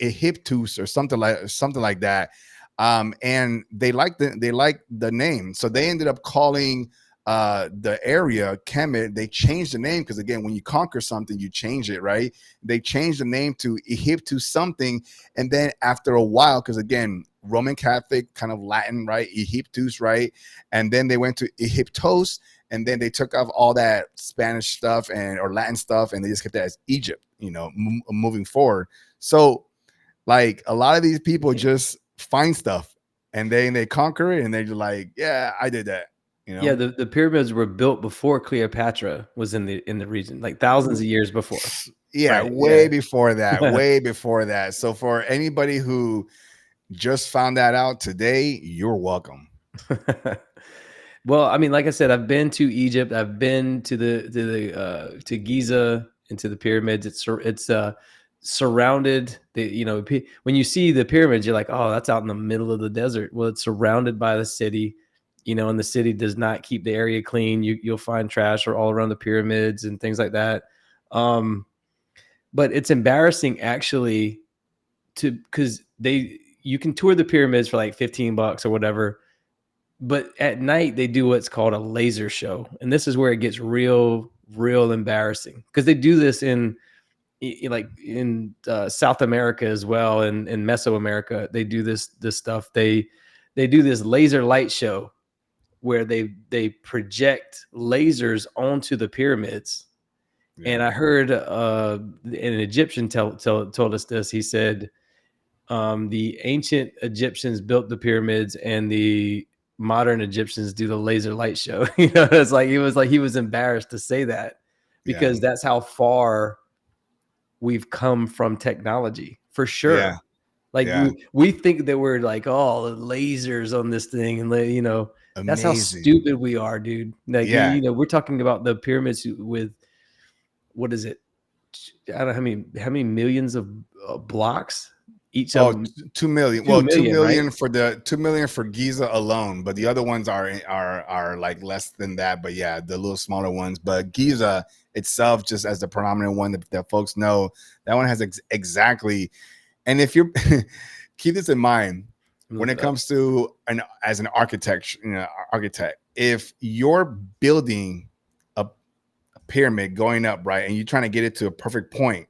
Egyptus or something like that. And they liked the name, so they ended up calling the area Kemet. They changed the name because, again, when you conquer something, you change it, right? They changed the name to Egyptus something, and then after a while, because again, Roman Catholic, kind of Latin, right? Egyptus, right? And then they went to Egyptos, and then they took off all that Spanish stuff or Latin stuff, and they just kept that as Egypt, moving forward. So, like, a lot of these people just find stuff and then they conquer it, and they're just like, yeah, I did that. Yeah, the pyramids were built before Cleopatra was in the region, like thousands of years before. Yeah, right? Way before that, way before that. So for anybody who just found that out today, you're welcome. Well, I mean, like I said, I've been to Egypt. I've been to to Giza and to the pyramids. It's surrounded. When you see the pyramids, you're like, oh, that's out in the middle of the desert. Well, it's surrounded by the city, and the city does not keep the area clean. You'll find trash all around the pyramids and things like that. But it's embarrassing actually because you can tour the pyramids for like $15 or whatever. But at night they do what's called a laser show, and this is where it gets real embarrassing because they do this in South America as well, and in Mesoamerica they do this stuff. They do this laser light show where they project lasers onto the pyramids. Yeah. And I heard an Egyptian told us this. He said the ancient Egyptians built the pyramids, and the modern Egyptians do the laser light show. It's like he was embarrassed to say that because that's how far we've come from technology, for sure. Yeah. Like we think that we're like, oh, the lasers on this thing, and Amazing. That's how stupid we are, dude. Like we're talking about the pyramids with, what is it? I don't know how many millions of blocks. Each of them, 2 million. Well, 2 million, right? For the 2 million for Giza alone, but the other ones are like less than that. But yeah, the little smaller ones. But Giza itself, just as the predominant one that folks know, that one has exactly. And if you're keep this in mind when it comes to as an architect, if you're building a pyramid going up, right, and you're trying to get it to a perfect point.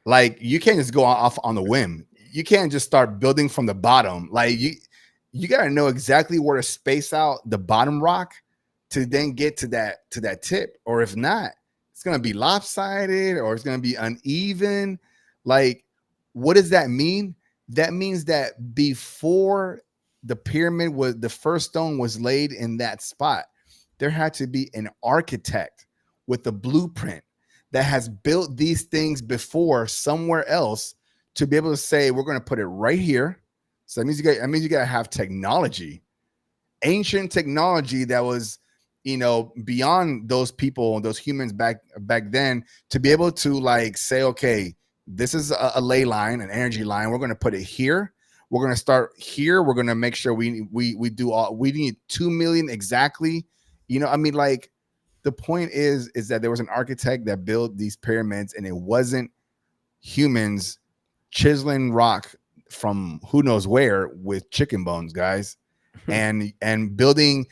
Like, you can't just go off on the whim. You can't just start building from the bottom. Like, you got to know exactly where to space out the bottom rock to then get to that tip. Or if not, it's going to be lopsided or it's going to be uneven. Like, what does that mean? That means that before the pyramid the first stone was laid in that spot, there had to be an architect with a blueprint that has built these things before somewhere else to be able to say, we're going to put it right here. So that means you got to have technology, ancient technology that was, beyond those people, those humans back then, to be able to like say, okay, this is a ley line, an energy line. We're going to put it here. We're going to start here. We're going to make sure we need 2 million exactly. Like, the point is that there was an architect that built these pyramids, and it wasn't humans chiseling rock from who knows where with chicken bones, guys, and building.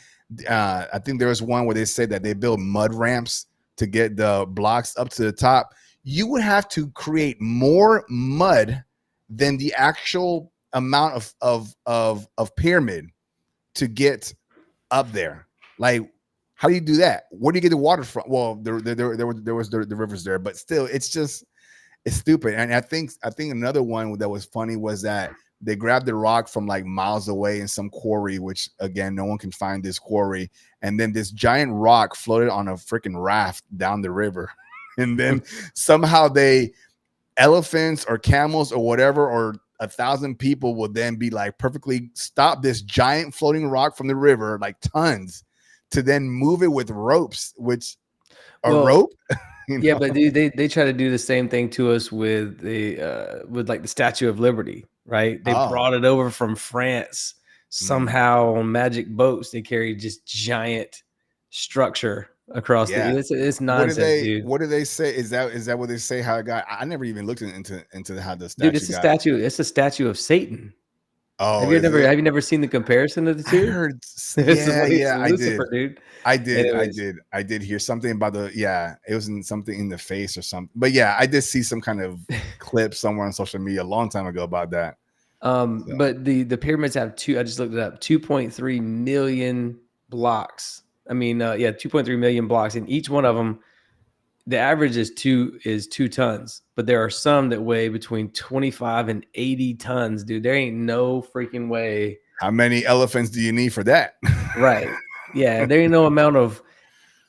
I think there was one where they said that they built mud ramps to get the blocks up to the top. You would have to create more mud than the actual amount of pyramid to get up there. Like, how do you do that? Where do you get the water from? Well, there was the rivers there, but still, it's stupid. And I think another one that was funny was that they grabbed the rock from like miles away in some quarry, which again, no one can find this quarry. And then this giant rock floated on a freaking raft down the river. And then somehow elephants or camels or whatever, or 1,000 people will then be like perfectly stop this giant floating rock from the river, like tons, to then move it with ropes, rope. Yeah, but they try to do the same thing to us with like the Statue of Liberty, right? They brought it over from France somehow on magic boats. They carry just giant structure across it's nonsense, dude. What do they say? Is that what they say? How it got? I never even looked into how the statue. Dude, it's a statue. It's a statue of Satan. Oh, have you never seen the comparison of the two? I heard. Lucifer, dude. I did hear something about it wasn't something in the face or something. But yeah, I did see some kind of clip somewhere on social media a long time ago about that. But the pyramids have I just looked it up, 2.3 million blocks. I mean, 2.3 million blocks, and each one of them, the average is 2 tons, but there are some that weigh between 25 and 80 tons, dude. There ain't no freaking way. How many elephants do you need for that? Right. Yeah. There ain't no amount of,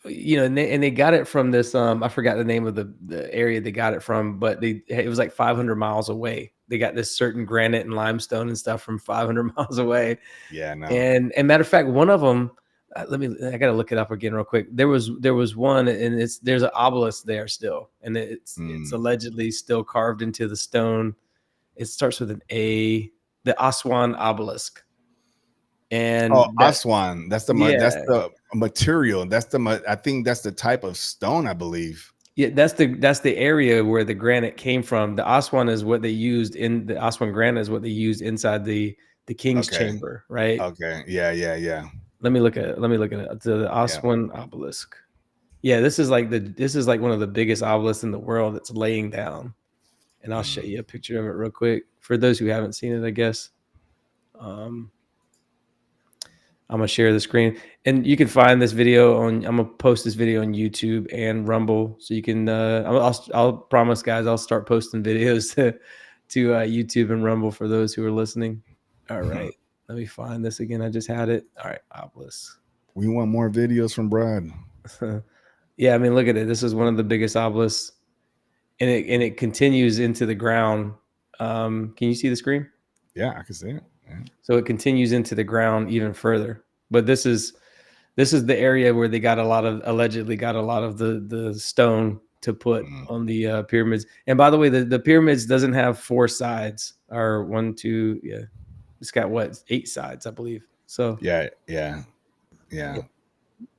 and they got it from this, I forgot the name of the area they got it from, but it was like 500 miles away. They got this certain granite and limestone and stuff from 500 miles away. Yeah. No. And matter of fact, one of them, I gotta look it up again real quick. There was one, and there's an obelisk there still, and it's allegedly still carved into the stone. It starts with an A, the Aswan obelisk. And Aswan, that's the material. I think that's the type of stone, I believe. Yeah, that's the area where the granite came from. The Aswan is what they used the Aswan granite is what they used inside the king's chamber, right? Okay. Yeah. Let me look at it. The Aswan obelisk. Yeah, this is like one of the biggest obelisks in the world that's laying down. And I'll show you a picture of it real quick for those who haven't seen it, I guess. I'm gonna share the screen, and you can find this video I'm gonna post this video on YouTube and Rumble, so you can. I'll promise, guys, I'll start posting videos to YouTube and Rumble for those who are listening. All right, let me find this again. I just had it. All right, obelisk. We want more videos from Brad. Yeah, I mean, look at it. This is one of the biggest obelisks, and it continues into the ground. Can you see the screen? Yeah, I can see it. Yeah. So it continues into the ground even further. But this is the area where they allegedly got a lot of the stone to put on the pyramids. And by the way, the pyramids doesn't have 4 sides, or 1, 2. Yeah, it's got 8 sides, I believe. So yeah.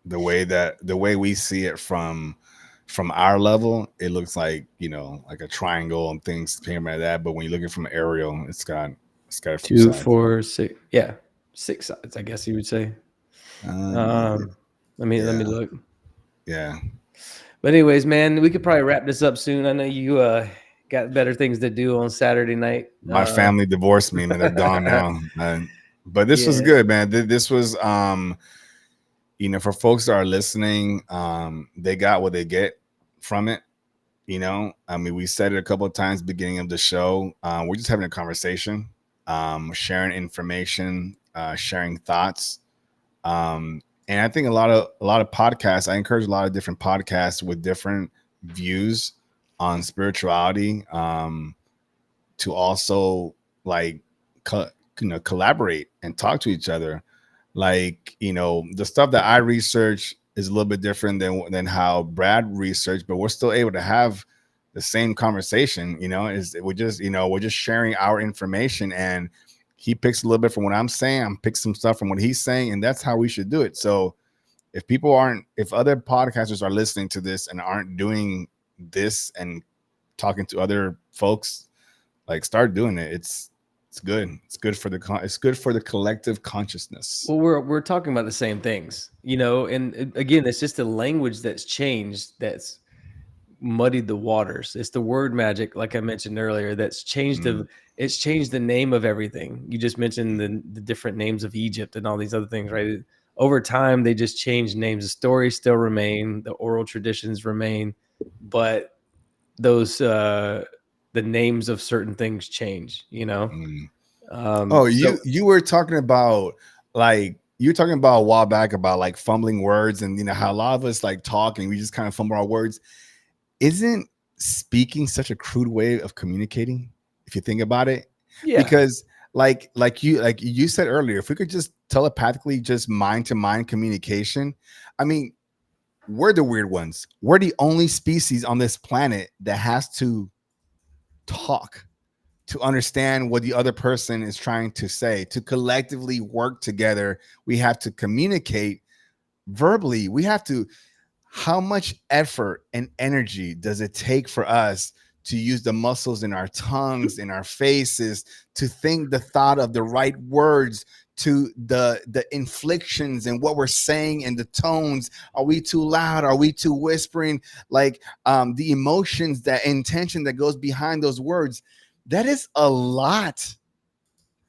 The way we see it from our level, it looks like, like a triangle and things pyramid like that. But when you look at it from aerial, it's got a few 2, sides. 4, 6. Yeah, 6 sides, I guess you would say. Let me look. Yeah. But anyways, man, we could probably wrap this up soon. I know you got better things to do on Saturday night. My family divorced me, man. They're gone now. But this was good, man. This was for folks that are listening, they got what they get from it. I mean, we said it a couple of times beginning of the show. We're just having a conversation, sharing information, sharing thoughts. And I think a lot of podcasts, I encourage a lot of different podcasts with different views on spirituality, to also collaborate and talk to each other. The stuff that I research is a little bit different than how Brad researched, but we're still able to have the same conversation. We're just sharing our information, and he picks a little bit from what I'm saying. I'm picking some stuff from what he's saying, and that's how we should do it. So if other podcasters are listening to this and aren't doing this and talking to other folks, start doing it. It's good. It's good for the collective consciousness. Well, we're talking about the same things, and again, it's just the language that's changed, that's muddied the waters. It's the word magic, like I mentioned earlier, that's changed it's changed the name of everything. You just mentioned the different names of Egypt and all these other things, right? Over time, they just changed names. The stories still remain, the oral traditions remain, but those the names of certain things change, you were talking about a while back about fumbling words, and how a lot of us talk and we just kind of fumble our words. Isn't speaking such a crude way of communicating, if you think about it? Yeah. Because like you said earlier, if we could just telepathically, just mind to mind communication, I mean, we're the weird ones. We're the only species on this planet that has to talk to understand what the other person is trying to say. To collectively work together, we have to communicate verbally. How much effort and energy does it take for us to use the muscles in our tongues, in our faces, to think the thought of the right words, to the inflections and what we're saying and the tones? Are we too loud? Are we too whispering? The emotions, that intention that goes behind those words. That is a lot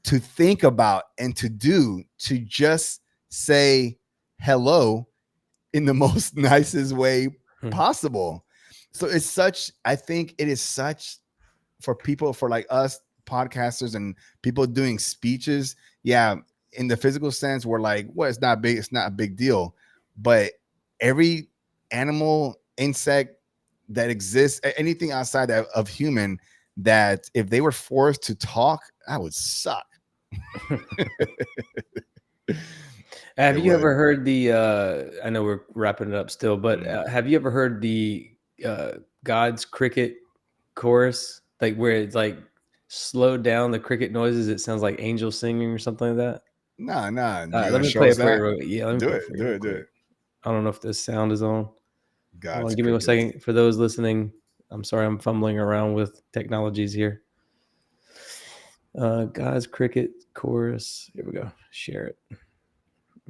to think about and to do, to just say hello in the most nicest way possible. So I think it is such for people, for us podcasters and people doing speeches. Yeah, in the physical sense, we're it's not big, it's not a big deal. But every animal, insect that exists, anything outside of human, that if they were forced to talk, that would suck. Have you ever heard the? I know we're wrapping it up still, but have you ever heard the God's cricket chorus, like where it's like slowed down the cricket noises? It sounds like angels singing or something like that. Nah. Let me play it for you. Yeah, let me play it for you. Do it. I don't know if this sound is on. God's Hold on, give me 1 second. For those listening, I'm sorry, I'm fumbling around with technologies here. God's cricket chorus. Here we go. Share it. Let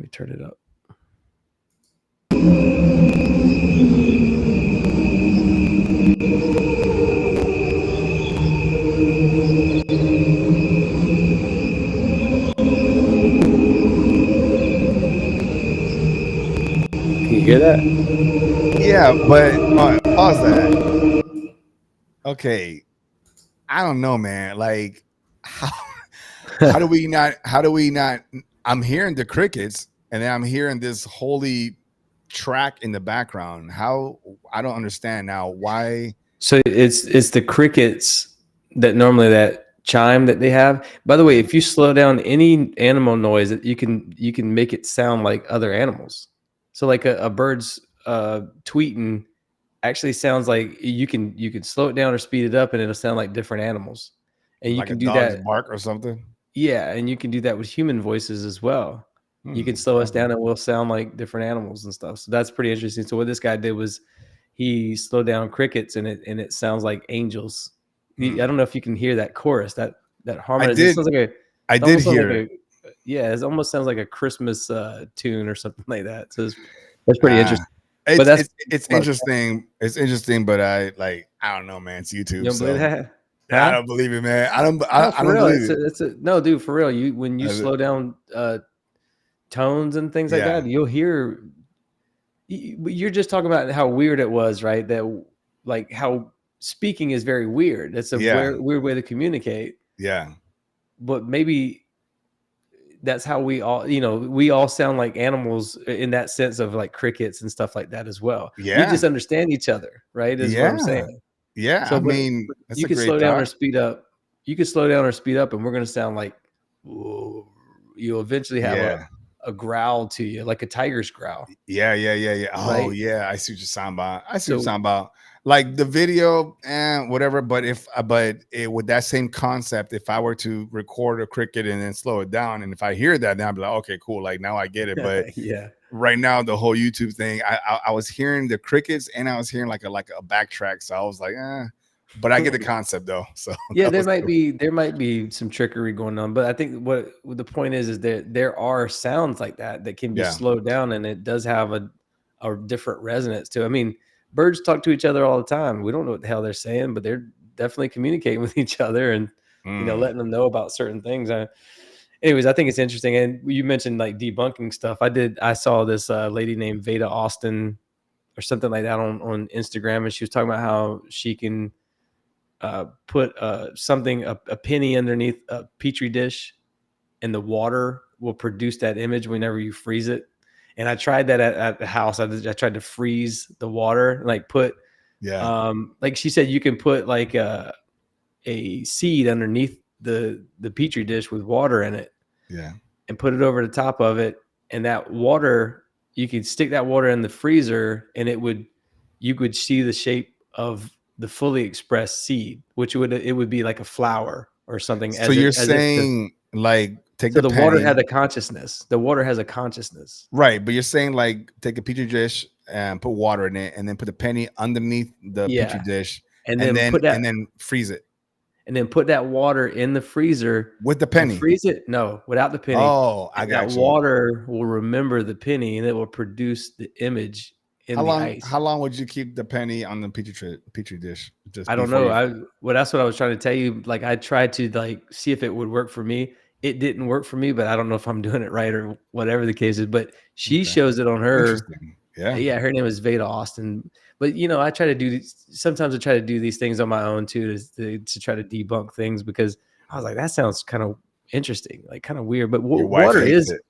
me turn it up. Can you hear that? Yeah, but pause that. Okay, I don't know, man. Like, how do we not? I'm hearing the crickets, and then I'm hearing this holy track in the background. How? I don't understand now. Why? So it's the crickets that normally that chime that they have. By the way, if you slow down any animal noise, you can make it sound like other animals. So like a bird's tweeting actually sounds like you can slow it down or speed it up, and it'll sound like different animals. And you like can a do dog's that. Bark or something. Yeah, and you can do that with human voices as well. You can slow us down and we'll sound like different animals and stuff. So that's pretty interesting. So what this guy did was he slowed down crickets and it sounds like angels. I don't know if you can hear that chorus, that harmony. I did hear it. Yeah, it almost sounds like a Christmas tune or something like that. So that's pretty interesting. It's interesting. It's interesting, but I don't know, man. It's YouTube. You don't believe that? Huh? I don't believe it, man. I don't believe it. No, dude, for real. When you slow down tones and things like that, you'll hear. You're just talking about how weird it was, right? That like how speaking is very weird. It's a weird way to communicate. Yeah, but maybe that's how we all sound like animals in that sense of like crickets and stuff like that as well. Yeah, we just understand each other, right? Is what I'm saying. Yeah, so, I mean, you can slow down or speed up. You can slow down or speed up, and we're going to sound like you'll eventually have a growl to you, like a tiger's growl. Yeah. Oh, right? Yeah. I see what you're talking about. what you're talking about. Like the video and whatever. But with that same concept, if I were to record a cricket and then slow it down, and if I hear that, then I'd be like, okay, cool. Like now I get it. But right now, the whole YouTube thing, I was hearing the crickets and I was hearing like a backtrack. So I was like, but I get the concept though. So yeah, there might be some trickery going on, but I think what the point is that there are sounds like that can be slowed down, and it does have a different resonance to it. I mean, birds talk to each other all the time. We don't know what the hell they're saying, but they're definitely communicating with each other and letting them know about certain things. Anyways, I think it's interesting. And you mentioned like debunking stuff. I saw this lady named Veda Austin or something like that on Instagram, and she was talking about how she can put a penny underneath a petri dish, and the water will produce that image whenever you freeze it. And I tried that at the house. I tried to freeze the water, like put, like she said, you can put like a seed underneath the petri dish with water in it, and put it over the top of it, and that water, you could stick that water in the freezer, and you could see the shape of the fully expressed seed, which it would be like a flower or something. So you're saying like take the water had a consciousness. The water has a consciousness, right? But you're saying like take a petri dish and put water in it, and then put a penny underneath the petri dish, and then freeze it, and then put that water in the freezer with the penny. Freeze it? No, without the penny. Oh, I got you. Water will remember the penny, and it will produce the image. How long would you keep the penny on the petri dish? I don't know. That's what I was trying to tell you. Like I tried to like see if it would work for me. It didn't work for me, but I don't know if I'm doing it right or whatever the case is. But she shows it on her. Yeah. Her name is Veda Austin. But I try to do sometimes I try to do these things on my own too, to try to debunk things, because I was like, that sounds kind of interesting, like kind of weird. But water is it.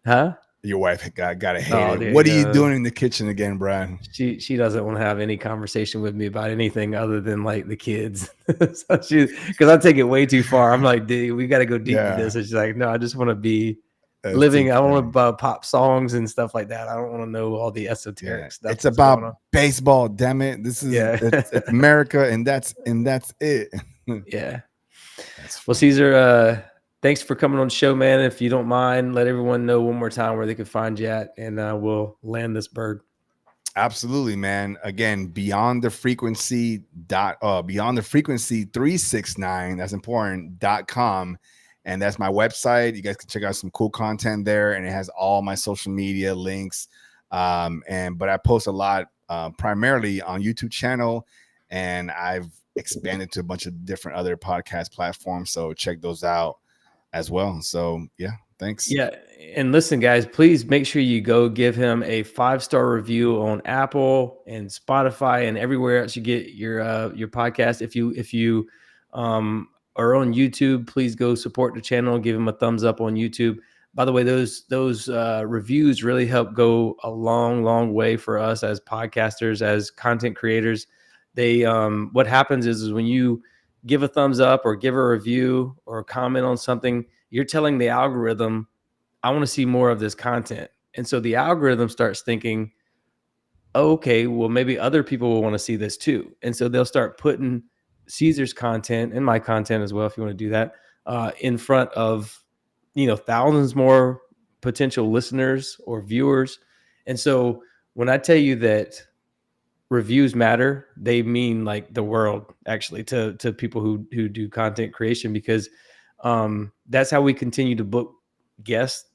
Huh? Your wife gotta hate it. What are you doing in the kitchen again, Brian? She doesn't want to have any conversation with me about anything other than like the kids. Because I take it way too far. I'm like, dude, we got to go deep into this. And she's like, no, I just want to be living. I want to pop songs and stuff like that. I don't want to know all the esoteric stuff. It's about baseball. Damn it! This is it's America, and that's it. Yeah. Well, Caesar, thanks for coming on the show, man. If you don't mind, let everyone know one more time where they can find you at, and we'll land this bird. Absolutely, man. Again, beyond the frequency 369, that's important.com. And that's my website. You guys can check out some cool content there, and it has all my social media links. But I post a lot primarily on YouTube channel, and I've expanded to a bunch of different other podcast platforms. So check those out as well. So yeah. Thanks. Yeah. And listen, guys, please make sure you go give him a 5-star review on Apple and Spotify and everywhere else you get your podcast. If you are on YouTube, please go support the channel. Give him a thumbs up on YouTube. By the way, those reviews really help go a long way for us as podcasters, as content creators. They what happens is when you give a thumbs up or give a review or comment on something, you're telling the algorithm, I want to see more of this content. And so the algorithm starts thinking, oh, okay, well, maybe other people will want to see this too. And so they'll start putting Caesar's content and my content as well, if you want to do that, in front of, thousands more potential listeners or viewers. And so when I tell you that reviews matter, they mean like the world actually to people who do content creation, because that's how we continue to book guests.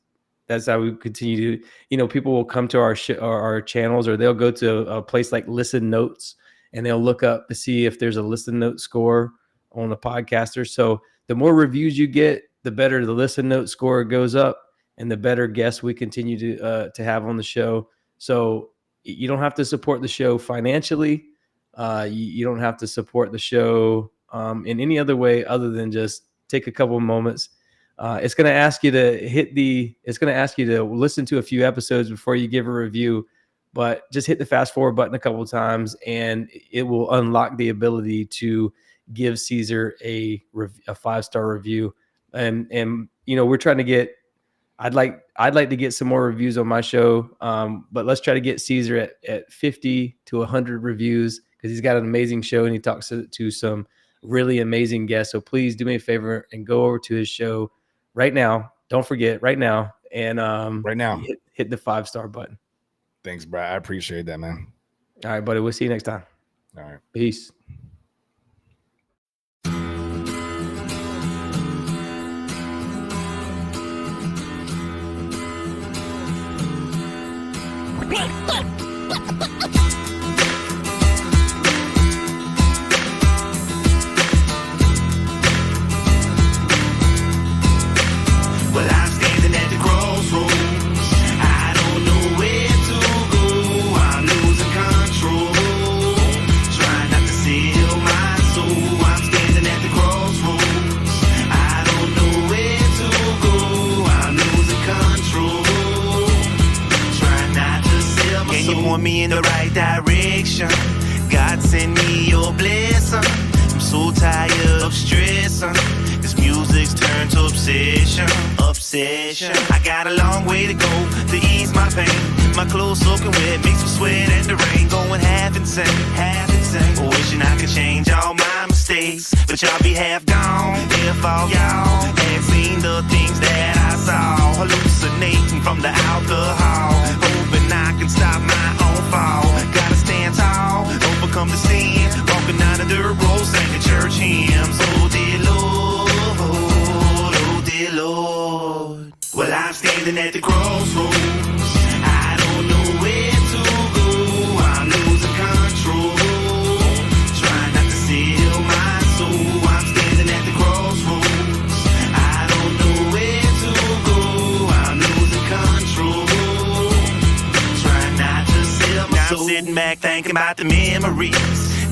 That's how we continue to, people will come to our channels, or they'll go to a place like Listen Notes, and they'll look up to see if there's a Listen Note score on a podcaster. So the more reviews you get, the better the Listen Note score goes up, and the better guests we continue to have on the show. So you don't have to support the show financially. You don't have to support the show in any other way other than just take a couple of moments. It's going to ask you to listen to a few episodes before you give a review, but just hit the fast forward button a couple of times, and it will unlock the ability to give Caesar a 5-star review. And we're trying to get, I'd like to get some more reviews on my show. But let's try to get Caesar at 50 to 100 reviews, because he's got an amazing show and he talks to some really amazing guests. So please do me a favor and go over to his show right now. Don't forget, right now. And right now, hit the 5-star button. Thanks, Brad. I appreciate that, man. All right, buddy. We'll see you next time. All right. Peace. Well, I'm standing at the crossroads. I don't know where to go. I'm losing control. Trying not to sell my soul. I'm standing at the crossroads. I don't know where to go. I'm losing control. Trying not to sell my soul. Can you point me in the right direction? God send me your blessing. I'm so tired of stressing. This music's turned to obsession. I got a long way to go to ease my pain. My clothes soaking wet, makes me sweat and the rain. Going half insane. Wishing I could change all my mistakes, but y'all be half gone if all y'all had seen the things that I saw. Hallucinating from the alcohol, hoping I can stop my own fall. Gotta stand tall, overcome the sin. Walking down the dirt road, singing church hymns. Oh dear Lord, oh dear Lord. Well, I'm standing at the crossroads. I don't know where to go. I'm losing control. Trying not to sell my soul. I'm standing at the crossroads. I don't know where to go. I'm losing control. Trying not to sell my soul. I'm sitting back thinking about the memories.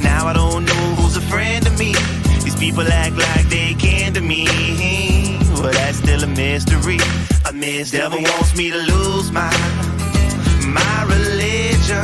Now I don't know who's a friend to me. These people act like they can to me. Well, that's still a mystery. Devil wants me to lose my religion.